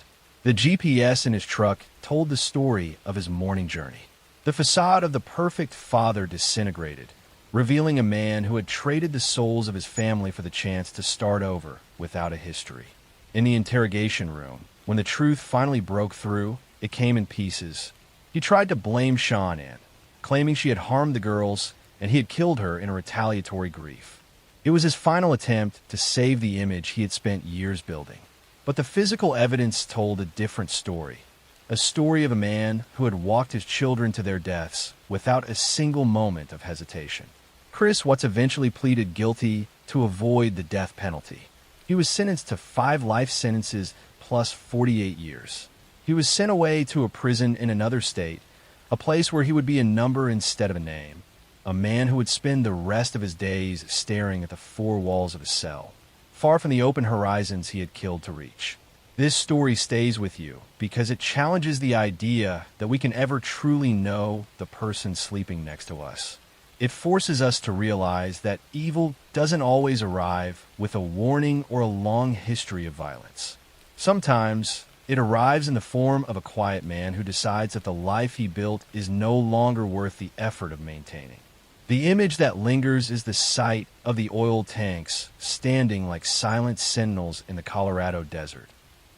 The GPS in his truck told the story of his morning journey. The facade of the perfect father disintegrated, revealing a man who had traded the souls of his family for the chance to start over without a history. In the interrogation room, when the truth finally broke through, it came in pieces. He tried to blame Shannon, claiming she had harmed the girls and he had killed her in a retaliatory grief. It was his final attempt to save the image he had spent years building. But the physical evidence told a different story. A story of a man who had walked his children to their deaths without a single moment of hesitation. Chris Watts eventually pleaded guilty to avoid the death penalty. He was sentenced to 5 life sentences plus 48 years. He was sent away to a prison in another state, a place where he would be a number instead of a name, a man who would spend the rest of his days staring at the 4 walls of a cell, far from the open horizons he had killed to reach. This story stays with you because it challenges the idea that we can ever truly know the person sleeping next to us. It forces us to realize that evil doesn't always arrive with a warning or a long history of violence. Sometimes it arrives in the form of a quiet man who decides that the life he built is no longer worth the effort of maintaining. The image that lingers is the sight of the oil tanks standing like silent sentinels in the Colorado desert,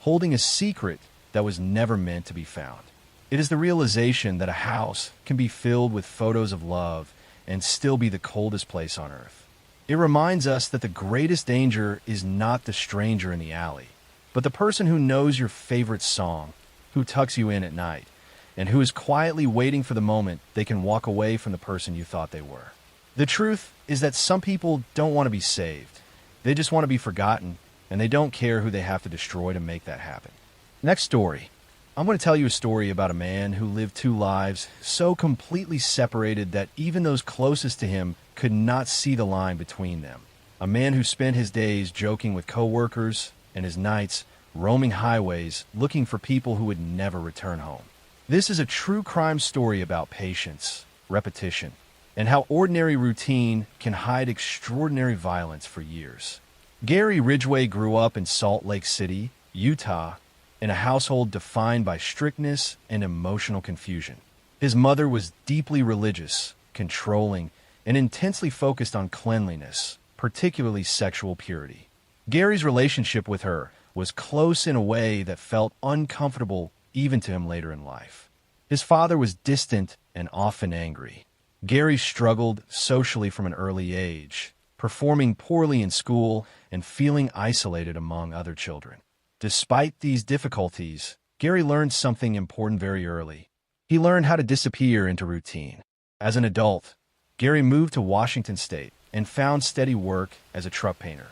holding a secret that was never meant to be found. It is the realization that a house can be filled with photos of love and still be the coldest place on earth. It reminds us that the greatest danger is not the stranger in the alley, but the person who knows your favorite song, who tucks you in at night, and who is quietly waiting for the moment they can walk away from the person you thought they were. The truth is that some people don't want to be saved. They just want to be forgotten, and they don't care who they have to destroy to make that happen. Next story. I'm going to tell you a story about a man who lived two lives so completely separated that even those closest to him could not see the line between them. A man who spent his days joking with coworkers and his nights roaming highways looking for people who would never return home. This is a true crime story about patience, repetition, and how ordinary routine can hide extraordinary violence for years. Gary Ridgway grew up in Salt Lake City, Utah, in a household defined by strictness and emotional confusion. His mother was deeply religious, controlling, and intensely focused on cleanliness, particularly sexual purity. Gary's relationship with her was close in a way that felt uncomfortable even to him later in life. His father was distant and often angry. Gary struggled socially from an early age, performing poorly in school and feeling isolated among other children. Despite these difficulties, Gary learned something important very early. He learned how to disappear into routine. As an adult, Gary moved to Washington State and found steady work as a truck painter.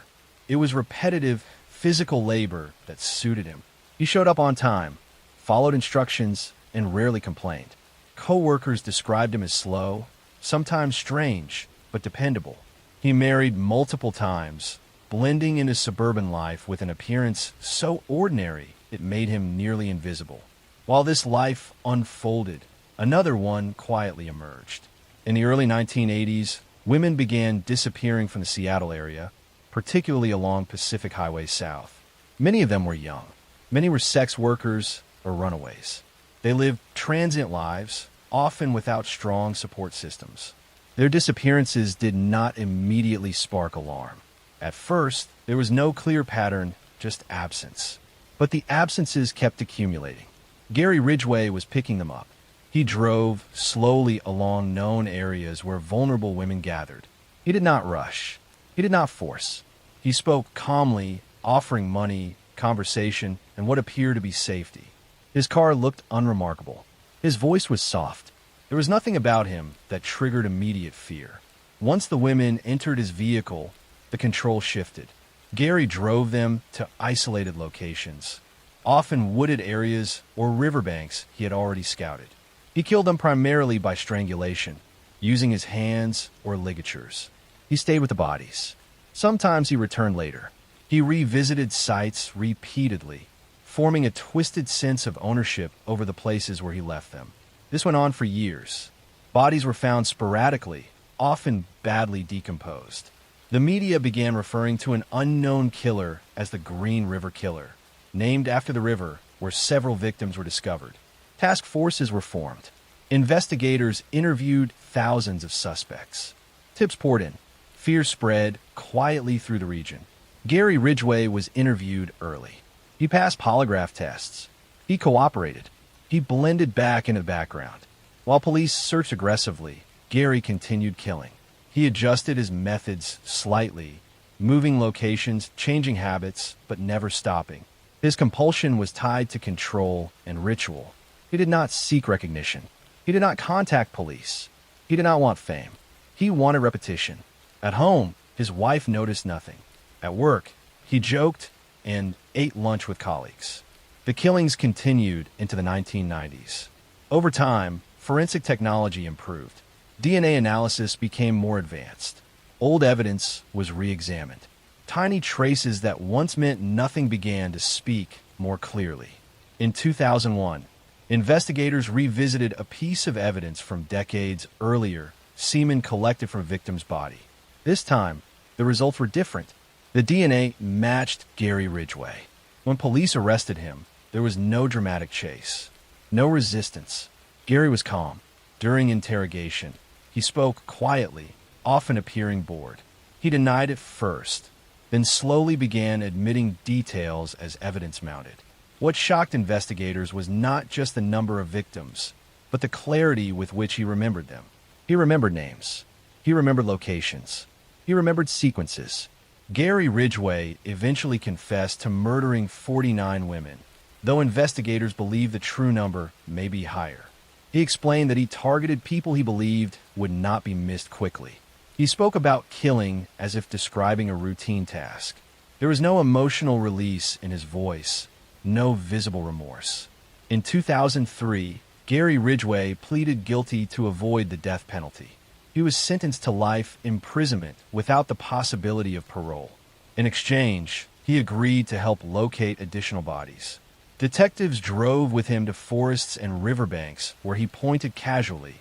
It was repetitive, physical labor that suited him. He showed up on time, followed instructions, and rarely complained. Co-workers described him as slow, sometimes strange, but dependable. He married multiple times, blending into suburban life with an appearance so ordinary it made him nearly invisible. While this life unfolded, another one quietly emerged. In the early 1980s, women began disappearing from the Seattle area, particularly along Pacific Highway South. Many of them were young. Many were sex workers or runaways. They lived transient lives, often without strong support systems. Their disappearances did not immediately spark alarm. At first, there was no clear pattern, just absence. But the absences kept accumulating. Gary Ridgway was picking them up. He drove slowly along known areas where vulnerable women gathered. He did not rush. He did not force. He spoke calmly, offering money, conversation, and what appeared to be safety. His car looked unremarkable. His voice was soft. There was nothing about him that triggered immediate fear. Once the women entered his vehicle, the control shifted. Gary drove them to isolated locations, often wooded areas or riverbanks he had already scouted. He killed them primarily by strangulation, using his hands or ligatures. He stayed with the bodies. Sometimes he returned later. He revisited sites repeatedly, forming a twisted sense of ownership over the places where he left them. This went on for years. Bodies were found sporadically, often badly decomposed. The media began referring to an unknown killer as the Green River Killer, named after the river where several victims were discovered. Task forces were formed. Investigators interviewed thousands of suspects. Tips poured in. Fear spread quietly through the region. Gary Ridgway was interviewed early. He passed polygraph tests. He cooperated. He blended back into the background. While police searched aggressively, Gary continued killing. He adjusted his methods slightly, moving locations, changing habits, but never stopping. His compulsion was tied to control and ritual. He did not seek recognition. He did not contact police. He did not want fame. He wanted repetition. At home, his wife noticed nothing. At work, he joked and ate lunch with colleagues. The killings continued into the 1990s. Over time, forensic technology improved. DNA analysis became more advanced. Old evidence was re-examined. Tiny traces that once meant nothing began to speak more clearly. In 2001, investigators revisited a piece of evidence from decades earlier semen collected from victim's body. This time, the results were different. The DNA matched Gary Ridgway. When police arrested him, there was no dramatic chase, no resistance. Gary was calm. During interrogation, he spoke quietly, often appearing bored. He denied it first, then slowly began admitting details as evidence mounted. What shocked investigators was not just the number of victims, but the clarity with which he remembered them. He remembered names. He remembered locations. He remembered sequences. Gary Ridgway eventually confessed to murdering 49 women, though investigators believe the true number may be higher. He explained that he targeted people he believed would not be missed quickly. He spoke about killing as if describing a routine task. There was no emotional release in his voice, no visible remorse. In 2003, Gary Ridgway pleaded guilty to avoid the death penalty. He was sentenced to life imprisonment without the possibility of parole. In exchange, he agreed to help locate additional bodies. Detectives drove with him to forests and riverbanks where he pointed casually,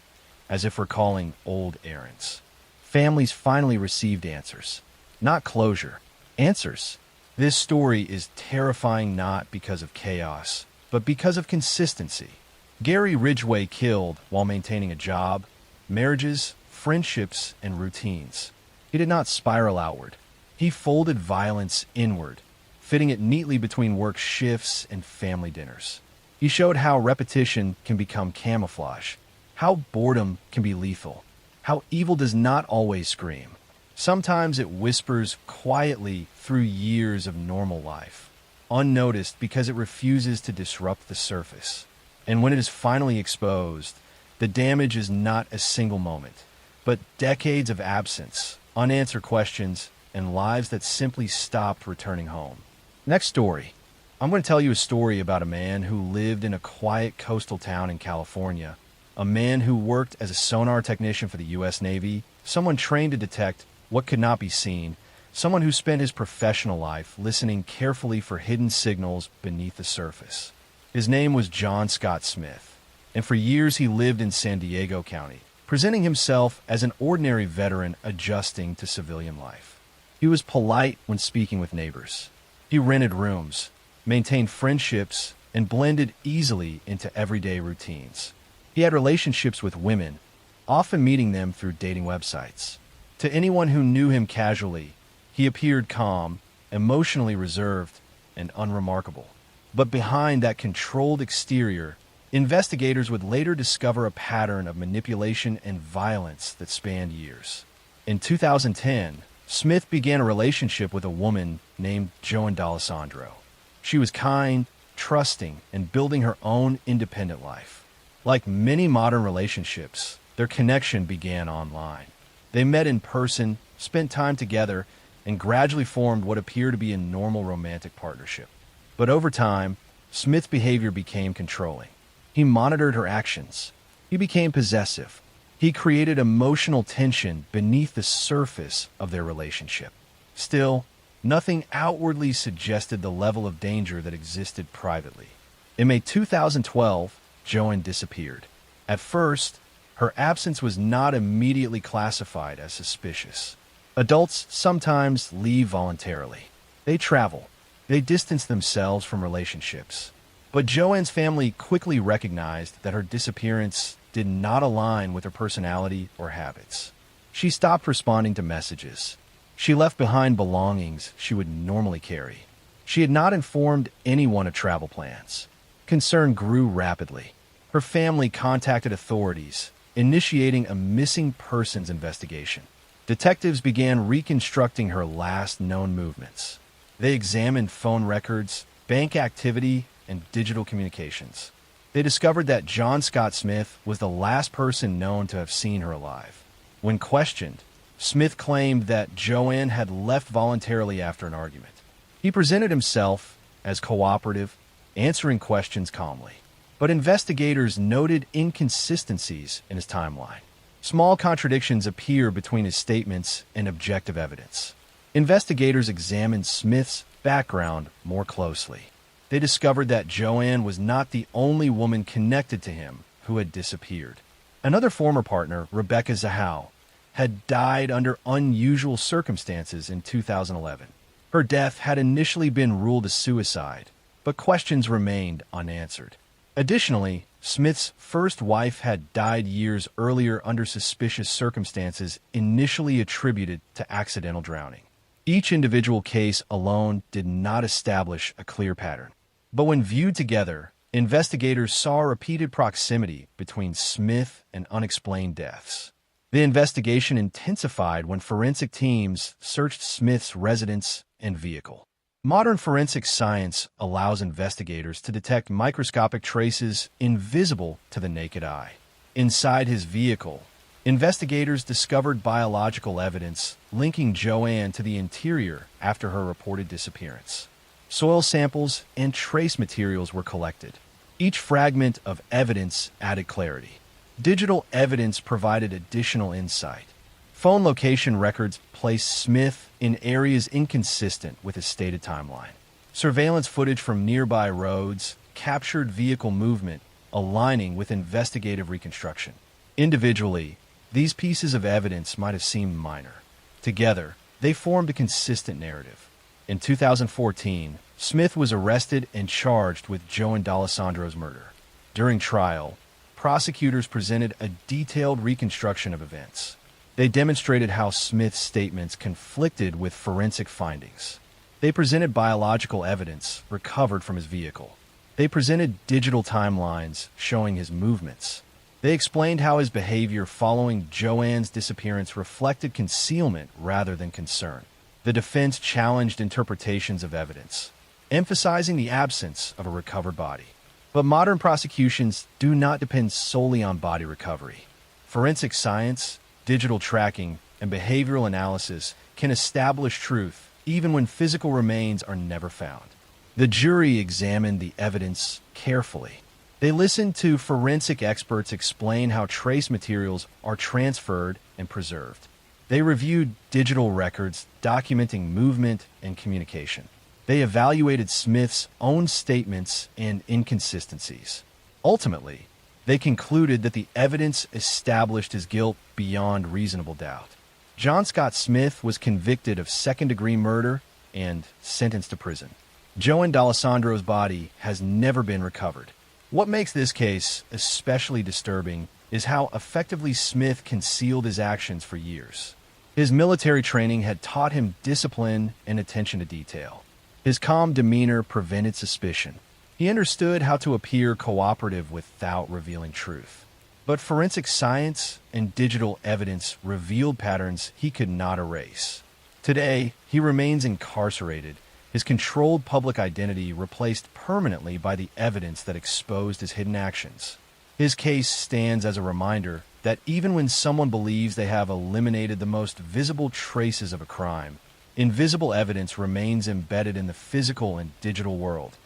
as if recalling old errands. Families finally received answers. Not closure. Answers. This story is terrifying not because of chaos, but because of consistency. Gary Ridgway killed while maintaining a job, marriages, friendships, and routines. He did not spiral outward. He folded violence inward, fitting it neatly between work shifts and family dinners. He showed how repetition can become camouflage, how boredom can be lethal, how evil does not always scream. Sometimes it whispers quietly through years of normal life, unnoticed because it refuses to disrupt the surface. And when it is finally exposed, the damage is not a single moment, but decades of absence, unanswered questions, and lives that simply stopped returning home. Next story. I'm going to tell you a story about a man who lived in a quiet coastal town in California, a man who worked as a sonar technician for the U.S. Navy, someone trained to detect what could not be seen, someone who spent his professional life listening carefully for hidden signals beneath the surface. His name was John Scott Smith, and for years he lived in San Diego County, presenting himself as an ordinary veteran adjusting to civilian life. He was polite when speaking with neighbors. He rented rooms, maintained friendships, and blended easily into everyday routines. He had relationships with women, often meeting them through dating websites. To anyone who knew him casually, he appeared calm, emotionally reserved, and unremarkable. But behind that controlled exterior, investigators would later discover a pattern of manipulation and violence that spanned years. In 2010, Smith began a relationship with a woman named Joan D'Alessandro. She was kind, trusting, and building her own independent life. Like many modern relationships, their connection began online. They met in person, spent time together, and gradually formed what appeared to be a normal romantic partnership. But over time, Smith's behavior became controlling. He monitored her actions. He became possessive. He created emotional tension beneath the surface of their relationship. Still, nothing outwardly suggested the level of danger that existed privately. In May 2012, Joan disappeared. At first, her absence was not immediately classified as suspicious. Adults sometimes leave voluntarily. They travel. They distance themselves from relationships. But Joanne's family quickly recognized that her disappearance did not align with her personality or habits. She stopped responding to messages. She left behind belongings she would normally carry. She had not informed anyone of travel plans. Concern grew rapidly. Her family contacted authorities, initiating a missing persons investigation. Detectives began reconstructing her last known movements. They examined phone records, bank activity, and digital communications. They discovered that John Scott Smith was the last person known to have seen her alive. When questioned, Smith claimed that Joanne had left voluntarily after an argument. He presented himself as cooperative, answering questions calmly. But investigators noted inconsistencies in his timeline. Small contradictions appear between his statements and objective evidence. Investigators examined Smith's background more closely. They discovered that Joanne was not the only woman connected to him who had disappeared. Another former partner, Rebecca Zahau, had died under unusual circumstances in 2011. Her death had initially been ruled a suicide, but questions remained unanswered. Additionally, Smith's first wife had died years earlier under suspicious circumstances initially attributed to accidental drowning. Each individual case alone did not establish a clear pattern. But when viewed together, investigators saw a repeated proximity between Smith and unexplained deaths. The investigation intensified when forensic teams searched Smith's residence and vehicle. Modern forensic science allows investigators to detect microscopic traces invisible to the naked eye. Inside his vehicle, investigators discovered biological evidence linking Joanne to the interior after her reported disappearance. Soil samples and trace materials were collected. Each fragment of evidence added clarity. Digital evidence provided additional insight. Phone location records placed Smith in areas inconsistent with his stated timeline. Surveillance footage from nearby roads captured vehicle movement, aligning with investigative reconstruction. Individually, these pieces of evidence might have seemed minor. Together, they formed a consistent narrative. In 2014, Smith was arrested and charged with Joan D'Alessandro's murder. During trial, prosecutors presented a detailed reconstruction of events. They demonstrated how Smith's statements conflicted with forensic findings. They presented biological evidence recovered from his vehicle. They presented digital timelines showing his movements. They explained how his behavior following Joanne's disappearance reflected concealment rather than concern. The defense challenged interpretations of evidence, emphasizing the absence of a recovered body. But modern prosecutions do not depend solely on body recovery. Forensic science, digital tracking, and behavioral analysis can establish truth even when physical remains are never found. The jury examined the evidence carefully. They listened to forensic experts explain how trace materials are transferred and preserved. They reviewed digital records documenting movement and communication. They evaluated Smith's own statements and inconsistencies. Ultimately, they concluded that the evidence established his guilt beyond reasonable doubt. John Scott Smith was convicted of second-degree murder and sentenced to prison. Joan D'Alessandro's body has never been recovered. What makes this case especially disturbing is how effectively Smith concealed his actions for years. His military training had taught him discipline and attention to detail. His calm demeanor prevented suspicion. He understood how to appear cooperative without revealing truth. But forensic science and digital evidence revealed patterns he could not erase. Today, he remains incarcerated, his controlled public identity replaced permanently by the evidence that exposed his hidden actions. His case stands as a reminder that even when someone believes they have eliminated the most visible traces of a crime, invisible evidence remains embedded in the physical and digital world,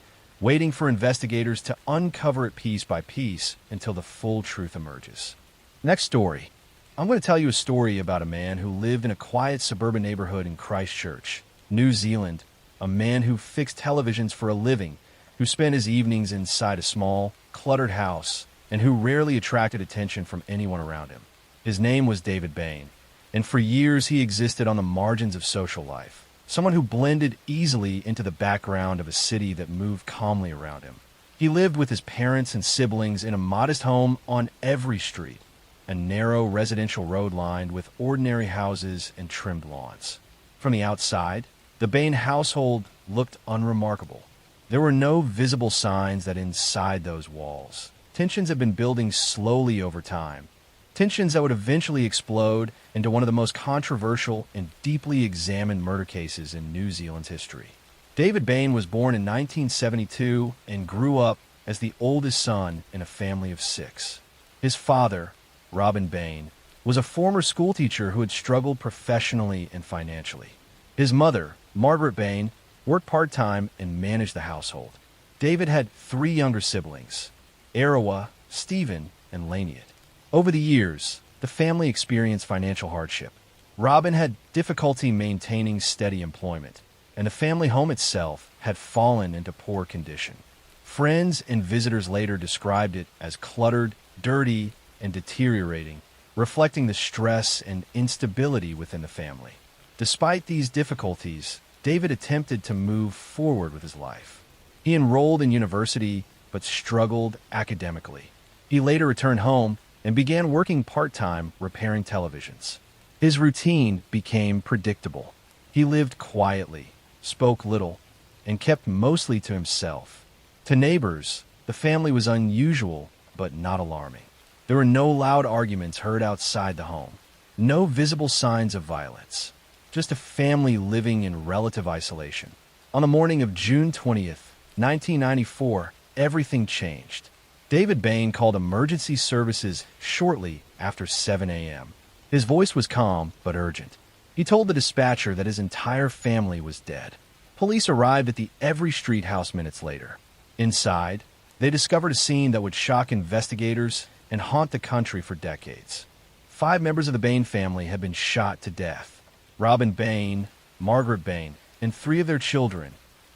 waiting for investigators to uncover it piece by piece until the full truth emerges. Next story. I'm going to tell you a story about a man who lived in a quiet suburban neighborhood in Christchurch, New Zealand, a man who fixed televisions for a living, who spent his evenings inside a small, cluttered house, and who rarely attracted attention from anyone around him. His name was David Bain, and for years he existed on the margins of social life, someone who blended easily into the background of a city that moved calmly around him. He lived with his parents and siblings in a modest home on every street, a narrow residential road lined with ordinary houses and trimmed lawns. From the outside, the Bain household looked unremarkable. There were no visible signs that inside those walls, tensions had been building slowly over time, tensions that would eventually explode into one of the most controversial and deeply examined murder cases in New Zealand's history. David Bain was born in 1972 and grew up as the oldest son in a family of 6. His father, Robin Bain, was a former schoolteacher who had struggled professionally and financially. His mother, Margaret Bain, worked part-time and managed the household. David had 3 younger siblings, Arawa, Stephen, and Laniet. Over the years, the family experienced financial hardship. Robin had difficulty maintaining steady employment, and the family home itself had fallen into poor condition. Friends and visitors later described it as cluttered, dirty, and deteriorating, reflecting the stress and instability within the family. Despite these difficulties, David attempted to move forward with his life. He enrolled in university but struggled academically. He later returned home and began working part-time repairing televisions. His routine became predictable. He lived quietly, spoke little, and kept mostly to himself. To neighbors, the family was unusual but not alarming. There were no loud arguments heard outside the home, no visible signs of violence, just a family living in relative isolation. On the morning of June 20th, 1994, everything changed. David Bain called emergency services shortly after 7 a.m. His voice was calm but urgent. He told the dispatcher that his entire family was dead. Police arrived at the Every Street house minutes later. Inside, they discovered a scene that would shock investigators and haunt the country for decades. 5 members of the Bain family had been shot to death. Robin Bain, Margaret Bain, and 3 of their children,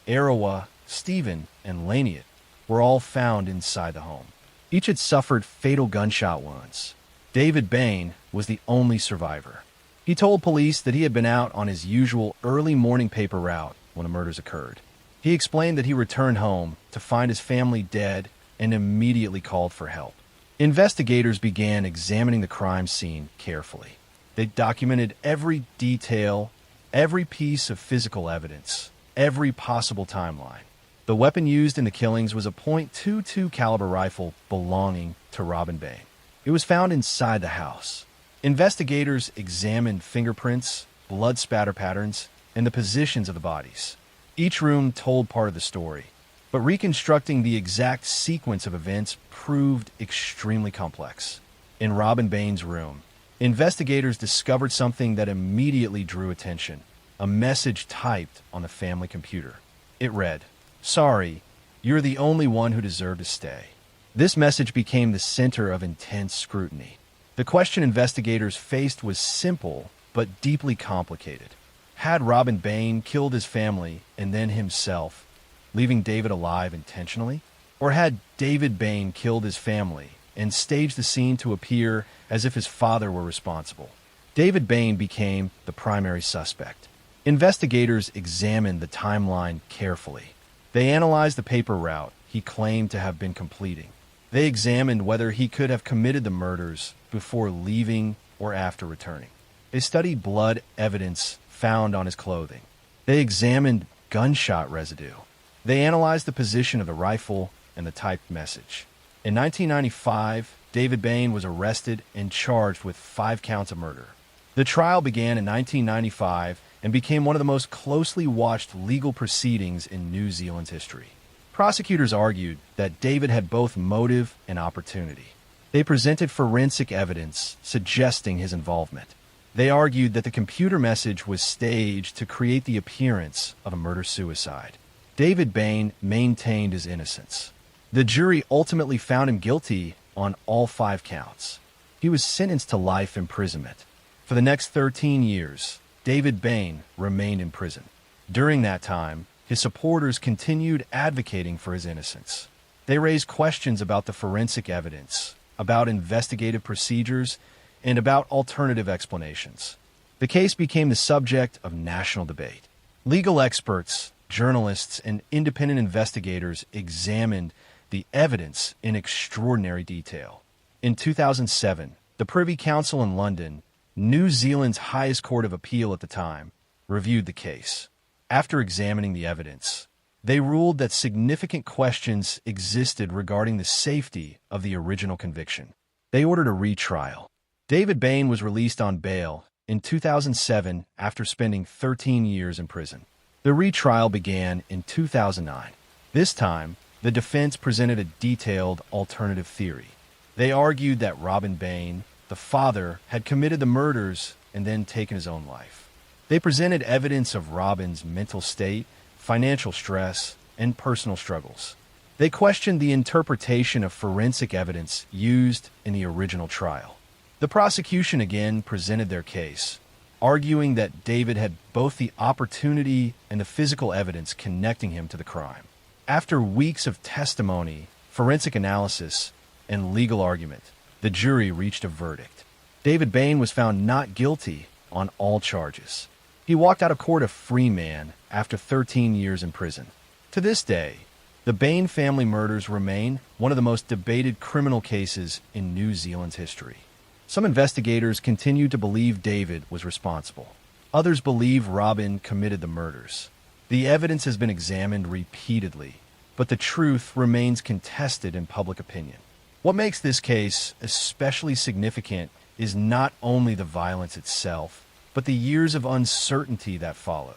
Arawa, Stephen, and Laniet, were all found inside the home. Each had suffered fatal gunshot wounds. David Bain was the only survivor. He told police that he had been out on his usual early morning paper route when the murders occurred. He explained that he returned home to find his family dead and immediately called for help. Investigators began examining the crime scene carefully. They documented every detail, every piece of physical evidence, every possible timeline. The weapon used in the killings was a .22 caliber rifle belonging to Robin Bain. It was found inside the house. Investigators examined fingerprints, blood spatter patterns, and the positions of the bodies. Each room told part of the story, but reconstructing the exact sequence of events proved extremely complex. In Robin Bain's room, investigators discovered something that immediately drew attention: a message typed on the family computer. It read, "Sorry, you're the only one who deserved to stay." This message became the center of intense scrutiny. The question investigators faced was simple but deeply complicated. Had Robin Bain killed his family and then himself, leaving David alive intentionally? Or had David Bain killed his family and staged the scene to appear as if his father were responsible? David Bain became the primary suspect. Investigators examined the timeline carefully. They analyzed the paper route he claimed to have been completing. They examined whether he could have committed the murders before leaving or after returning. They studied blood evidence found on his clothing. They examined gunshot residue. They analyzed the position of the rifle and the typed message. In 1995, David Bain was arrested and charged with 5 counts of murder. The trial began in 1995 and became one of the most closely watched legal proceedings in New Zealand's history. Prosecutors argued that David had both motive and opportunity. They presented forensic evidence suggesting his involvement. They argued that the computer message was staged to create the appearance of a murder-suicide. David Bain maintained his innocence. The jury ultimately found him guilty on all 5 counts. He was sentenced to life imprisonment. For the next 13 years, David Bain remained in prison. During that time, his supporters continued advocating for his innocence. They raised questions about the forensic evidence, about investigative procedures, and about alternative explanations. The case became the subject of national debate. Legal experts, journalists, and independent investigators examined the evidence in extraordinary detail. In 2007, the Privy Council in London, New Zealand's highest court of appeal at the time, reviewed the case. After examining the evidence, they ruled that significant questions existed regarding the safety of the original conviction. They ordered a retrial. David Bain was released on bail in 2007 after spending 13 years in prison. The retrial began in 2009. This time, the defense presented a detailed alternative theory. They argued that Robin Bain, the father, had committed the murders and then taken his own life. They presented evidence of Robin's mental state, financial stress, and personal struggles. They questioned the interpretation of forensic evidence used in the original trial. The prosecution again presented their case, arguing that David had both the opportunity and the physical evidence connecting him to the crime. After weeks of testimony, forensic analysis, and legal argument, The jury reached a verdict. David Bain was found not guilty on all charges. He walked out of court a free man after 13 years in prison. To this day, the Bain family murders remain one of the most debated criminal cases in New Zealand's history. Some investigators continue to believe David was responsible. Others believe Robin committed the murders. The evidence has been examined repeatedly, but the truth remains contested in public opinion. What makes this case especially significant is not only the violence itself, but the years of uncertainty that followed.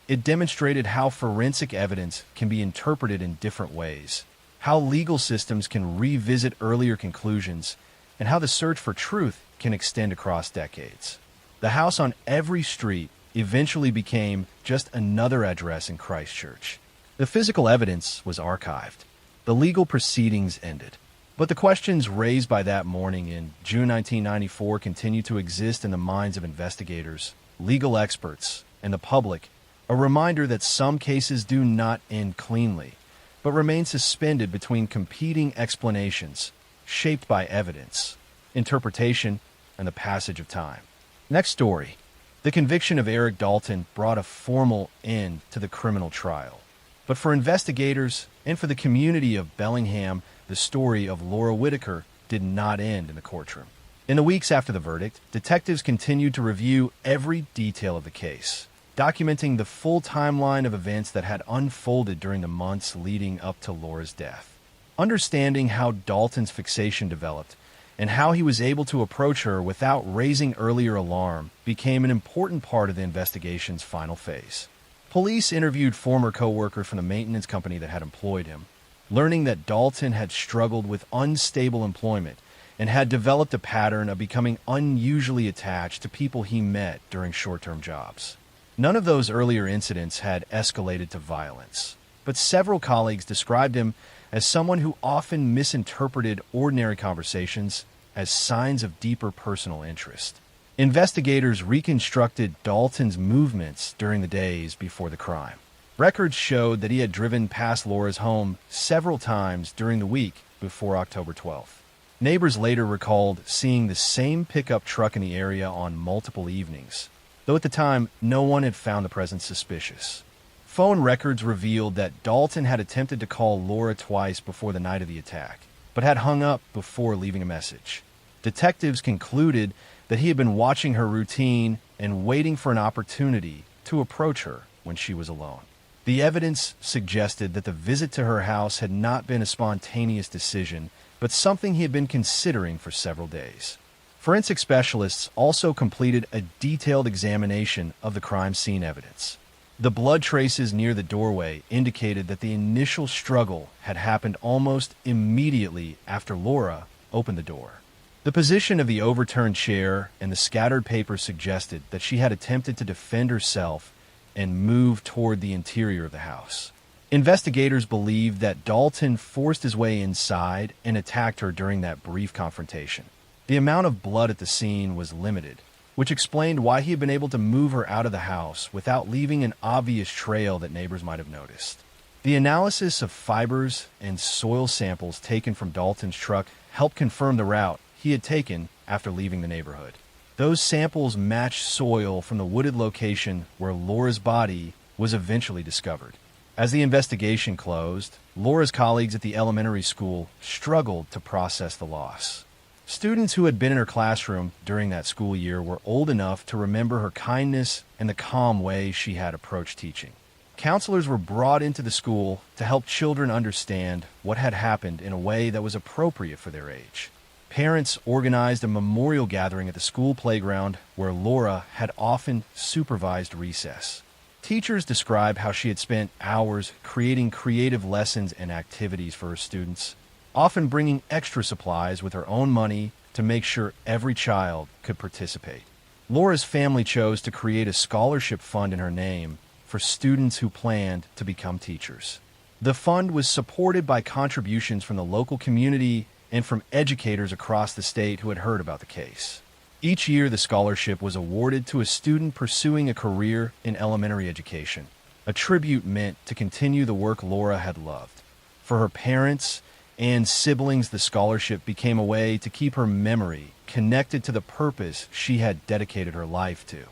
It demonstrated how forensic evidence can be interpreted in different ways, how legal systems can revisit earlier conclusions, and how the search for truth can extend across decades. The house on every street eventually became just another address in Christchurch. The physical evidence was archived. The legal proceedings ended. But the questions raised by that morning in June 1994 continue to exist in the minds of investigators, legal experts, and the public, a reminder that some cases do not end cleanly, but remain suspended between competing explanations, shaped by evidence, interpretation, and the passage of time. Next story. The conviction of Eric Dalton brought a formal end to the criminal trial. But for investigators and for the community of Bellingham, the story of Laura Whitaker did not end in the courtroom. In the weeks after the verdict, detectives continued to review every detail of the case, documenting the full timeline of events that had unfolded during the months leading up to Laura's death. Understanding how Dalton's fixation developed and how he was able to approach her without raising earlier alarm became an important part of the investigation's final phase. Police interviewed former co-workers from the maintenance company that had employed him, learning that Dalton had struggled with unstable employment and had developed a pattern of becoming unusually attached to people he met during short-term jobs. None of those earlier incidents had escalated to violence, but several colleagues described him as someone who often misinterpreted ordinary conversations as signs of deeper personal interest. Investigators reconstructed Dalton's movements during the days before the crime. Records showed that he had driven past Laura's home several times during the week before October 12th. Neighbors later recalled seeing the same pickup truck in the area on multiple evenings, though at the time no one had found the presence suspicious. Phone records revealed that Dalton had attempted to call Laura twice before the night of the attack, but had hung up before leaving a message. Detectives concluded that he had been watching her routine and waiting for an opportunity to approach her when she was alone. The evidence suggested that the visit to her house had not been a spontaneous decision, but something he had been considering for several days. Forensic specialists also completed a detailed examination of the crime scene evidence. The blood traces near the doorway indicated that the initial struggle had happened almost immediately after Laura opened the door. The position of the overturned chair and the scattered papers suggested that she had attempted to defend herself and move toward the interior of the house. Investigators believe that Dalton forced his way inside and attacked her during that brief confrontation. The amount of blood at the scene was limited, which explained why he had been able to move her out of the house without leaving an obvious trail that neighbors might have noticed. The analysis of fibers and soil samples taken from Dalton's truck helped confirm the route he had taken after leaving the neighborhood. Those samples matched soil from the wooded location where Laura's body was eventually discovered. As the investigation closed, Laura's colleagues at the elementary school struggled to process the loss. Students who had been in her classroom during that school year were old enough to remember her kindness and the calm way she had approached teaching. Counselors were brought into the school to help children understand what had happened in a way that was appropriate for their age. Parents organized a memorial gathering at the school playground where Laura had often supervised recess. Teachers described how she had spent hours creating creative lessons and activities for her students, often bringing extra supplies with her own money to make sure every child could participate. Laura's family chose to create a scholarship fund in her name for students who planned to become teachers. The fund was supported by contributions from the local community and from educators across the state who had heard about the case. Each year, the scholarship was awarded to a student pursuing a career in elementary education, a tribute meant to continue the work Laura had loved. For her parents and siblings, the scholarship became a way to keep her memory connected to the purpose she had dedicated her life to.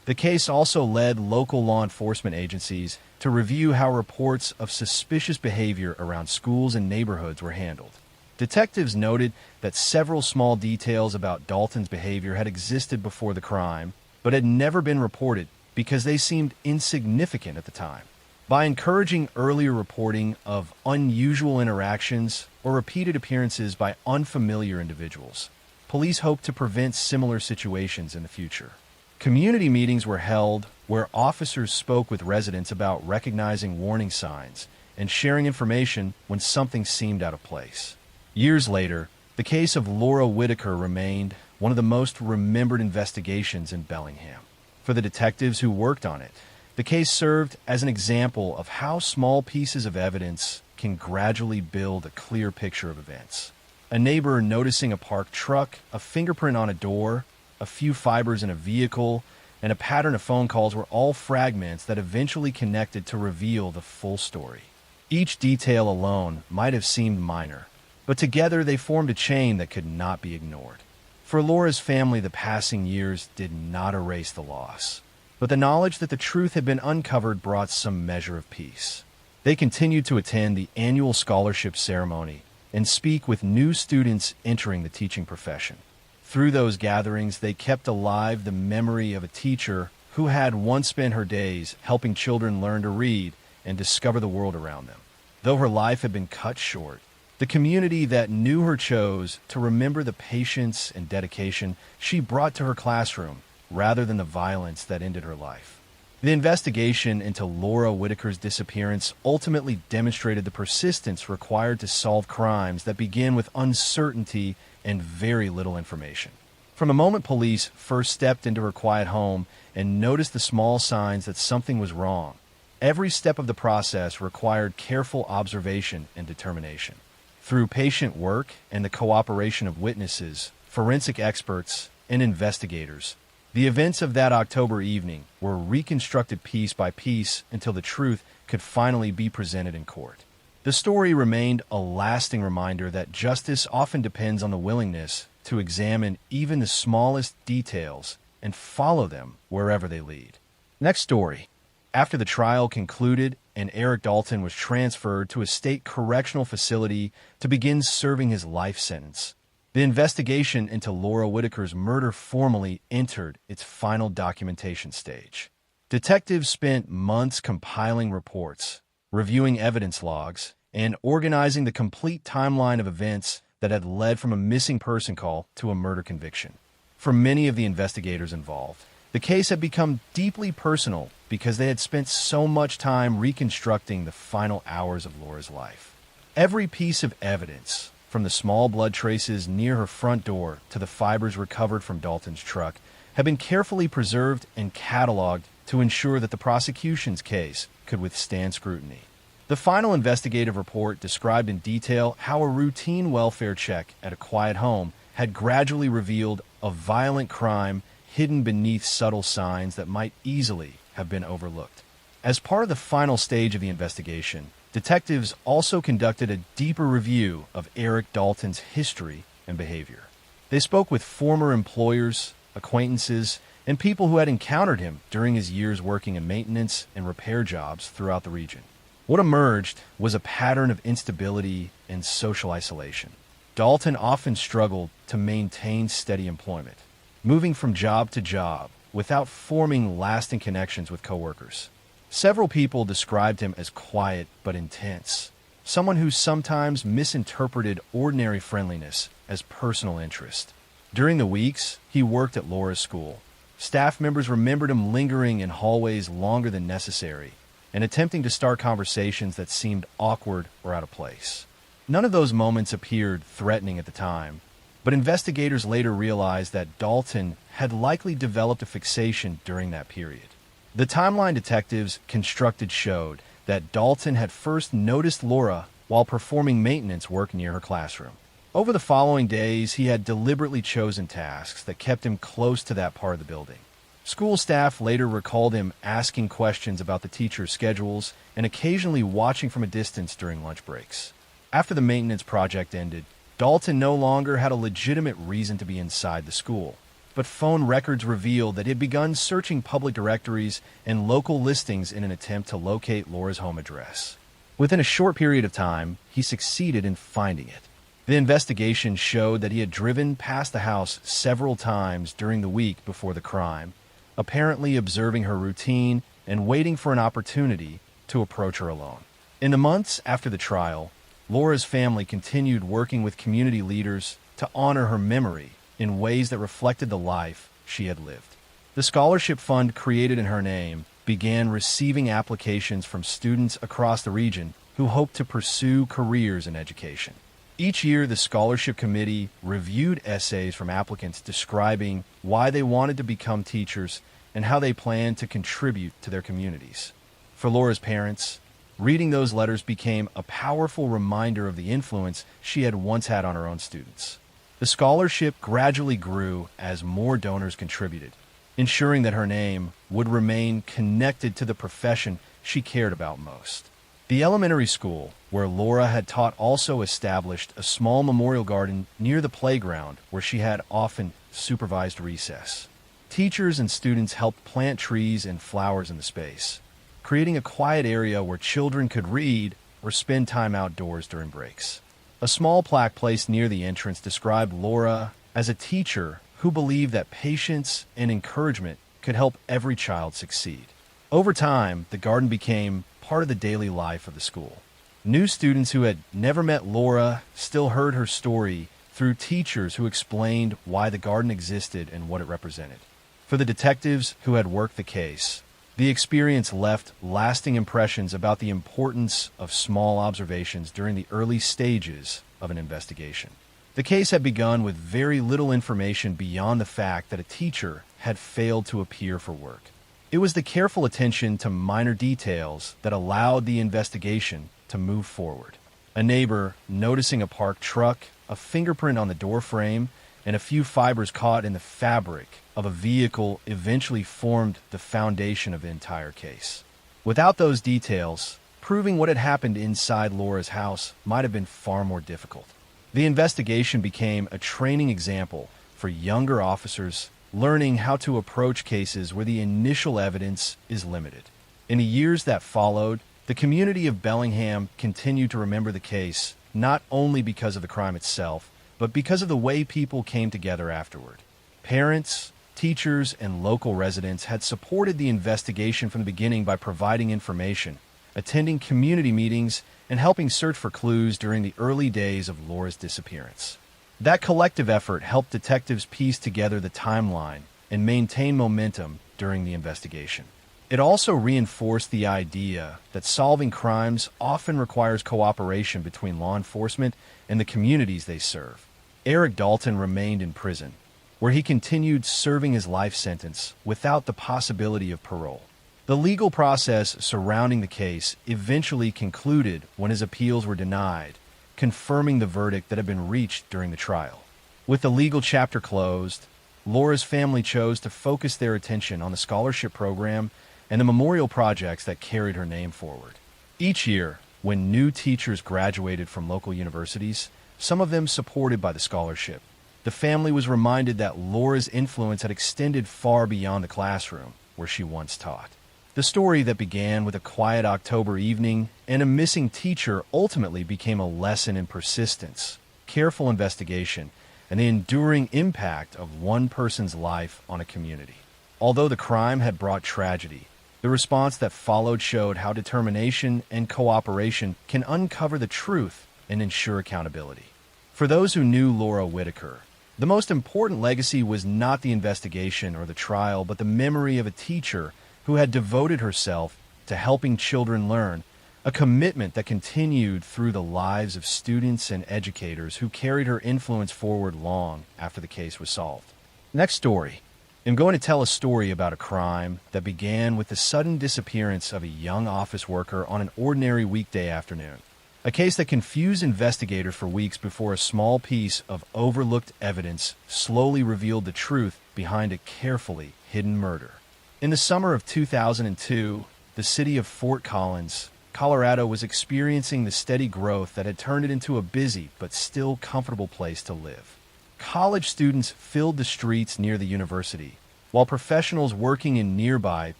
The case also led local law enforcement agencies to review how reports of suspicious behavior around schools and neighborhoods were handled. Detectives noted that several small details about Dalton's behavior had existed before the crime, but had never been reported because they seemed insignificant at the time. By encouraging earlier reporting of unusual interactions or repeated appearances by unfamiliar individuals, police hoped to prevent similar situations in the future. Community meetings were held where officers spoke with residents about recognizing warning signs and sharing information when something seemed out of place. Years later, the case of Laura Whitaker remained one of the most remembered investigations in Bellingham. For the detectives who worked on it, the case served as an example of how small pieces of evidence can gradually build a clear picture of events. A neighbor noticing a parked truck, a fingerprint on a door, a few fibers in a vehicle, and a pattern of phone calls were all fragments that eventually connected to reveal the full story. Each detail alone might have seemed minor, but together they formed a chain that could not be ignored. For Laura's family, the passing years did not erase the loss, but the knowledge that the truth had been uncovered brought some measure of peace. They continued to attend the annual scholarship ceremony and speak with new students entering the teaching profession. Through those gatherings, they kept alive the memory of a teacher who had once spent her days helping children learn to read and discover the world around them. Though her life had been cut short, the community that knew her chose to remember the patience and dedication she brought to her classroom rather than the violence that ended her life. The investigation into Laura Whitaker's disappearance ultimately demonstrated the persistence required to solve crimes that begin with uncertainty and very little information. From the moment police first stepped into her quiet home and noticed the small signs that something was wrong, every step of the process required careful observation and determination. Through patient work and the cooperation of witnesses, forensic experts, and investigators, the events of that October evening were reconstructed piece by piece until the truth could finally be presented in court. The story remained a lasting reminder that justice often depends on the willingness to examine even the smallest details and follow them wherever they lead. Next story. After the trial concluded and Eric Dalton was transferred to a state correctional facility to begin serving his life sentence, the investigation into Laura Whitaker's murder formally entered its final documentation stage. Detectives spent months compiling reports, reviewing evidence logs, and organizing the complete timeline of events that had led from a missing person call to a murder conviction. For many of the investigators involved, the case had become deeply personal because they had spent so much time reconstructing the final hours of Laura's life. Every piece of evidence, from the small blood traces near her front door to the fibers recovered from Dalton's truck, had been carefully preserved and cataloged to ensure that the prosecution's case could withstand scrutiny. The final investigative report described in detail how a routine welfare check at a quiet home had gradually revealed a violent crime hidden beneath subtle signs that might easily have been overlooked. As part of the final stage of the investigation, detectives also conducted a deeper review of Eric Dalton's history and behavior. They spoke with former employers, acquaintances, and people who had encountered him during his years working in maintenance and repair jobs throughout the region. What emerged was a pattern of instability and social isolation. Dalton often struggled to maintain steady employment, moving from job to job without forming lasting connections with coworkers. Several people described him as quiet but intense, someone who sometimes misinterpreted ordinary friendliness as personal interest. During the weeks he worked at Laura's school, staff members remembered him lingering in hallways longer than necessary and attempting to start conversations that seemed awkward or out of place. None of those moments appeared threatening at the time, but investigators later realized that Dalton had likely developed a fixation during that period. The timeline detectives constructed showed that Dalton had first noticed Laura while performing maintenance work near her classroom. Over the following days, he had deliberately chosen tasks that kept him close to that part of the building. School staff later recalled him asking questions about the teachers' schedules and occasionally watching from a distance during lunch breaks. After the maintenance project ended, Dalton no longer had a legitimate reason to be inside the school, but phone records revealed that he had begun searching public directories and local listings in an attempt to locate Laura's home address. Within a short period of time, he succeeded in finding it. The investigation showed that he had driven past the house several times during the week before the crime, apparently observing her routine and waiting for an opportunity to approach her alone. In the months after the trial, Laura's family continued working with community leaders to honor her memory in ways that reflected the life she had lived. The scholarship fund created in her name began receiving applications from students across the region who hoped to pursue careers in education. Each year, the scholarship committee reviewed essays from applicants describing why they wanted to become teachers and how they planned to contribute to their communities. For Laura's parents, reading those letters became a powerful reminder of the influence she had once had on her own students. The scholarship gradually grew as more donors contributed, ensuring that her name would remain connected to the profession she cared about most. The elementary school where Laura had taught also established a small memorial garden near the playground where she had often supervised recess. Teachers and students helped plant trees and flowers in the space, creating a quiet area where children could read or spend time outdoors during breaks. A small plaque placed near the entrance described Laura as a teacher who believed that patience and encouragement could help every child succeed. Over time, the garden became part of the daily life of the school. New students who had never met Laura still heard her story through teachers who explained why the garden existed and what it represented. For the detectives who had worked the case, the experience left lasting impressions about the importance of small observations during the early stages of an investigation. The case had begun with very little information beyond the fact that a teacher had failed to appear for work. It was the careful attention to minor details that allowed the investigation to move forward. A neighbor noticing a parked truck, a fingerprint on the door frame, and a few fibers caught in the fabric of a vehicle eventually formed the foundation of the entire case. Without those details, proving what had happened inside Laura's house might have been far more difficult. The investigation became a training example for younger officers learning how to approach cases where the initial evidence is limited. In the years that followed, the community of Bellingham continued to remember the case, not only because of the crime itself, but because of the way people came together afterward. Parents, teachers, and local residents had supported the investigation from the beginning by providing information, attending community meetings, and helping search for clues during the early days of Laura's disappearance. That collective effort helped detectives piece together the timeline and maintain momentum during the investigation. It also reinforced the idea that solving crimes often requires cooperation between law enforcement and the communities they serve. Eric Dalton remained in prison, where he continued serving his life sentence without the possibility of parole. The legal process surrounding the case eventually concluded when his appeals were denied, confirming the verdict that had been reached during the trial. With the legal chapter closed, Laura's family chose to focus their attention on the scholarship program and the memorial projects that carried her name forward. Each year, when new teachers graduated from local universities, some of them supported by the scholarship, the family was reminded that Laura's influence had extended far beyond the classroom where she once taught. The story that began with a quiet October evening and a missing teacher ultimately became a lesson in persistence, careful investigation, and the enduring impact of one person's life on a community. Although the crime had brought tragedy, the response that followed showed how determination and cooperation can uncover the truth and ensure accountability. For those who knew Laura Whitaker, the most important legacy was not the investigation or the trial, but the memory of a teacher who had devoted herself to helping children learn, a commitment that continued through the lives of students and educators who carried her influence forward long after the case was solved. Next story. I'm going to tell a story about a crime that began with the sudden disappearance of a young office worker on an ordinary weekday afternoon. A case that confused investigators for weeks before a small piece of overlooked evidence slowly revealed the truth behind a carefully hidden murder. In the summer of 2002, the city of Fort Collins, Colorado was experiencing the steady growth that had turned it into a busy but still comfortable place to live. College students filled the streets near the university, while professionals working in nearby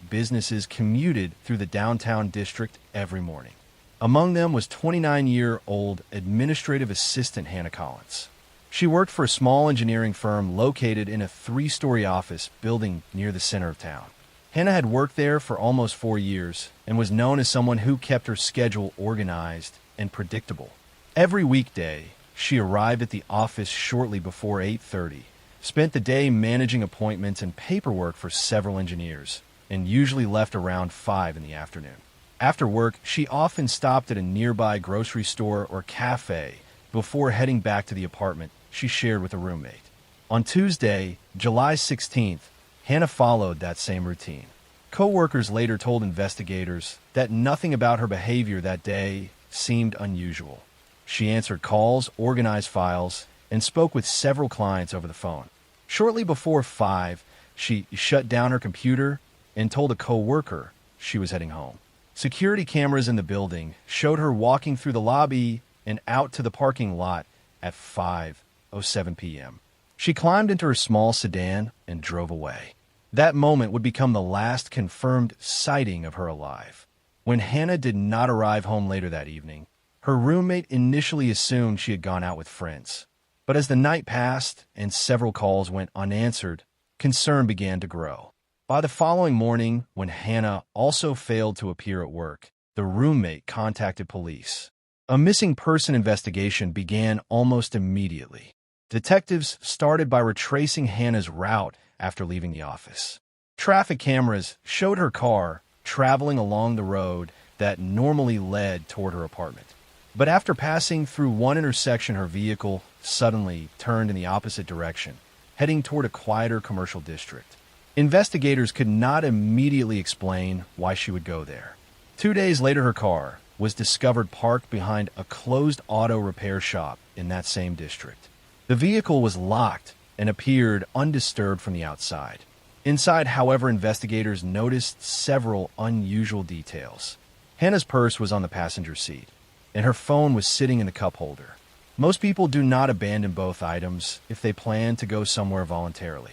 businesses commuted through the downtown district every morning. Among them was 29-year-old administrative assistant Hannah Collins. She worked for a small engineering firm located in a 3-story office building near the center of town. Hannah had worked there for almost 4 years and was known as someone who kept her schedule organized and predictable. Every weekday, she arrived at the office shortly before 8:30, spent the day managing appointments and paperwork for several engineers, and usually left around 5 in the afternoon. After work, she often stopped at a nearby grocery store or cafe before heading back to the apartment she shared with a roommate. On Tuesday, July 16th, Hannah followed that same routine. Co-workers later told investigators that nothing about her behavior that day seemed unusual. She answered calls, organized files, and spoke with several clients over the phone. Shortly before 5, she shut down her computer and told a co-worker she was heading home. Security cameras in the building showed her walking through the lobby and out to the parking lot at 5:07 p.m. She climbed into her small sedan and drove away. That moment would become the last confirmed sighting of her alive. When Hannah did not arrive home later that evening, her roommate initially assumed she had gone out with friends. But as the night passed and several calls went unanswered, concern began to grow. By the following morning, when Hannah also failed to appear at work, the roommate contacted police. A missing person investigation began almost immediately. Detectives started by retracing Hannah's route after leaving the office. Traffic cameras showed her car traveling along the road that normally led toward her apartment. But after passing through one intersection, her vehicle suddenly turned in the opposite direction, heading toward a quieter commercial district. Investigators could not immediately explain why she would go there. 2 days later, her car was discovered parked behind a closed auto repair shop in that same district. The vehicle was locked and appeared undisturbed from the outside. Inside, however, investigators noticed several unusual details. Hannah's purse was on the passenger seat, and her phone was sitting in the cup holder. Most people do not abandon both items if they plan to go somewhere voluntarily.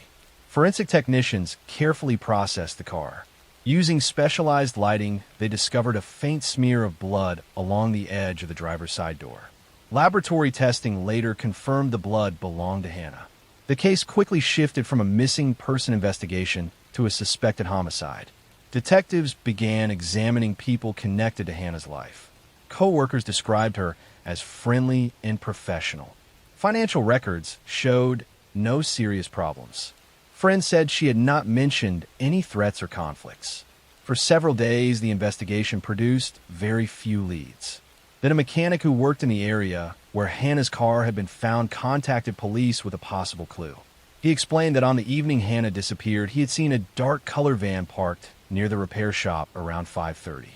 Forensic technicians carefully processed the car. Using specialized lighting, they discovered a faint smear of blood along the edge of the driver's side door. Laboratory testing later confirmed the blood belonged to Hannah. The case quickly shifted from a missing person investigation to a suspected homicide. Detectives began examining people connected to Hannah's life. Co-workers described her as friendly and professional. Financial records showed no serious problems. Friends said she had not mentioned any threats or conflicts. For several days, the investigation produced very few leads. Then a mechanic who worked in the area where Hannah's car had been found contacted police with a possible clue. He explained that on the evening Hannah disappeared, he had seen a dark color van parked near the repair shop around 5:30.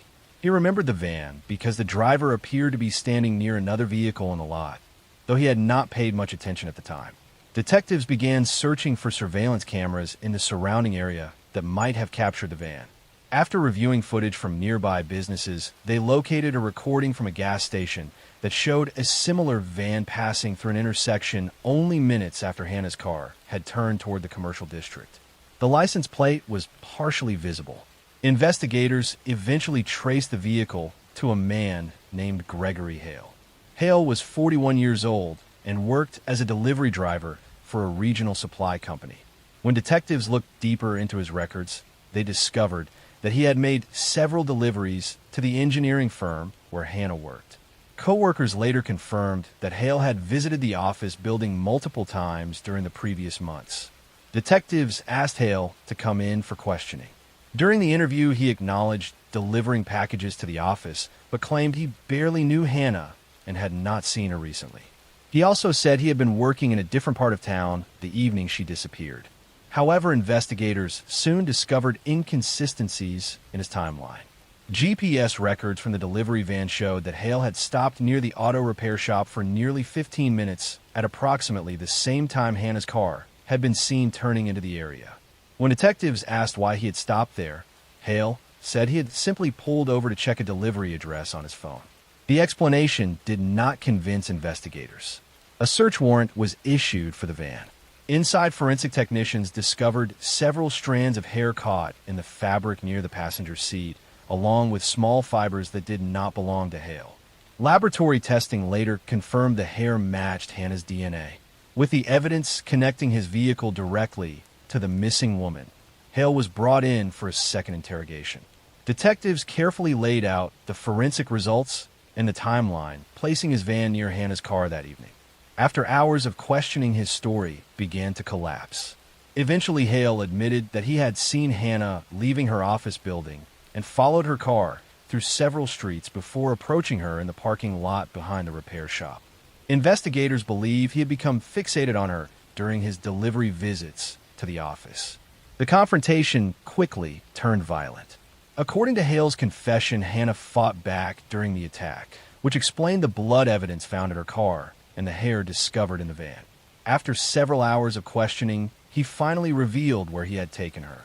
He remembered the van because the driver appeared to be standing near another vehicle in the lot, though he had not paid much attention at the time. Detectives began searching for surveillance cameras in the surrounding area that might have captured the van. After reviewing footage from nearby businesses, they located a recording from a gas station that showed a similar van passing through an intersection only minutes after Hannah's car had turned toward the commercial district. The license plate was partially visible. Investigators eventually traced the vehicle to a man named Gregory Hale. Hale was 41 years old and worked as a delivery driver for a regional supply company. When detectives looked deeper into his records, they discovered that he had made several deliveries to the engineering firm where Hannah worked. Co-workers later confirmed that Hale had visited the office building multiple times during the previous months. Detectives asked Hale to come in for questioning. During the interview, he acknowledged delivering packages to the office, but claimed he barely knew Hannah and had not seen her recently. He also said he had been working in a different part of town the evening she disappeared. However, investigators soon discovered inconsistencies in his timeline. GPS records from the delivery van showed that Hale had stopped near the auto repair shop for nearly 15 minutes at approximately the same time Hannah's car had been seen turning into the area. When detectives asked why he had stopped there, Hale said he had simply pulled over to check a delivery address on his phone. The explanation did not convince investigators. A search warrant was issued for the van. Inside, forensic technicians discovered several strands of hair caught in the fabric near the passenger seat, along with small fibers that did not belong to Hale. Laboratory testing later confirmed the hair matched Hannah's DNA, with the evidence connecting his vehicle directly to the missing woman. Hale was brought in for a second interrogation. Detectives carefully laid out the forensic results and the timeline, placing his van near Hannah's car that evening. After hours of questioning, his story began to collapse. Eventually, Hale admitted that he had seen Hannah leaving her office building and followed her car through several streets before approaching her in the parking lot behind the repair shop. Investigators believe he had become fixated on her during his delivery visits to the office. The confrontation quickly turned violent. According to Hale's confession, Hannah fought back during the attack, which explained the blood evidence found at her car and the hair discovered in the van. After several hours of questioning, he finally revealed where he had taken her.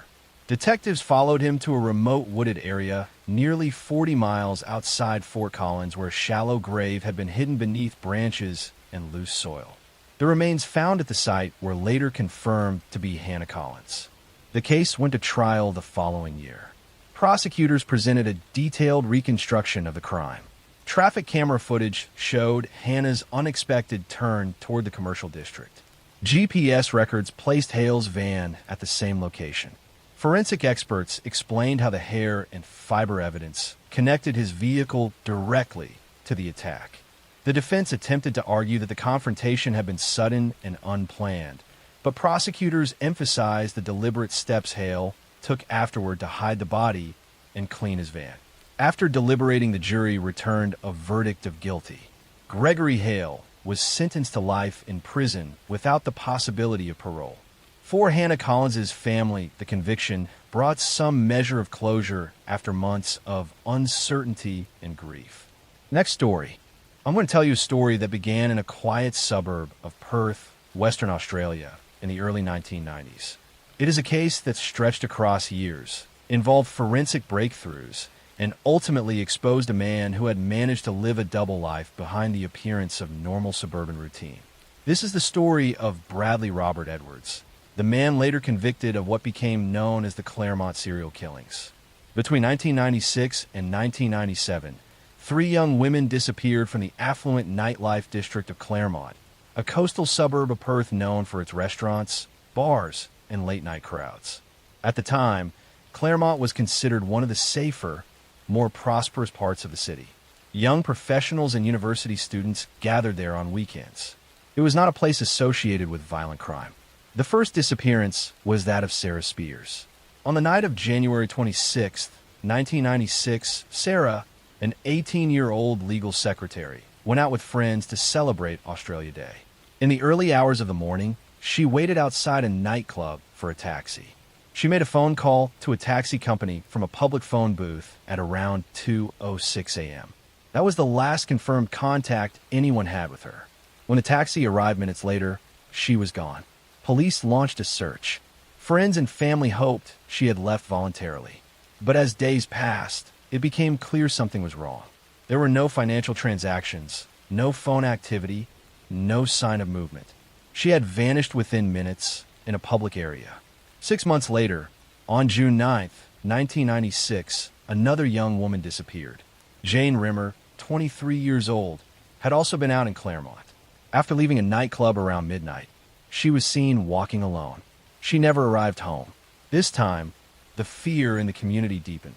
Detectives followed him to a remote wooded area nearly 40 miles outside Fort Collins, where a shallow grave had been hidden beneath branches and loose soil. The remains found at the site were later confirmed to be Hannah Collins. The case went to trial the following year. Prosecutors presented a detailed reconstruction of the crime. Traffic camera footage showed Hannah's unexpected turn toward the commercial district. GPS records placed Hale's van at the same location. Forensic experts explained how the hair and fiber evidence connected his vehicle directly to the attack. The defense attempted to argue that the confrontation had been sudden and unplanned, but prosecutors emphasized the deliberate steps Hale took afterward to hide the body and clean his van. After deliberating, the jury returned a verdict of guilty. Gregory Hale was sentenced to life in prison without the possibility of parole. For Hannah Collins's family, the conviction brought some measure of closure after months of uncertainty and grief. Next story. I'm going to tell you a story that began in a quiet suburb of Perth, Western Australia, in the early 1990s. It is a case that stretched across years, involved forensic breakthroughs, and ultimately exposed a man who had managed to live a double life behind the appearance of normal suburban routine. This is the story of Bradley Robert Edwards, the man later convicted of what became known as the Claremont serial killings. Between 1996 and 1997, 3 young women disappeared from the affluent nightlife district of Claremont, a coastal suburb of Perth known for its restaurants, bars, and late-night crowds. At the time, Claremont was considered one of the safer, more prosperous parts of the city. Young professionals and university students gathered there on weekends. It was not a place associated with violent crime. The first disappearance was that of Sarah Spears. On the night of January 26, 1996, Sarah, an 18-year-old legal secretary, went out with friends to celebrate Australia Day. In the early hours of the morning, she waited outside a nightclub for a taxi. She made a phone call to a taxi company from a public phone booth at around 2:06 a.m. That was the last confirmed contact anyone had with her. When the taxi arrived minutes later, she was gone. Police launched a search. Friends and family hoped she had left voluntarily. But as days passed, it became clear something was wrong. There were no financial transactions, no phone activity, no sign of movement. She had vanished within minutes in a public area. 6 months later, on June 9, 1996, another young woman disappeared. Jane Rimmer, 23 years old, had also been out in Claremont. After leaving a nightclub around midnight, she was seen walking alone. She never arrived home. This time, the fear in the community deepened.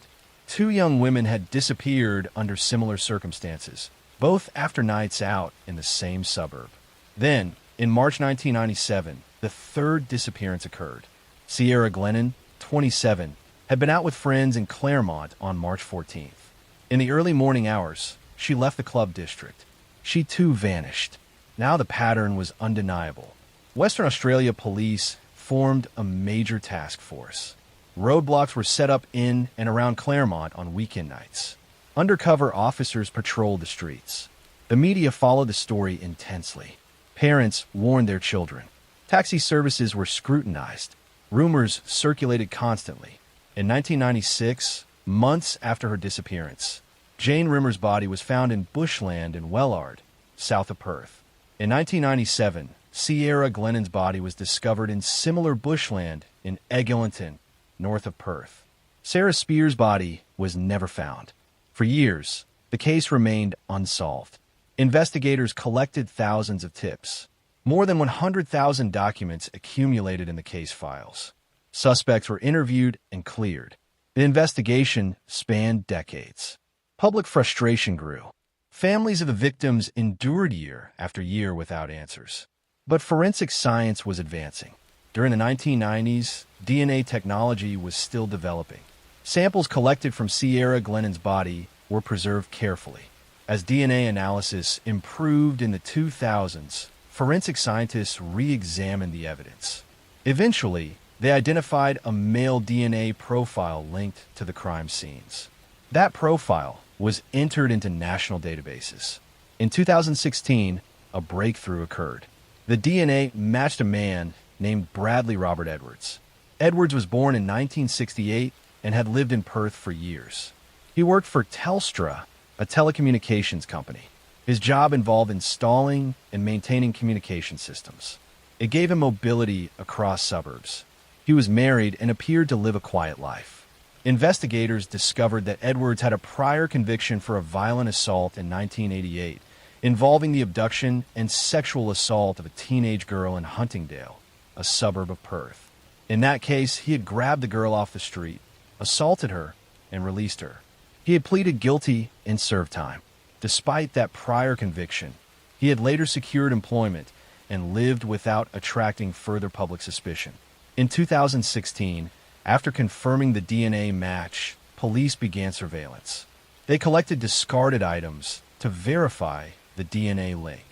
2 young women had disappeared under similar circumstances, both after nights out in the same suburb. Then, in March 1997, the third disappearance occurred. Sierra Glennon, 27, had been out with friends in Claremont on March 14th. In the early morning hours, she left the club district. She too vanished. Now the pattern was undeniable. Western Australia police formed a major task force. Roadblocks were set up in and around Claremont on weekend nights. Undercover officers patrolled the streets. The media followed the story intensely. Parents warned their children. Taxi services were scrutinized. Rumors circulated constantly. In 1996, months after her disappearance, Jane Rimmer's body was found in bushland in Wellard, south of Perth. In 1997, Sierra Glennon's body was discovered in similar bushland in Eglinton, north of Perth. Sarah Spears' body was never found. For years, the case remained unsolved. Investigators collected thousands of tips. More than 100,000 documents accumulated in the case files. Suspects were interviewed and cleared. The investigation spanned decades. Public frustration grew. Families of the victims endured year after year without answers. But forensic science was advancing. During the 1990s, DNA technology was still developing. Samples collected from Sierra Glennon's body were preserved carefully. As DNA analysis improved in the 2000s, forensic scientists re-examined the evidence. Eventually, they identified a male DNA profile linked to the crime scenes. That profile was entered into national databases. In 2016, a breakthrough occurred. The DNA matched a man named Bradley Robert Edwards. Edwards was born in 1968 and had lived in Perth for years. He worked for Telstra, a telecommunications company. His job involved installing and maintaining communication systems. It gave him mobility across suburbs. He was married and appeared to live a quiet life. Investigators discovered that Edwards had a prior conviction for a violent assault in 1988, involving the abduction and sexual assault of a teenage girl in Huntingdale, a suburb of Perth. In that case, he had grabbed the girl off the street, assaulted her, and released her. He had pleaded guilty and served time. Despite that prior conviction, he had later secured employment and lived without attracting further public suspicion. In 2016, after confirming the DNA match, police began surveillance. They collected discarded items to verify the DNA link.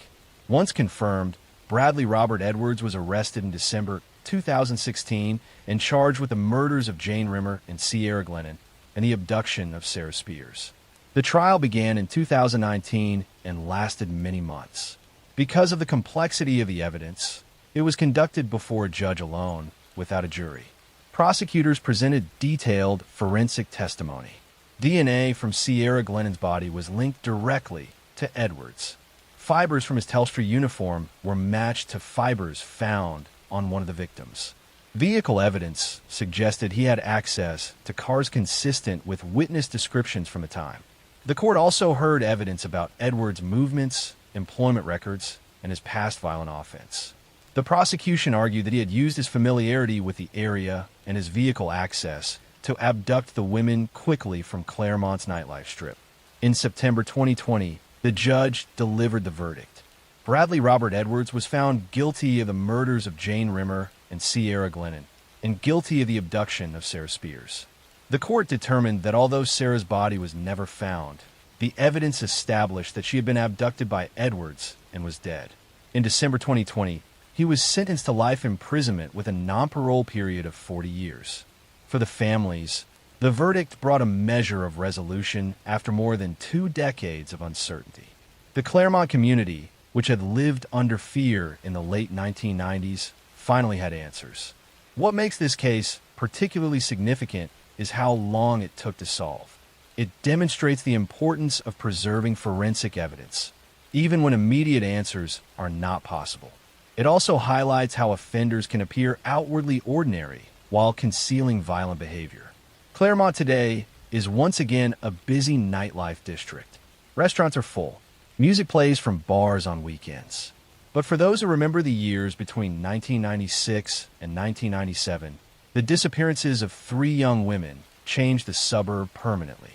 Once confirmed, Bradley Robert Edwards was arrested in December 2016 and charged with the murders of Jane Rimmer and Sierra Glennon and the abduction of Sarah Spears. The trial began in 2019 and lasted many months. Because of the complexity of the evidence, it was conducted before a judge alone, without a jury. Prosecutors presented detailed forensic testimony. DNA from Sierra Glennon's body was linked directly to Edwards. Fibers from his Telstra uniform were matched to fibers found on one of the victims. Vehicle evidence suggested he had access to cars consistent with witness descriptions from the time. The court also heard evidence about Edwards' movements, employment records, and his past violent offense. The prosecution argued that he had used his familiarity with the area and his vehicle access to abduct the women quickly from Claremont's nightlife strip. In September 2020, the judge delivered the verdict. Bradley Robert Edwards was found guilty of the murders of Jane Rimmer and Sierra Glennon, and guilty of the abduction of Sarah Spears. The court determined that although Sarah's body was never found, the evidence established that she had been abducted by Edwards and was dead. In December 2020, he was sentenced to life imprisonment with a non-parole period of 40 years. For the families, the verdict brought a measure of resolution after more than 2 decades of uncertainty. The Claremont community, which had lived under fear in the late 1990s, finally had answers. What makes this case particularly significant is how long it took to solve. It demonstrates the importance of preserving forensic evidence, even when immediate answers are not possible. It also highlights how offenders can appear outwardly ordinary while concealing violent behavior. Claremont today is once again a busy nightlife district. Restaurants are full. Music plays from bars on weekends. But for those who remember the years between 1996 and 1997, the disappearances of 3 young women changed the suburb permanently.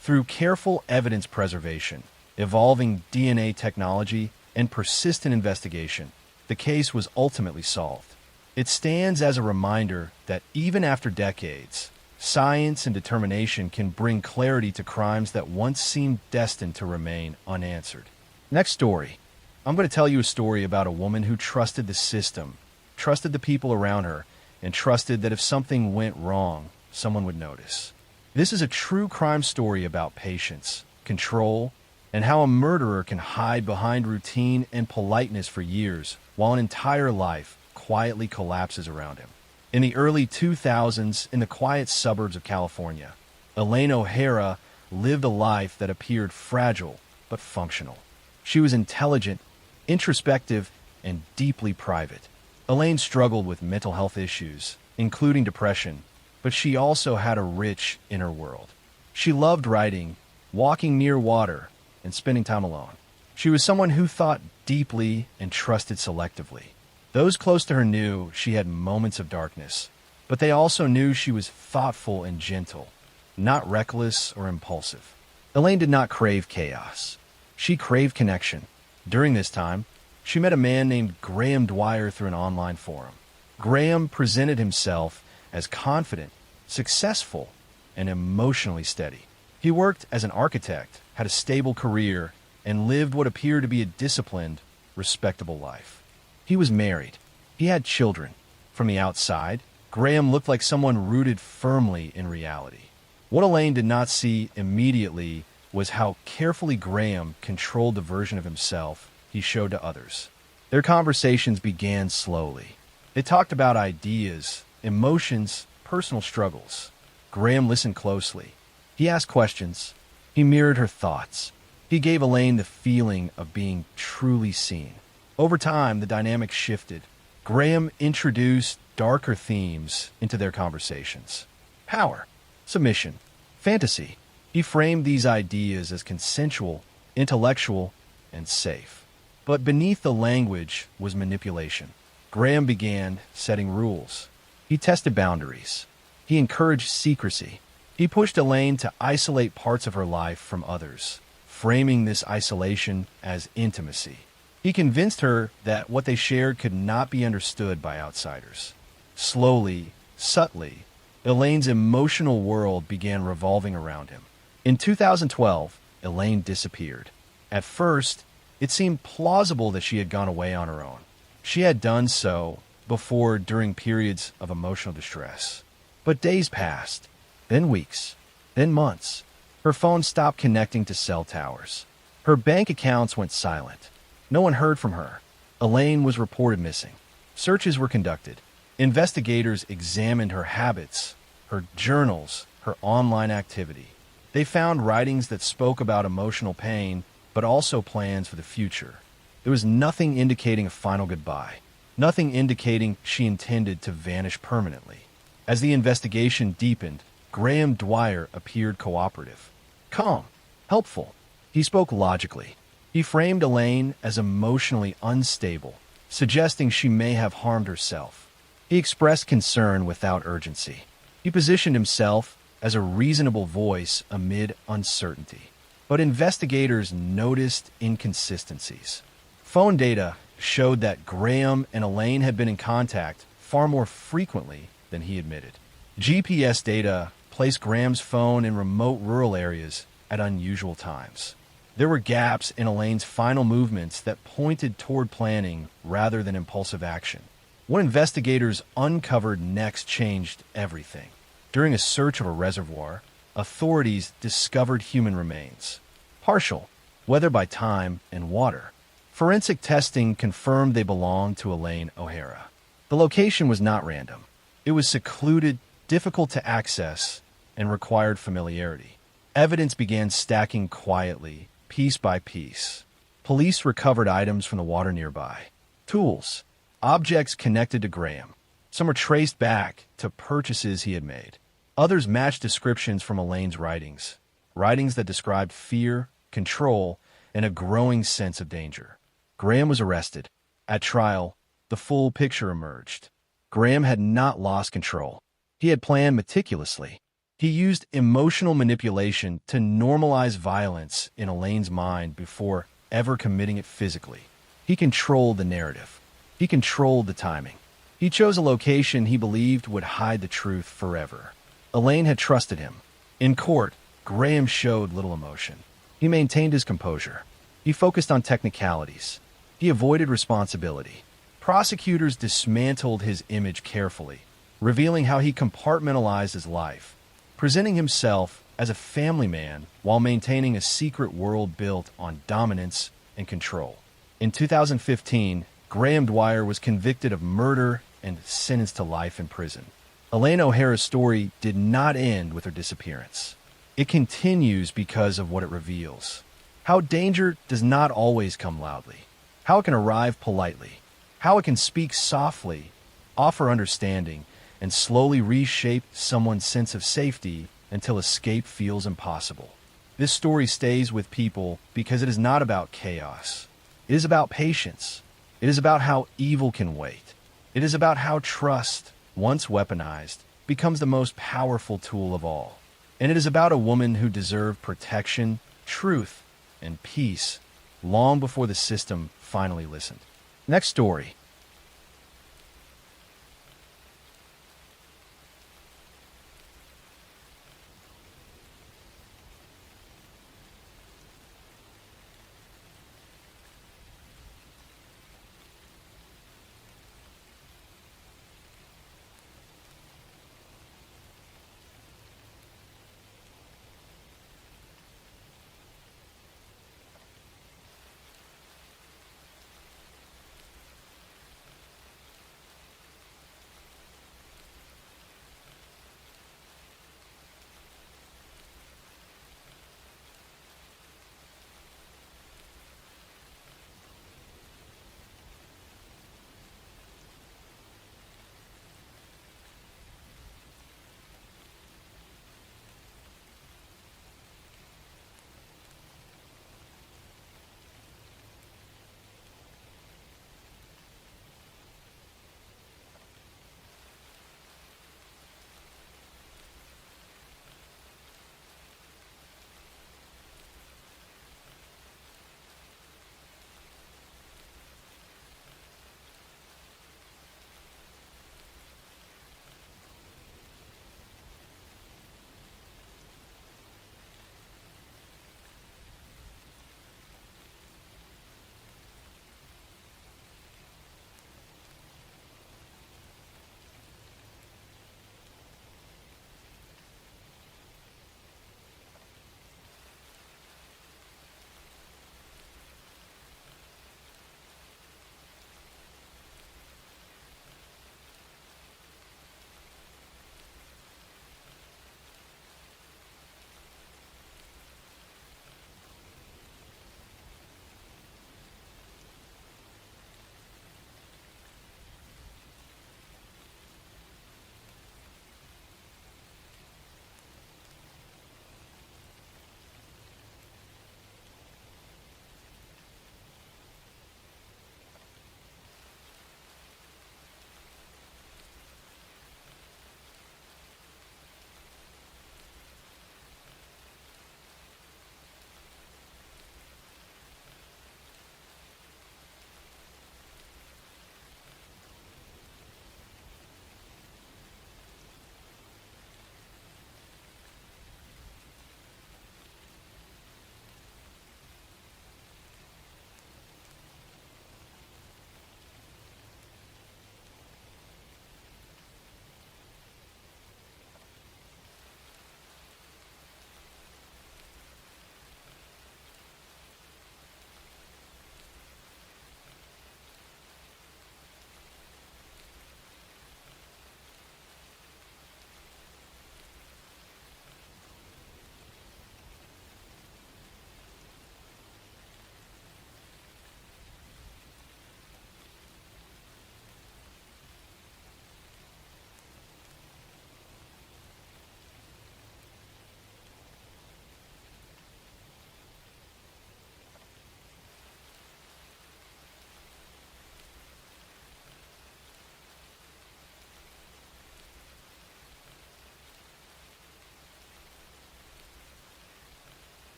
Through careful evidence preservation, evolving DNA technology, and persistent investigation, the case was ultimately solved. It stands as a reminder that even after decades, science and determination can bring clarity to crimes that once seemed destined to remain unanswered. Next story. I'm going to tell you a story about a woman who trusted the system, trusted the people around her, and trusted that if something went wrong, someone would notice. This is a true crime story about patience, control, and how a murderer can hide behind routine and politeness for years while an entire life quietly collapses around him. In the early 2000s, in the quiet suburbs of California, Elaine O'Hara lived a life that appeared fragile but functional. She was intelligent, introspective, and deeply private. Elaine struggled with mental health issues, including depression, but she also had a rich inner world. She loved writing, walking near water, and spending time alone. She was someone who thought deeply and trusted selectively. Those close to her knew she had moments of darkness, but they also knew she was thoughtful and gentle, not reckless or impulsive. Elaine did not crave chaos. She craved connection. During this time, she met a man named Graham Dwyer through an online forum. Graham presented himself as confident, successful, and emotionally steady. He worked as an architect, had a stable career, and lived what appeared to be a disciplined, respectable life. He was married. He had children. From the outside, Graham looked like someone rooted firmly in reality. What Elaine did not see immediately was how carefully Graham controlled the version of himself he showed to others. Their conversations began slowly. They talked about ideas, emotions, personal struggles. Graham listened closely. He asked questions. He mirrored her thoughts. He gave Elaine the feeling of being truly seen. Over time, the dynamic shifted. Graham introduced darker themes into their conversations. Power, submission, fantasy. He framed these ideas as consensual, intellectual, and safe. But beneath the language was manipulation. Graham began setting rules. He tested boundaries. He encouraged secrecy. He pushed Elaine to isolate parts of her life from others, framing this isolation as intimacy. He convinced her that what they shared could not be understood by outsiders. Slowly, subtly, Elaine's emotional world began revolving around him. In 2012, Elaine disappeared. At first, it seemed plausible that she had gone away on her own. She had done so before during periods of emotional distress. But days passed, then weeks, then months. Her phone stopped connecting to cell towers. Her bank accounts went silent. No one heard from her. Elaine was reported missing. Searches were conducted. Investigators examined her habits, her journals, her online activity. They found writings that spoke about emotional pain, but also plans for the future. There was nothing indicating a final goodbye, nothing indicating she intended to vanish permanently. As the investigation deepened, Graham Dwyer appeared cooperative, calm, helpful. He spoke logically. He framed Elaine as emotionally unstable, suggesting she may have harmed herself. He expressed concern without urgency. He positioned himself as a reasonable voice amid uncertainty. But investigators noticed inconsistencies. Phone data showed that Graham and Elaine had been in contact far more frequently than he admitted. GPS data placed Graham's phone in remote rural areas at unusual times. There were gaps in Elaine's final movements that pointed toward planning rather than impulsive action. What investigators uncovered next changed everything. During a search of a reservoir, authorities discovered human remains. Partial, whether by time and water. Forensic testing confirmed they belonged to Elaine O'Hara. The location was not random. It was secluded, difficult to access, and required familiarity. Evidence began stacking quietly, piece by piece. Police recovered items from the water nearby. Tools, objects connected to Graham. Some were traced back to purchases he had made. Others matched descriptions from Elaine's writings. Writings that described fear, control, and a growing sense of danger. Graham was arrested. At trial, the full picture emerged. Graham had not lost control. He had planned meticulously. He used emotional manipulation to normalize violence in Elaine's mind before ever committing it physically. He controlled the narrative. He controlled the timing. He chose a location he believed would hide the truth forever. Elaine had trusted him. In court, Graham showed little emotion. He maintained his composure. He focused on technicalities. He avoided responsibility. Prosecutors dismantled his image carefully, revealing how he compartmentalized his life, presenting himself as a family man while maintaining a secret world built on dominance and control. In 2015, Graham Dwyer was convicted of murder and sentenced to life in prison. Elaine O'Hara's story did not end with her disappearance. It continues because of what it reveals. How danger does not always come loudly. How it can arrive politely. How it can speak softly, offer understanding, and slowly reshape someone's sense of safety until escape feels impossible. This story stays with people because it is not about chaos. It is about patience. It is about how evil can wait. It is about how trust, once weaponized, becomes the most powerful tool of all. And it is about a woman who deserved protection, truth, and peace long before the system finally listened. Next story.